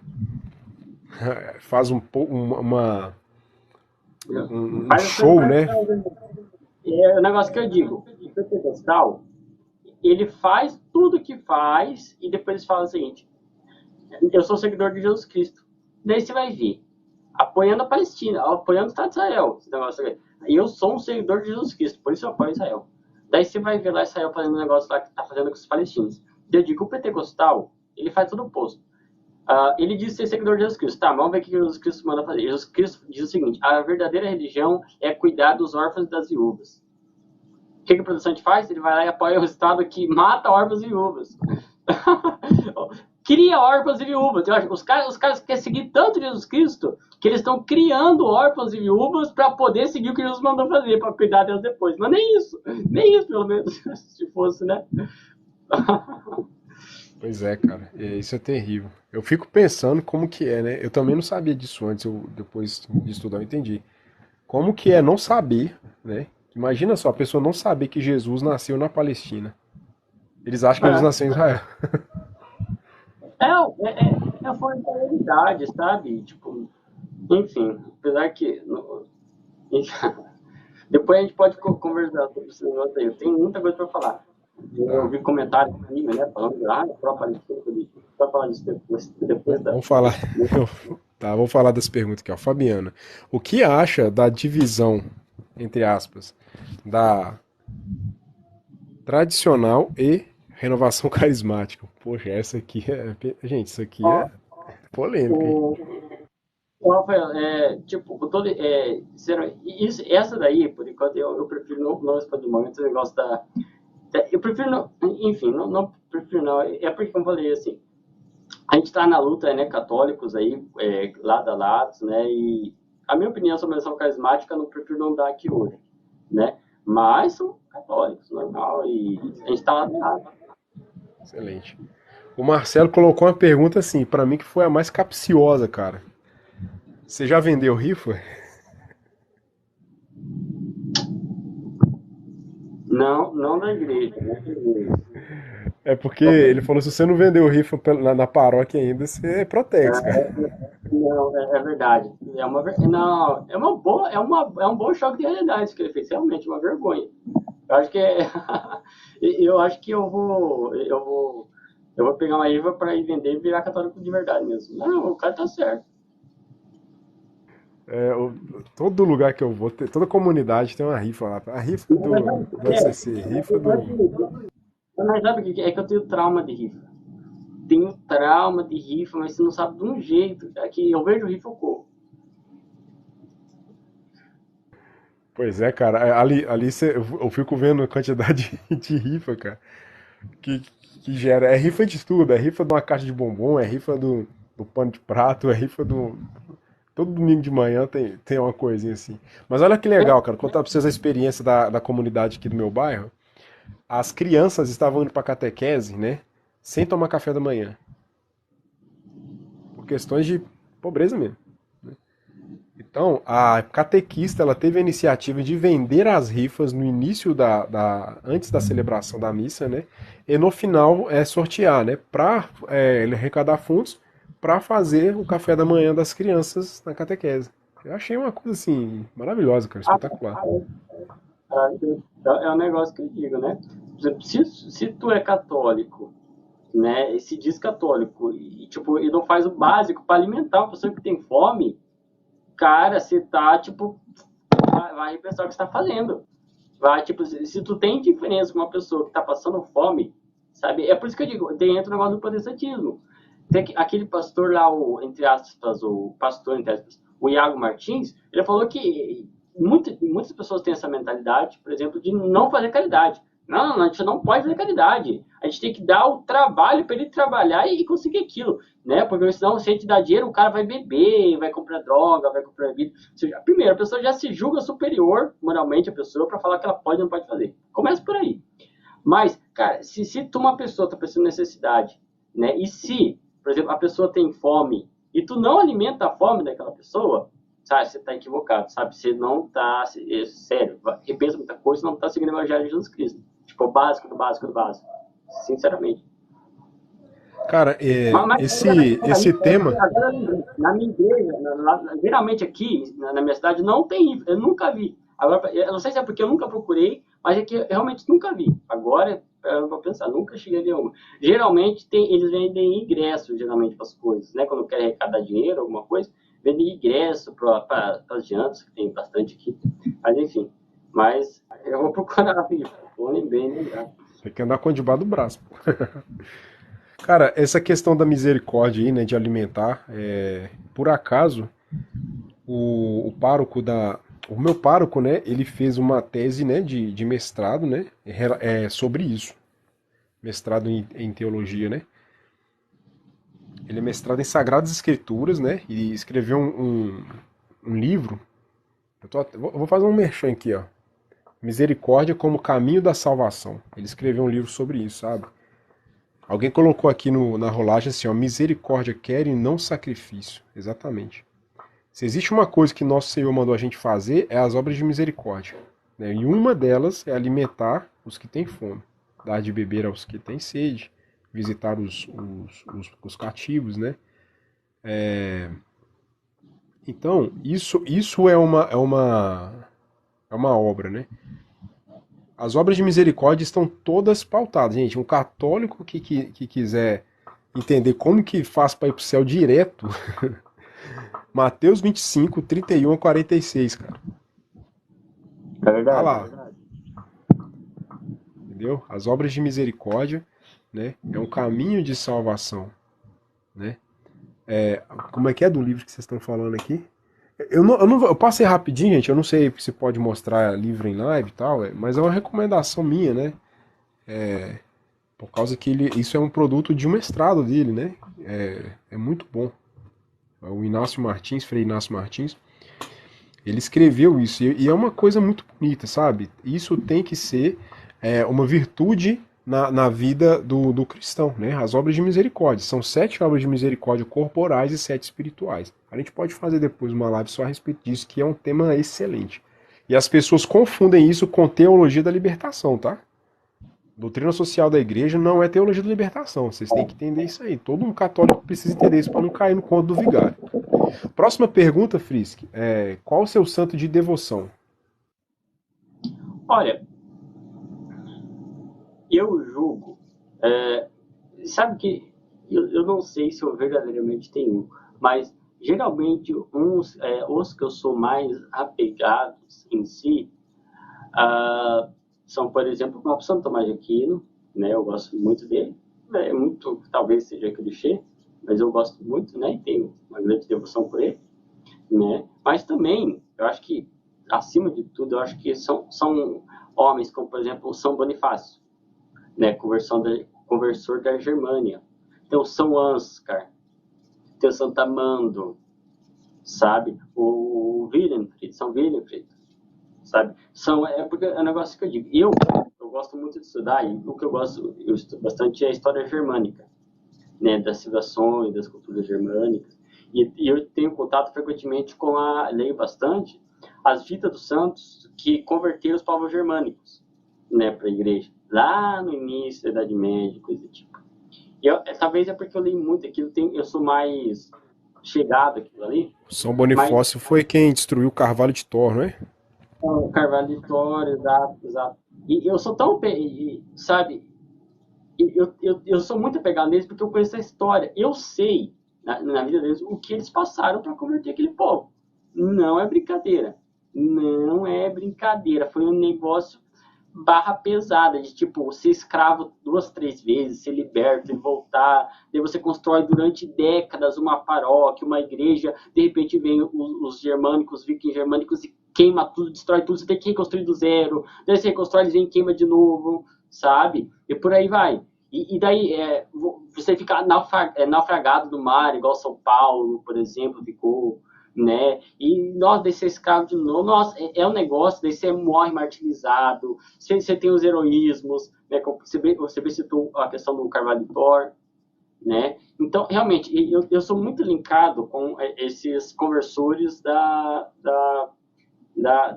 faz um Faz show, né? é o negócio que eu digo. O pentecostal, ele faz tudo que faz e depois ele fala o seguinte: eu sou seguidor de Jesus Cristo. Daí você vai ver, apoiando a Palestina, apoiando o Estado de Israel. Esse negócio aí. Eu sou um seguidor de Jesus Cristo, por isso eu apoio Israel. Daí você vai ver lá Israel fazendo um negócio lá que está fazendo com os palestinos. Eu digo, o pentecostal, ele faz tudo o oposto. Ele diz ser seguidor de Jesus Cristo. Tá, vamos ver o que Jesus Cristo manda fazer. Jesus Cristo diz o seguinte: a verdadeira religião é cuidar dos órfãos e das viúvas. O que o protestante faz? Ele vai lá e apoia o Estado que mata órfãos e viúvas. Cria órfãos e viúvas. Eu acho, os caras querem seguir tanto Jesus Cristo que eles estão criando órfãos e viúvas para poder seguir o que Jesus mandou fazer, para cuidar deles depois. Mas nem isso pelo menos, se fosse, né? Pois é, cara, isso é terrível. Eu fico pensando como que é, né? Eu também não sabia disso antes, depois de estudar eu entendi. Como que é não saber, né? Imagina só, a pessoa não saber que Jesus nasceu na Palestina. Eles acham que Jesus nasceu em Israel. É a forma da realidade, sabe? Tipo, enfim, apesar que. Depois a gente pode conversar sobre esse negócio aí. Eu tenho muita coisa para falar. Eu Tá. vi comentários aqui, né? Falando, própria Palestina, para falar disso depois da. Vamos falar. Tá, vamos falar das perguntas aqui, ó. Fabiana, o que acha da divisão, entre aspas, da tradicional e renovação carismática? Poxa, essa aqui é. Gente, isso aqui Ó, é polêmica, hein? o, o Rafael, tipo, essa daí, por enquanto, eu prefiro não responder no momento o negócio da. Eu prefiro não. Enfim, não prefiro não. É porque, como eu falei, assim, a gente está na luta, né, católicos aí, lado a lado, né, e a minha opinião sobre a missão carismática eu não prefiro não dar aqui hoje, né, mas são católicos, normal, e a gente está lado a lado. Excelente. O Marcelo colocou uma pergunta assim, pra mim que foi a mais capciosa, cara. Você já vendeu rifa? Não da igreja, né, da igreja. É porque ele falou, se você não vendeu rifa na paróquia ainda, você é Protex, cara. Não, é verdade. Não, é um bom choque de realidade que ele fez, realmente uma vergonha. Eu acho que eu acho que eu vou pegar uma IVA para ir vender e virar católico de verdade mesmo. Não, o cara tá certo. É, todo lugar que eu vou, toda comunidade tem uma rifa lá. A rifa do ACC, rifa do. Mas sabe o que é que eu tenho trauma de rifa? Tenho trauma de rifa, mas você não sabe de um jeito. É que eu vejo rifa, eu corro. Pois é, cara. Ali eu fico vendo a quantidade de rifa, cara, que, que gera. É rifa de tudo. É rifa de uma caixa de bombom, é rifa do pano de prato, é rifa do. Todo domingo de manhã tem uma coisinha assim. Mas olha que legal, cara. Contar pra vocês a experiência da comunidade aqui do meu bairro. As crianças estavam indo pra catequese, né? Sem tomar café da manhã. Por questões de pobreza mesmo. Então, a catequista ela teve a iniciativa de vender as rifas no início antes da celebração da missa, né? E no final sortear, né? Para arrecadar fundos para fazer o café da manhã das crianças na catequese. Eu achei uma coisa assim maravilhosa, cara, espetacular. É um negócio que eu digo, né? Por exemplo, se tu é católico, né? E se diz católico e tipo e não faz o básico para alimentar uma pessoa que tem fome, cara, você tá tipo vai pensar o que está fazendo. Vai, tipo, se tu tem diferença com uma pessoa que está passando fome, sabe? É por isso que eu digo, entra o negócio do protestantismo. Tem aquele pastor lá, entre aspas, o pastor, entre aspas, o Iago Martins, ele falou que muitas pessoas têm essa mentalidade, por exemplo, de não fazer caridade. Não, a gente não pode fazer caridade. A gente tem que dar o trabalho para ele trabalhar e conseguir aquilo, né? Porque senão, se a gente dá dinheiro, o cara vai beber, vai comprar droga, vai comprar bebida. Ou seja, primeiro, a pessoa já se julga superior, moralmente, a pessoa, para falar que ela pode ou não pode fazer. Começa por aí. Mas Cara, se tu uma pessoa tá passando necessidade, né? E se, por exemplo, a pessoa tem fome e tu não alimenta a fome daquela pessoa, sabe, você tá equivocado, sabe? Você não tá, sério, repensa muita coisa, não tá seguindo o evangelho de Jesus Cristo. Tipo, o básico do básico do básico. Sinceramente. Cara, esse tema. Agora eu lembrei, na minha igreja, geralmente aqui, na minha cidade, não tem, eu nunca vi. Agora, eu não sei se é porque eu nunca procurei, mas é que eu realmente nunca vi. Agora, eu vou pensar, nunca cheguei a ver uma. Geralmente, eles vendem ingresso, geralmente, para as coisas, né? Quando querem arrecadar dinheiro, alguma coisa, vendem ingresso para as jantas, que tem bastante aqui. Mas, enfim. Mas, eu vou procurar, filho. Vou bem lembrar. Tem que andar com debaixo do braço. Cara, essa questão da misericórdia aí, né, de alimentar, por acaso, o pároco o meu pároco, né, ele fez uma tese, né, de mestrado, né, sobre isso, mestrado em teologia, né. Ele é mestrado em Sagradas Escrituras, né, e escreveu um livro. Vou fazer um merchan aqui, ó. Misericórdia como caminho da salvação. Ele escreveu um livro sobre isso, sabe? Alguém colocou aqui na rolagem assim, ó, misericórdia quer e não sacrifício. Exatamente. Se existe uma coisa que nosso Senhor mandou a gente fazer, é as obras de misericórdia. Né? E uma delas é alimentar os que têm fome, dar de beber aos que têm sede, visitar os cativos, né? Então, isso é uma obra, né? As obras de misericórdia estão todas pautadas, gente. Um católico que quiser entender como que faz para ir para o céu direto, Mateus 25, 31 a 46, cara. É verdade. Tá lá. Entendeu? As obras de misericórdia, né? É um caminho de salvação, né? Como é que é do livro que vocês estão falando aqui? Eu passei rapidinho, gente. Eu não sei se pode mostrar livro em live e tal, mas é uma recomendação minha, né? Por causa que isso é um produto de um mestrado dele, né? É muito bom. O Inácio Martins, Frei Inácio Martins, ele escreveu isso. E é uma coisa muito bonita, sabe? Isso tem que ser uma virtude na vida do cristão, né? As obras de misericórdia. São 7 obras de misericórdia corporais e 7 espirituais. A gente pode fazer depois uma live só a respeito disso, que é um tema excelente. E as pessoas confundem isso com teologia da libertação, tá? Doutrina social da igreja não é teologia da libertação. Vocês têm que entender isso aí. Todo um católico precisa entender isso para não cair no conto do vigário. Próxima pergunta, Frisk. Qual o seu santo de devoção? Olha, eu julgo. Sabe que eu não sei se eu verdadeiramente tenho, mas geralmente os que eu sou mais apegados em si são, por exemplo, o próprio Santo Tomás de Aquino, né? Eu gosto muito dele. Talvez seja clichê, mas eu gosto muito, né? E tenho uma grande devoção por ele, né? Mas também, eu acho que, acima de tudo, eu acho que são homens como, por exemplo, São Bonifácio, né? Conversor da Germânia. Então, São Ansgar, tem o Santo Amando, sabe? O Wilhelmfried, São Wilhelmfried, sabe? Porque é um negócio que eu digo. Eu gosto muito de estudar, e o que eu estudo bastante é a história germânica, né? Das civilizações, das culturas germânicas. E eu tenho contato frequentemente leio bastante, as vidas dos santos que converteram os povos germânicos, né, para a igreja. Lá no início da Idade Média, coisa do tipo. Talvez é porque eu leio muito aquilo, eu sou mais chegado àquilo ali. São Bonifácio foi quem destruiu o Carvalho de Thor, não é? O Carvalho de Thor, exato. E eu sou tão, sabe, eu sou muito apegado neles porque eu conheço a história. Eu sei, na vida deles, o que eles passaram para converter aquele povo. Não é brincadeira. Não é brincadeira. Foi um negócio barra pesada, de tipo, ser escravo 2, 3 vezes, ser liberto e voltar, daí você constrói durante décadas uma paróquia, uma igreja, de repente vem os germânicos, os vikings germânicos e queima tudo, destrói tudo, você tem que reconstruir do zero, daí você reconstrói, eles vêm e queima de novo, sabe? E por aí vai. E daí você fica naufragado no mar, igual São Paulo, por exemplo, ficou, né? E, nossa, daí você é escravo de novo. Nossa, é um negócio, daí você morre martirizado, você tem os heroísmos, né? Como você bem citou a questão do Carvalho Thor, né? Então, realmente, eu sou muito linkado com esses conversores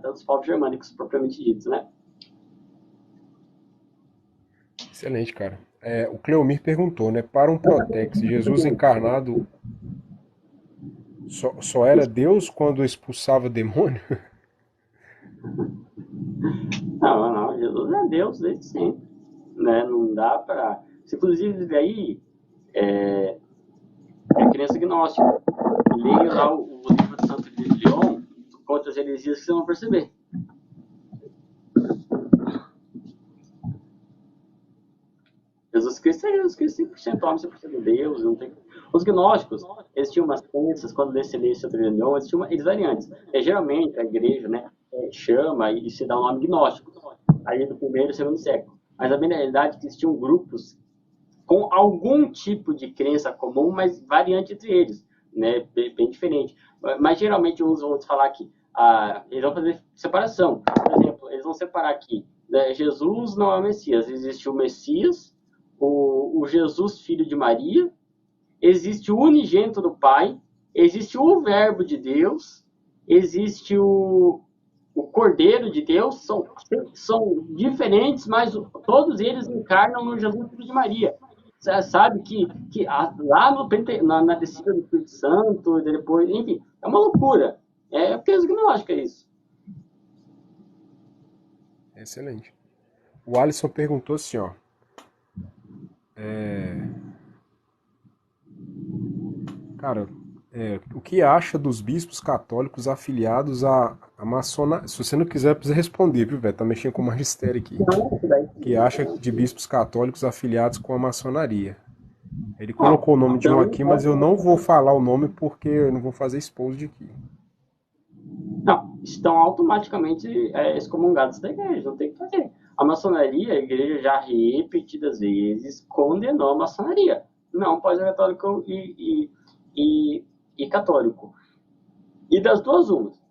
dos povos germânicos, propriamente ditos, né? Excelente, cara. O Cleomir perguntou, né? Para um Protex, Jesus encarnado só era Deus quando expulsava demônio? Não, não, Jesus é Deus desde sempre, né? Não dá para... Inclusive, aí, é crença gnóstica. Leia lá o livro de Santo de Leão, contra as heresias que você vão perceber. Jesus Cristo é Jesus Cristo 100% homem, 100% Deus. Não tem... Os gnósticos, eles tinham umas crenças, quando lê Santo de Leão, eles variantes. Geralmente, a igreja, né, chama e se dá o nome gnóstico, aí do primeiro e segundo século. Mas a realidade é que existiam grupos com algum tipo de crença comum, mas variante entre eles, né? Bem diferente. Mas geralmente os outros falar que eles vão fazer separação. Por exemplo, eles vão separar aqui, né? Jesus não é o Messias, existe o Messias, o Jesus filho de Maria, existe o unigênito do Pai, existe o Verbo de Deus, existe o Cordeiro de Deus, são diferentes, mas todos eles encarnam no Jesus filho de Maria. Sabe que lá na descida do Espírito Santo, depois, enfim, é uma loucura. É peso gnóstico, é isso. Excelente. O Alisson perguntou assim, ó. Cara, o que acha dos bispos católicos afiliados à maçonaria? Se você não quiser, precisa responder, viu, velho? Tá mexendo com o magistério aqui. O que acha de bispos católicos afiliados com a maçonaria? Ele colocou o nome de um aqui, mas eu não vou falar o nome porque eu não vou fazer expose aqui. Não, estão automaticamente excomungados da igreja, não tem o que fazer. A maçonaria, a igreja já repetidas vezes condenou a maçonaria. Não pode ser católico e católico. E das duas, umas.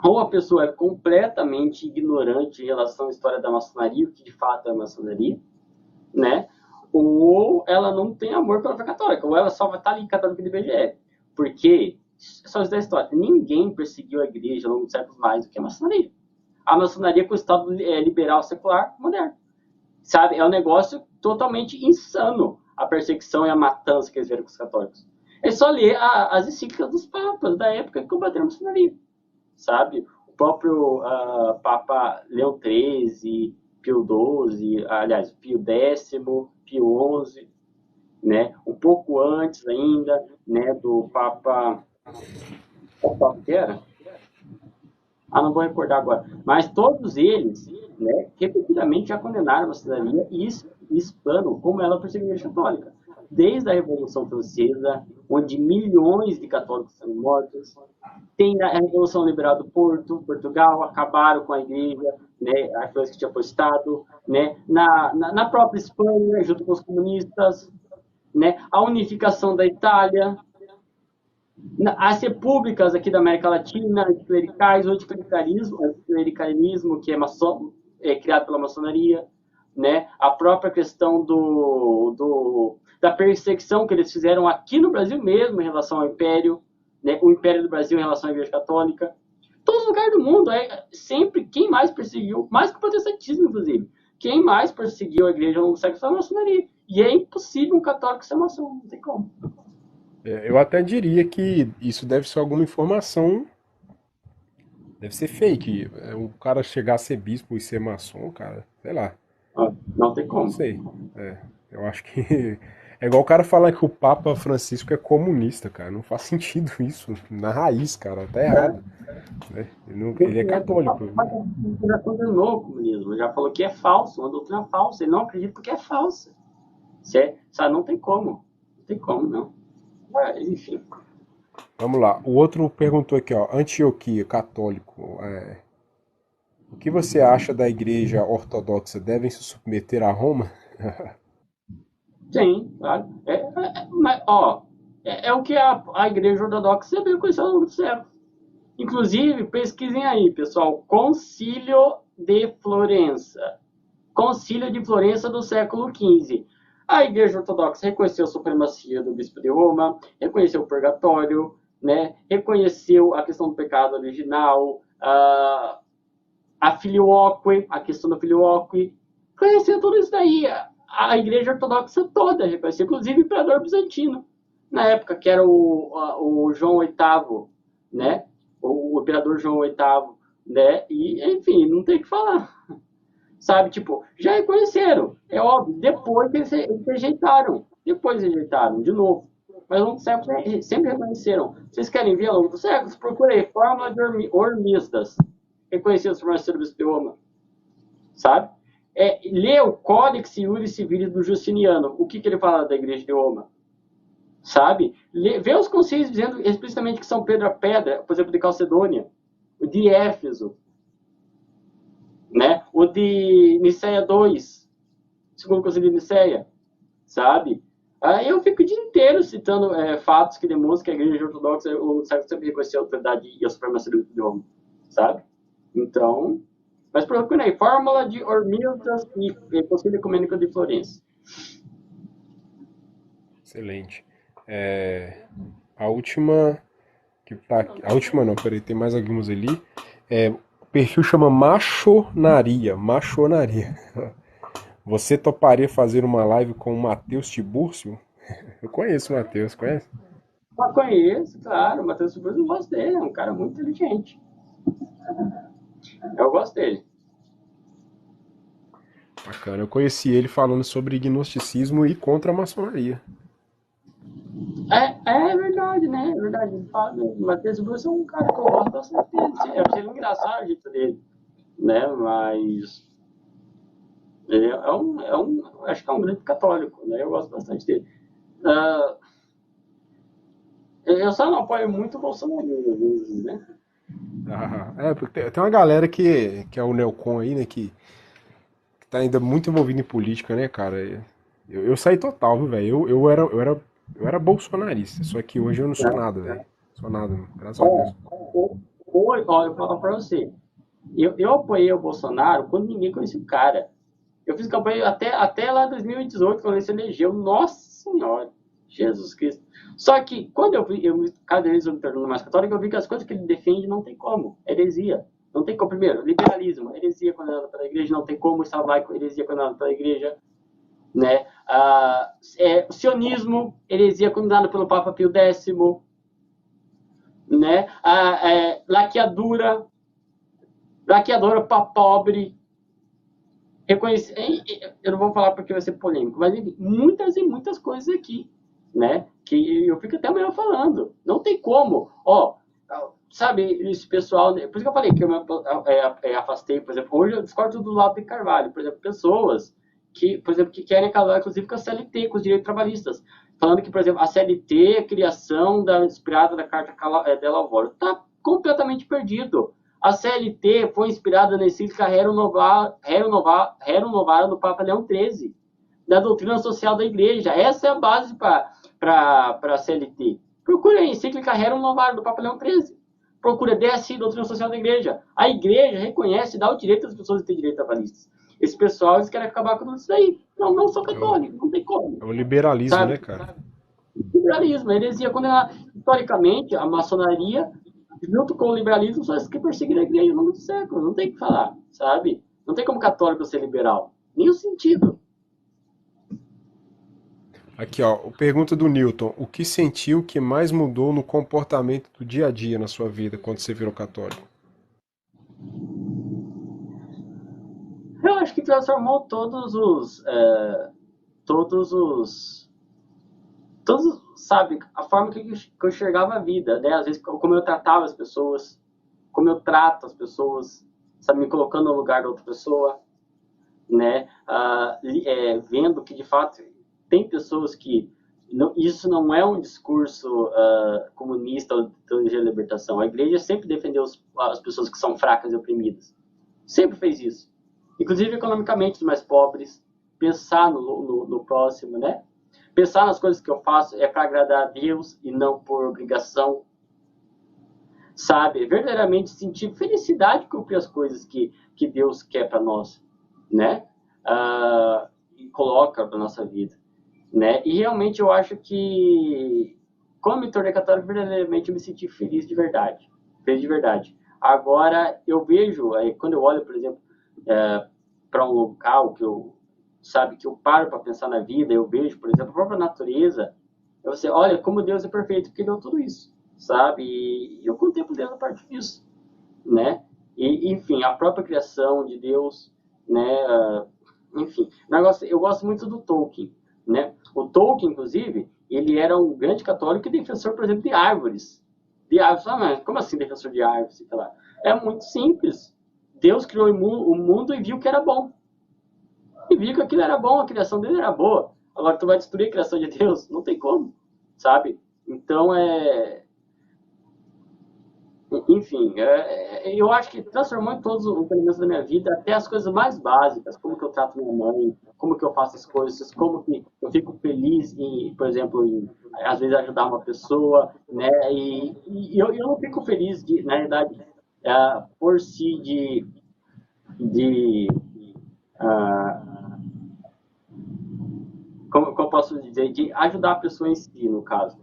Ou a pessoa é completamente ignorante em relação à história da maçonaria, o que de fato é a maçonaria, né? Ou ela não tem amor pela fé católica, ou ela só vai estar ali católica de IBGE. Porque, só isso da história, ninguém perseguiu a igreja ao longo de séculos mais do que a maçonaria. A maçonaria com o Estado liberal secular moderno. Sabe? É um negócio totalmente insano a perseguição e a matança que eles viram com os católicos. É só ler as encíclicas dos papas da época que combateram a maçonaria. Sabe? O próprio Papa Leão XIII, Pio XII, aliás, Pio X, Pio XI, né? Um pouco antes ainda, né, do Papa... Qual Papa que era? Não vou recordar agora. Mas todos eles, né, repetidamente já condenaram a maçonaria e explanam como ela perseguiu a Igreja Católica. Desde a Revolução Francesa, onde milhões de católicos são mortos, tem a Revolução Liberal do Portugal, acabaram com a igreja, né, a França que tinha apostado, né, na própria Espanha, junto com os comunistas, né, a unificação da Itália, as repúblicas aqui da América Latina, anticlericais, o anticlericalismo que é criado pela maçonaria, né? A própria questão da perseguição que eles fizeram aqui no Brasil mesmo em relação ao Império, né? O Império do Brasil em relação à Igreja Católica. Todos os lugares do mundo, sempre quem mais perseguiu, mais que o protestantismo, inclusive, quem mais perseguiu a Igreja ao longo do século foi a maçonaria. E é impossível um católico ser maçom, não tem como. Eu até diria que isso deve ser alguma informação, deve ser fake. O cara chegar a ser bispo e ser maçom, cara, sei lá. Não tem como. Não sei. Eu acho que é igual o cara falar que o Papa Francisco é comunista, cara. Não faz sentido isso. Na raiz, cara, tá errado. Né? Ele é católico. Mas ele já condenou o comunismo, já falou que é falso, uma doutrina falsa. Ele não acredita porque é falsa. Sabe, não tem como. Não tem como, não. Enfim. Vamos lá. O outro perguntou aqui, ó. Antioquia, católico. O que você acha da igreja ortodoxa? Devem se submeter a Roma? Sim, claro. Mas, é o que a Igreja Ortodoxa sempre reconheceu ao longo do século. Inclusive, pesquisem aí, pessoal, Concílio de Florença. Concílio de Florença do século XV. A Igreja Ortodoxa reconheceu a supremacia do Bispo de Roma, reconheceu o purgatório, né? Reconheceu a questão do pecado original, a filioque, a questão da filioque, reconheceu tudo isso daí. A Igreja Ortodoxa toda reconheceu, inclusive o imperador bizantino, na época, que era o João VIII, né? O imperador João VIII, né? E, enfim, não tem o que falar. Sabe, tipo, já reconheceram, é óbvio, depois eles rejeitaram, de novo. Mas ao longo do século sempre reconheceram. Vocês querem ver ao longo dos séculos? Procurei Fórmula de Hormisdas, reconhecido por Marcelo Bispo de Roma, sabe? Lê o Codex Iuris Civilis do Justiniano, o que ele fala da Igreja de Roma, sabe? Vê os concílios dizendo explicitamente que São Pedro a pedra, por exemplo, de Calcedônia, o de Éfeso, né? O de Niceia II, segundo concílio de Niceia, sabe? Aí eu fico o dia inteiro citando fatos que demonstram que a Igreja Ortodoxa o século sempre reconheceu a autoridade e a supremacia de Roma, sabe? Então, mas procura aí, Fórmula de Hormisdas e Concílio Ecumênico de Florença. Excelente. A última que tá aqui, a última não, peraí, tem mais algumas ali. O perfil chama Machonaria. Você toparia fazer uma live com o Matheus Tibúrcio? Eu conheço o Matheus, conhece? Eu conheço, claro, o Matheus Tibúrcio, eu gosto dele, é um cara muito inteligente. Eu gosto dele. Bacana, eu conheci ele falando sobre gnosticismo e contra a maçonaria. É verdade, né? É verdade. O Matheus Tibúrcio é um cara que eu gosto bastante dele. Eu achei ele engraçado o jeito dele, né? Mas ele acho que é um grande católico, né? Eu gosto bastante dele. Eu só não apoio muito o Bolsonaro, às vezes, né? Porque tem uma galera que é o Neocon aí, né? Que tá ainda muito envolvido em política, né, cara? Eu saí total, viu, velho? Eu era bolsonarista, só que hoje eu não sou nada, velho. Sou nada, graças a Deus. Olha, eu falo pra você. Eu apoiei o Bolsonaro quando ninguém conhecia o cara. Eu fiz campanha até lá em 2018, quando ele se elegeu. Nossa Senhora, Jesus Cristo. Só que quando cada vez eu me tornando mais católico, eu vi que as coisas que ele defende não tem como. Heresia. Não tem como. Primeiro, liberalismo. Heresia condenada pela igreja. Não tem como. Estado laico. Heresia condenada pela igreja. Né? Sionismo. Heresia condenada pelo Papa Pio X. Né? Laqueadora para pobre. Eu não vou falar porque vai ser polêmico, mas enfim, muitas e muitas coisas aqui, né? Que eu fico até amanhã falando. Não tem como. Sabe, esse pessoal. Por isso que eu falei que eu afastei, por exemplo, hoje eu discordo do Lavo de Carvalho, por exemplo, pessoas que, por exemplo, que querem acabar, inclusive, com a CLT, com os direitos trabalhistas. Falando que, por exemplo, a CLT, a criação inspirada da Carta de Lavoro, está completamente perdido. A CLT foi inspirada na encíclica Rerum Novarum do Papa Leão XIII, da doutrina social da Igreja. Essa é a base para a CLT. Procure a encíclica Rerum Novarum do Papa Leão XIII. Procura DSI, doutrina social da Igreja. A Igreja reconhece e dá o direito às pessoas de ter direitos trabalhistas. Esse pessoal, eles querem acabar com tudo isso daí. Não sou católico, não tem como. É o liberalismo, sabe? Né, cara? Liberalismo, a heresia condenada. Historicamente, a maçonaria, junto com o liberalismo, são as que perseguiram a igreja ao longo do século. Não tem o que falar, sabe? Não tem como católico ser liberal. Nem o sentido. Aqui, ó, pergunta do Newton. O que sentiu que mais mudou no comportamento do dia a dia na sua vida quando você virou católico? Eu acho que transformou todos, sabe, a forma que eu enxergava a vida, né? Às vezes, como eu tratava as pessoas, como eu trato as pessoas, sabe, me colocando no lugar da outra pessoa, né? Vendo que, de fato, tem pessoas que isso não é um discurso comunista ou de teologia da libertação. A igreja sempre defendeu as pessoas que são fracas e oprimidas. Sempre fez isso. Inclusive, economicamente, os mais pobres. Pensar no próximo, né? Pensar nas coisas que eu faço é para agradar a Deus e não por obrigação, sabe? Verdadeiramente sentir felicidade de cumprir as coisas que Deus quer para nós, né? E coloca para nossa vida, né? E realmente eu acho que, quando me tornei católico, verdadeiramente eu me senti feliz de verdade. Feliz de verdade. Agora, eu vejo, quando eu olho, por exemplo, para um local que eu paro para pensar na vida, eu vejo, por exemplo, a própria natureza, você olha como Deus é perfeito, porque deu tudo isso, sabe? E eu contemplo Deus a partir disso, né? E, enfim, a própria criação de Deus, né? Enfim, eu gosto muito do Tolkien, né? O Tolkien, inclusive, ele era um grande católico e defensor, por exemplo, de árvores. De árvores, mas como assim defensor de árvores? Sei lá. É muito simples. Deus criou o mundo e viu que era bom. E viu que aquilo era bom, a criação dele era boa. Agora tu vai destruir a criação de Deus? Não tem como, sabe? Então enfim, eu acho que transformou em todos os elementos da minha vida, até as coisas mais básicas, como que eu trato minha mãe, como que eu faço as coisas, como que eu fico feliz em, por exemplo, às vezes ajudar uma pessoa, né? E eu não fico feliz, na realidade, por si de ah, como eu posso dizer, de ajudar a pessoa em si, no caso.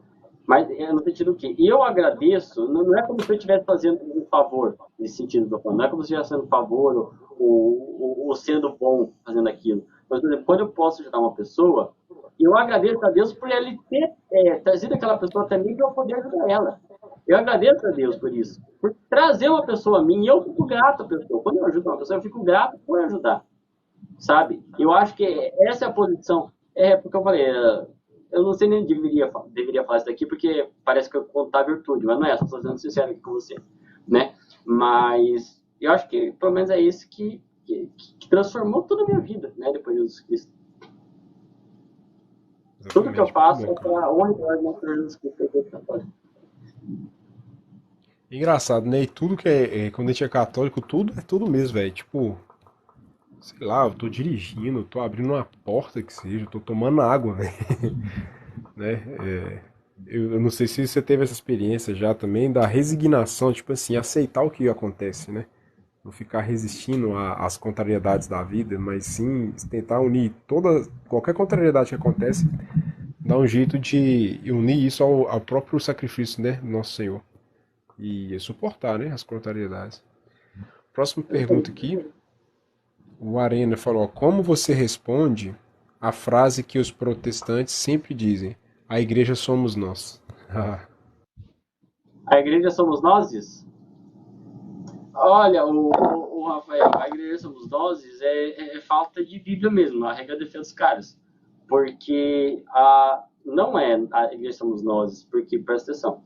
Mas no sentido que eu agradeço, não é como se eu estivesse fazendo um favor, nesse sentido que eu tô falando. Não é como se eu estivesse fazendo um favor ou sendo bom fazendo aquilo. Mas, por exemplo, quando eu posso ajudar uma pessoa, eu agradeço a Deus por ele ter trazido aquela pessoa até mim para eu poder ajudar ela. Eu agradeço a Deus por isso. Por trazer uma pessoa a mim, e eu fico grato à pessoa. Quando eu ajudo uma pessoa, eu fico grato por ajudar, sabe? Eu acho que essa é a posição. Porque eu falei, eu não sei nem deveria falar isso daqui, porque parece que eu contar virtude, mas não é, só estou sendo sincero aqui com você, né? Mas eu acho que pelo menos é isso que transformou toda a minha vida, né? Depois de Jesus Cristo. Tudo que eu faço é para honra e glória do nosso Senhor Jesus Cristo. Engraçado, né? E tudo que quando a gente é católico, tudo é tudo mesmo, velho. Tipo, sei lá, eu tô dirigindo, tô abrindo uma porta que seja, eu tô tomando água, velho. Né? Eu não sei se você teve essa experiência já também da resignação, tipo assim, aceitar o que acontece, né? Não ficar resistindo às contrariedades da vida, mas sim tentar unir qualquer contrariedade que acontece, dar um jeito de unir isso ao próprio sacrifício, né, do nosso Senhor. E suportar, né, as contrariedades. Próxima pergunta aqui. O Arena falou: como você responde a frase que os protestantes sempre dizem? A igreja somos nós. A igreja somos nós? Olha, o Rafael, a igreja somos nós é falta de Bíblia mesmo, a regra de fé dos caras. Porque não é a igreja somos nós, porque, presta atenção,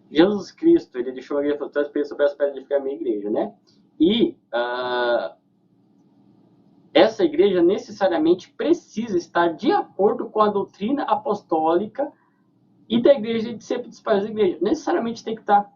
Jesus Cristo, ele deixou a igreja sobre as pedras de ficar a minha igreja, né? E essa igreja necessariamente precisa estar de acordo com a doutrina apostólica e da igreja de sempre dos pais da igreja. Necessariamente tem que estar.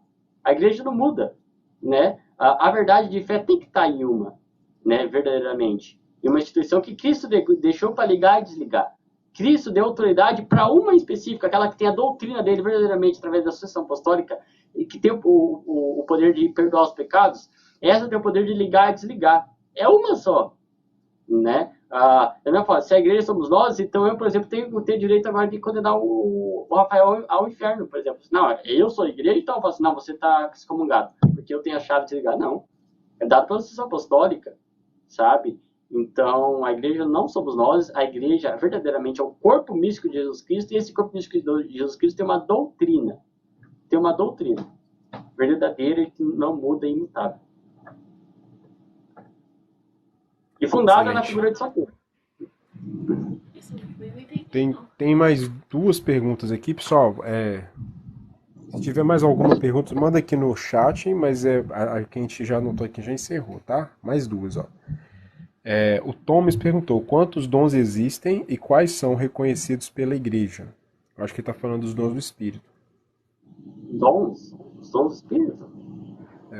A igreja não muda, né? A verdade de fé tem que estar em uma, né? Verdadeiramente. Em uma instituição que Cristo deixou para ligar e desligar. Cristo deu autoridade para uma específica, aquela que tem a doutrina dele verdadeiramente através da sucessão apostólica e que tem o poder de perdoar os pecados. Essa tem o poder de ligar e desligar. É uma só, né? Eu não falo, se a igreja somos nós, então eu, por exemplo, tenho direito agora de condenar o Rafael ao inferno, por exemplo. Não, eu sou a igreja, então eu falo assim, não, você está excomungado, porque eu tenho a chave de ligar. Não, é dado pela sucessão apostólica, sabe? Então, a igreja não somos nós, a igreja verdadeiramente é o corpo místico de Jesus Cristo, e esse corpo místico de Jesus Cristo tem uma doutrina verdadeira e que não muda, é imutável. E fundada na figura de São Pedro. Tem mais duas perguntas aqui, pessoal. Se tiver mais alguma pergunta, manda aqui no chat, mas a que a gente já anotou aqui já encerrou, tá? Mais duas, ó. O Thomas perguntou: quantos dons existem e quais são reconhecidos pela igreja? Eu acho que ele está falando dos dons do Espírito. Dons? Os dons do Espírito?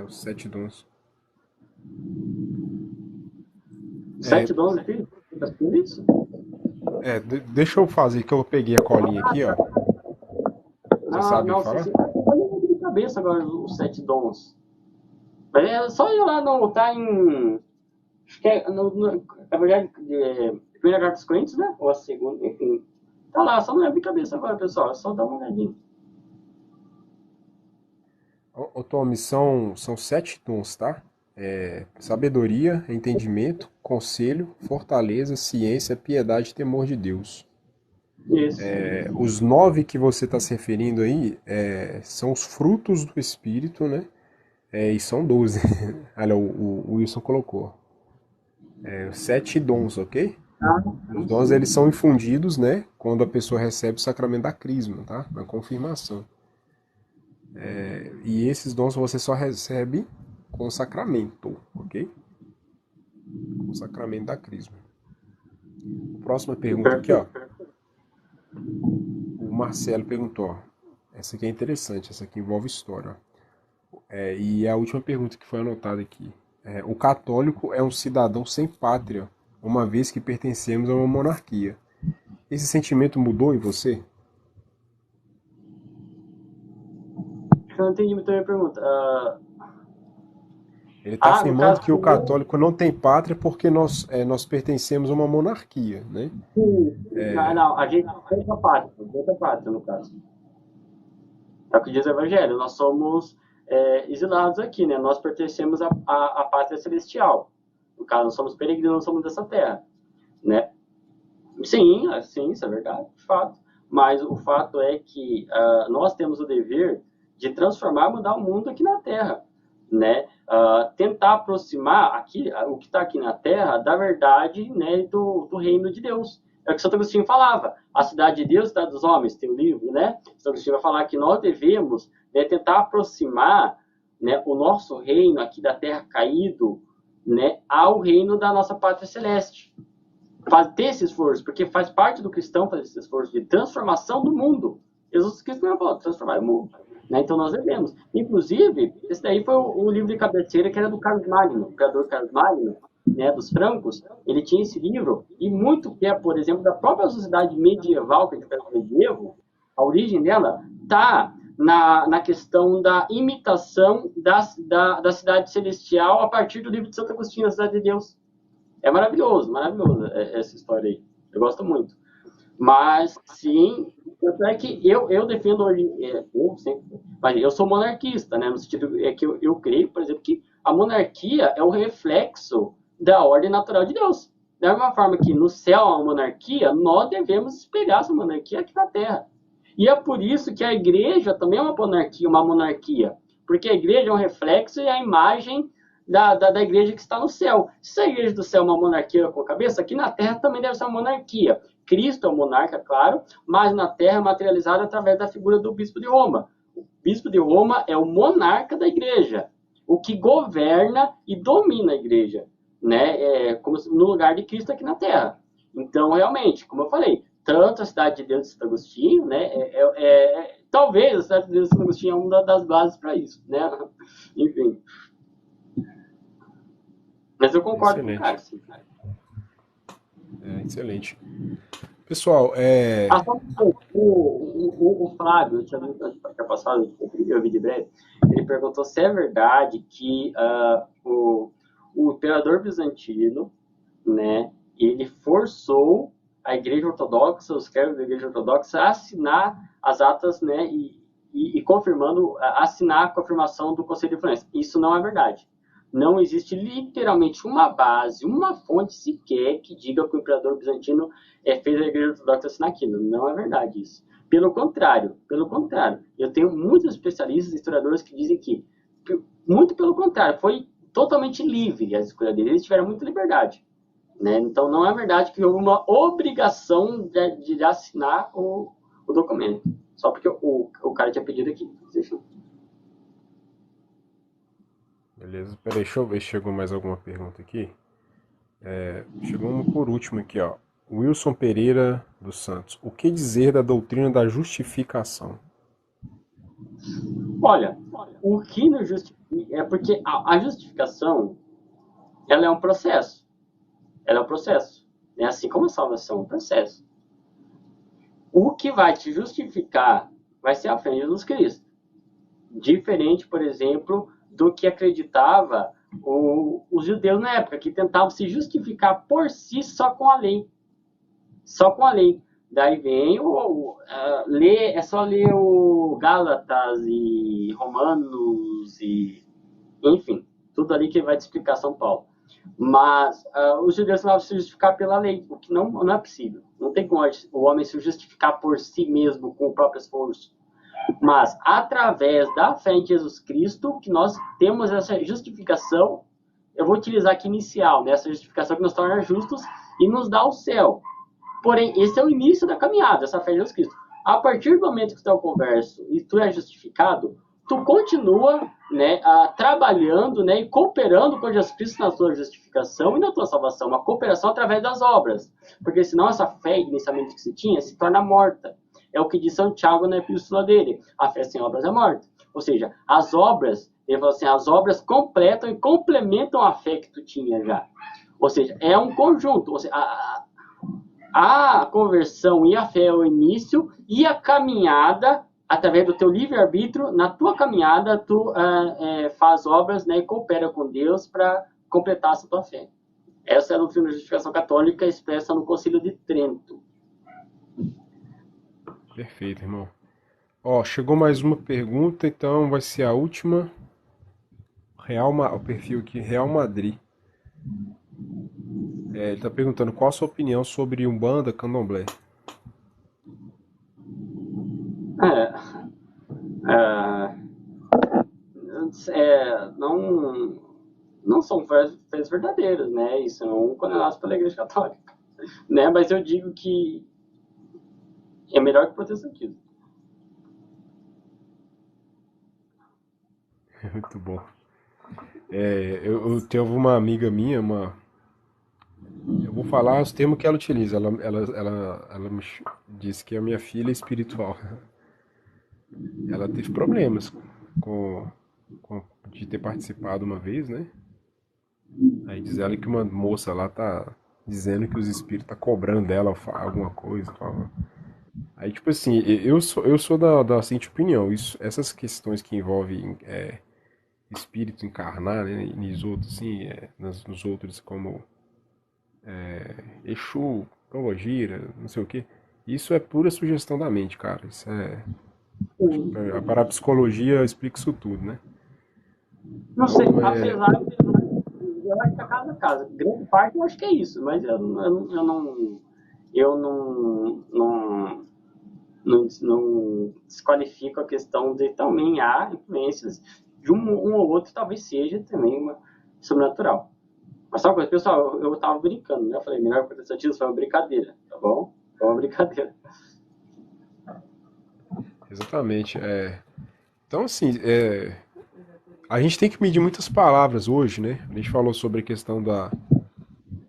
Os 7 dons. 7 dons do Espírito? Isso? Deixa eu fazer que eu peguei a colinha aqui, ó. Você Não, sabe não, falar? eu lembro de cabeça agora os sete dons. Mas é só ir lá, não, tá em. Acho que é, na verdade, primeira carta dos Coríntios, né? Ou a segunda, enfim. Tá lá, só não lembro de cabeça agora, pessoal. É só dar uma olhadinha. Ô, Tommy, são 7 dons, tá? Sabedoria, entendimento, conselho, fortaleza, ciência, piedade e temor de Deus. Isso. Os 9 que você está se referindo aí são os frutos do Espírito, né? E são 12. Olha, o Wilson colocou. 7 dons, ok? Ah, Os dons eles são infundidos, né? Quando a pessoa recebe o sacramento da crisma, tá? Na confirmação. E esses dons você só recebe com o sacramento, ok? Com o sacramento da crisma. Próxima pergunta aqui, ó. perfeito. O Marcelo perguntou, ó. Essa aqui é interessante, essa aqui envolve história, ó. E a última pergunta que foi anotada aqui. O católico é um cidadão sem pátria, uma vez que pertencemos a uma monarquia. Esse sentimento mudou em você? Eu não entendi muito a minha pergunta. Ele está No afirmando caso, que o católico não tem pátria porque nós pertencemos a uma monarquia, né? não, a gente tem outra pátria, no caso. É o que diz o Evangelho. Nós somos exilados aqui, né? Nós pertencemos à pátria celestial. No caso, nós somos peregrinos, não somos dessa terra, né? Sim, isso é verdade, de fato. Mas o fato é que nós temos o dever de transformar, mudar o mundo aqui na Terra, né? Tentar aproximar aqui, o que está aqui na Terra da verdade, né, do reino de Deus. É o que Santo Agostinho falava. A cidade de Deus, cidade dos homens, tem um livro, né? Santo Agostinho vai falar que nós devemos, né, tentar aproximar, né, o nosso reino aqui da Terra caído, né, ao reino da nossa pátria celeste. Ter esse esforço, porque faz parte do cristão fazer esse esforço de transformação do mundo. Jesus Cristo não falou transformar o mundo, né? Então nós devemos. Inclusive, esse daí foi o livro de cabeceira que era do Carlos Magno, o criador Carlos Magno, né, dos francos. Ele tinha esse livro e muito que é, por exemplo, da própria sociedade medieval que a gente pega no medievo, a origem dela está na questão da imitação da cidade celestial a partir do livro de Santo Agostinho, a Cidade de Deus. É maravilhoso, maravilhoso essa história aí. Eu gosto muito. Mas, sim, tanto é que eu defendo hoje, mas eu sou monarquista, né? No sentido que eu creio, por exemplo, que a monarquia é o reflexo da ordem natural de Deus. Da mesma forma que no céu há uma monarquia, nós devemos espelhar essa monarquia aqui na Terra. E é por isso que a igreja também é uma monarquia. Porque a igreja é um reflexo e a imagem da igreja que está no céu. Se a igreja do céu é uma monarquia com a cabeça, aqui na terra também deve ser uma monarquia. Cristo é o monarca, claro, mas na terra é materializado através da figura do bispo de Roma. O bispo de Roma é o monarca da igreja, o que governa e domina a igreja, né? Como no lugar de Cristo aqui na terra. Então, realmente, como eu falei, tanto a cidade de Deus de Santo Agostinho, né? Talvez a cidade de Deus de Santo Agostinho é uma das bases para isso, né? Enfim. Mas eu concordo com o cara, Excelente. sim, cara. Excelente. Pessoal, Só o Flávio, eu tinha passado, eu vi de breve, ele perguntou se é verdade que o imperador bizantino, né, ele forçou a Igreja Ortodoxa, os clérigos da Igreja Ortodoxa, a assinar as atas, né, e confirmando, assinar a confirmação do Conselho de Florença. Isso não é verdade. Não existe literalmente uma base, uma fonte sequer que diga que o imperador bizantino fez a Igreja Ortodoxa assinar aquilo. Não é verdade isso. Pelo contrário. Eu tenho muitos especialistas, historiadores que dizem que, muito pelo contrário, foi totalmente livre a escolha deles. Eles tiveram muita liberdade, né? Então não é verdade que houve uma obrigação de assinar o documento. Só porque o cara tinha pedido aqui. beleza. Peraí, deixa eu ver se chegou mais alguma pergunta aqui. Chegou uma por último aqui, ó. Wilson Pereira dos Santos. O que dizer da doutrina da justificação? Olha, o que nos justifica é porque a justificação ela é um processo. Ela é um processo. né? Assim como a salvação é um processo. O que vai te justificar vai ser a fé em Jesus Cristo. Diferente, por exemplo, do que acreditava os judeus na época, que tentavam se justificar por si só com a lei. Só com a lei. Daí vem é só ler o Gálatas e Romanos e enfim, tudo ali que vai te explicar São Paulo. Mas os judeus tentavam se justificar pela lei, o que não é possível. Não tem como o homem se justificar por si mesmo com o próprio esforço. Mas através da fé em Jesus Cristo, que nós temos essa justificação, eu vou utilizar aqui inicial, né? Essa justificação que nos torna justos e nos dá o céu. Porém, esse é o início da caminhada, essa fé em Jesus Cristo. A partir do momento que tu é o converso e tu é justificado, tu continua, né, trabalhando, né, e cooperando com Jesus Cristo na tua justificação e na tua salvação. Uma cooperação através das obras. Porque senão essa fé inicialmente que se tinha se torna morta. É o que diz São Tiago na epístola dele. A fé sem obras é morta. Ou seja, as obras, ele falou assim, as obras completam e complementam a fé que tu tinha já. Ou seja, é um conjunto. Ou seja, a conversão e a fé é o início, e a caminhada, através do teu livre-arbítrio, na tua caminhada, tu faz obras, né, e coopera com Deus para completar essa tua fé. Essa é a doutrina da justificação católica expressa no Concílio de Trento. Perfeito, irmão. Ó, chegou mais uma pergunta, então vai ser a última. O perfil aqui, Real Madrid. Ele está perguntando qual a sua opinião sobre Umbanda, Candomblé. Não são fés verdadeiras, né? E são condenados pela Igreja Católica, né? Mas eu digo que é melhor que o protestantismo. Muito bom. Eu tenho uma amiga minha, eu vou falar os termos que ela utiliza. Ela me disse que a minha filha é espiritual. Ela teve problemas de ter participado uma vez, né? Aí diz ela que uma moça lá tá dizendo que os espíritos tá cobrando dela alguma coisa. Aí, tipo assim, eu sou da seguinte opinião. Essas questões que envolvem espírito encarnar, né, nos outros, assim, nos outros como Exu, Pombogira, não sei o que. Isso é pura sugestão da mente, cara. Isso a parapsicologia explica isso tudo, né? Não sei, apesar de eu acho que a casa. Grande parte eu acho que é isso, mas eu não desqualifico a questão de também há influências de um ou outro, talvez seja também uma sobrenatural. Mas só uma coisa, pessoal, eu tava brincando, né? Eu falei, melhor protestantismo foi uma brincadeira, tá bom? Foi uma brincadeira. Exatamente. Então, assim, a gente tem que medir muitas palavras hoje, né? A gente falou sobre a questão do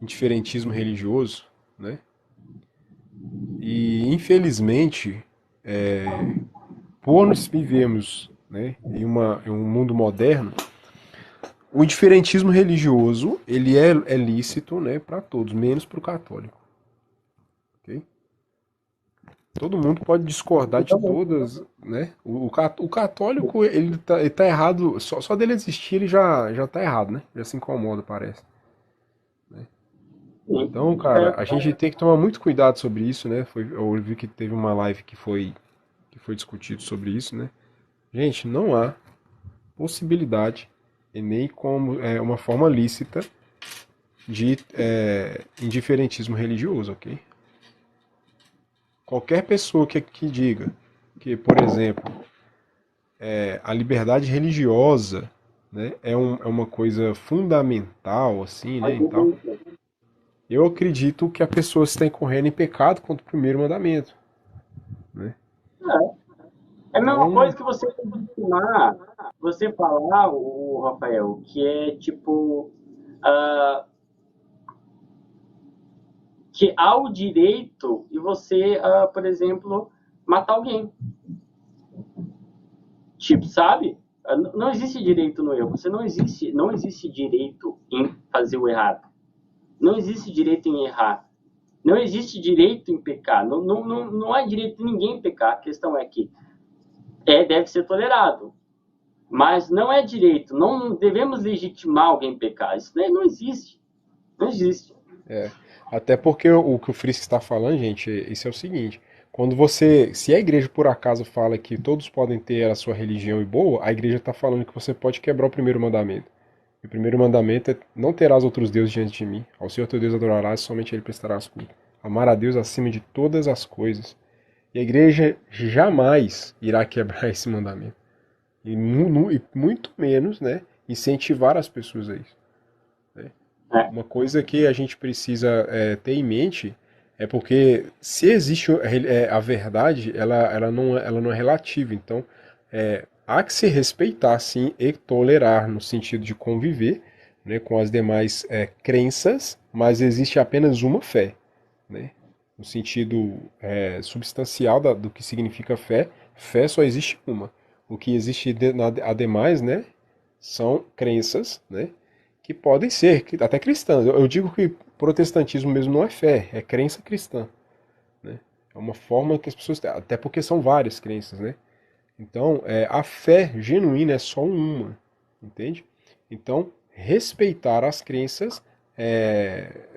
indiferentismo religioso, né? E, infelizmente, por nós vivemos, né, em um mundo moderno, o indiferentismo religioso, ele é lícito, né, para todos, menos para o católico. Ok? Todo mundo pode discordar de todas, né? O católico, ele tá errado, só dele existir ele já tá errado, né? Já se incomoda, parece. Né? Então, cara, a gente tem que tomar muito cuidado sobre isso, né? Eu vi que teve uma live que foi discutido sobre isso, né? Gente, não há possibilidade e nem como uma forma lícita de indiferentismo religioso, ok? Qualquer pessoa que diga que, por exemplo, a liberdade religiosa, né, é uma coisa fundamental, assim, né, e tal, eu acredito que a pessoa está incorrendo em pecado contra o primeiro mandamento, né? É a mesma coisa que você ensinar, você falar, o Rafael, que é tipo que há o direito de você, por exemplo, matar alguém. Tipo, sabe? Não existe direito no erro. Não existe direito em fazer o errado. Não existe direito em errar. Não existe direito em pecar. Não há direito de ninguém pecar. A questão é que deve ser tolerado. Mas não é direito. Não devemos legitimar alguém pecar. Isso não existe. Não existe. É. Até porque o que o Frisk está falando, gente, isso é o seguinte: quando você, se a igreja por acaso fala que todos podem ter a sua religião e boa, a igreja está falando que você pode quebrar o primeiro mandamento. E o primeiro mandamento é: não terás outros deuses diante de mim. Ao Senhor teu Deus adorarás, somente a Ele prestarás culto. Amar a Deus acima de todas as coisas. E a igreja jamais irá quebrar esse mandamento. E muito menos, né, incentivar as pessoas a isso. É, Uma coisa que a gente precisa ter em mente é porque se existe a verdade, ela não é relativa. Então, há que se respeitar, sim, e tolerar no sentido de conviver, né, com as demais crenças, mas existe apenas uma fé, né? No sentido substancial do que significa fé, fé só existe uma. O que existe ademais, né, são crenças, né, que podem ser até cristãs. Eu digo que protestantismo mesmo não é fé, é crença cristã, né? É uma forma que as pessoas têm, até porque são várias crenças, né? Então, a fé genuína é só uma, entende? Então, respeitar as crenças,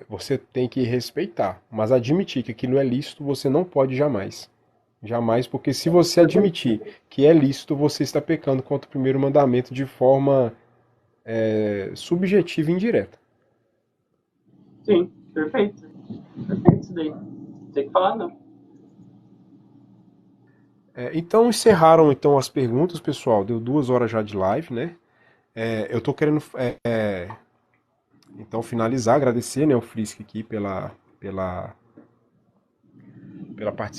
você tem que respeitar, mas admitir que aquilo é lícito, você não pode jamais. Jamais, porque se você admitir que é lícito, você está pecando contra o primeiro mandamento de forma subjetiva e indireta. sim, perfeito. Perfeito isso daí. Não tem que falar, não. Então encerraram então as perguntas, pessoal. Deu 2 horas já de live, né? Eu tô querendo então finalizar, agradecer, né, o Frisk aqui pela participação.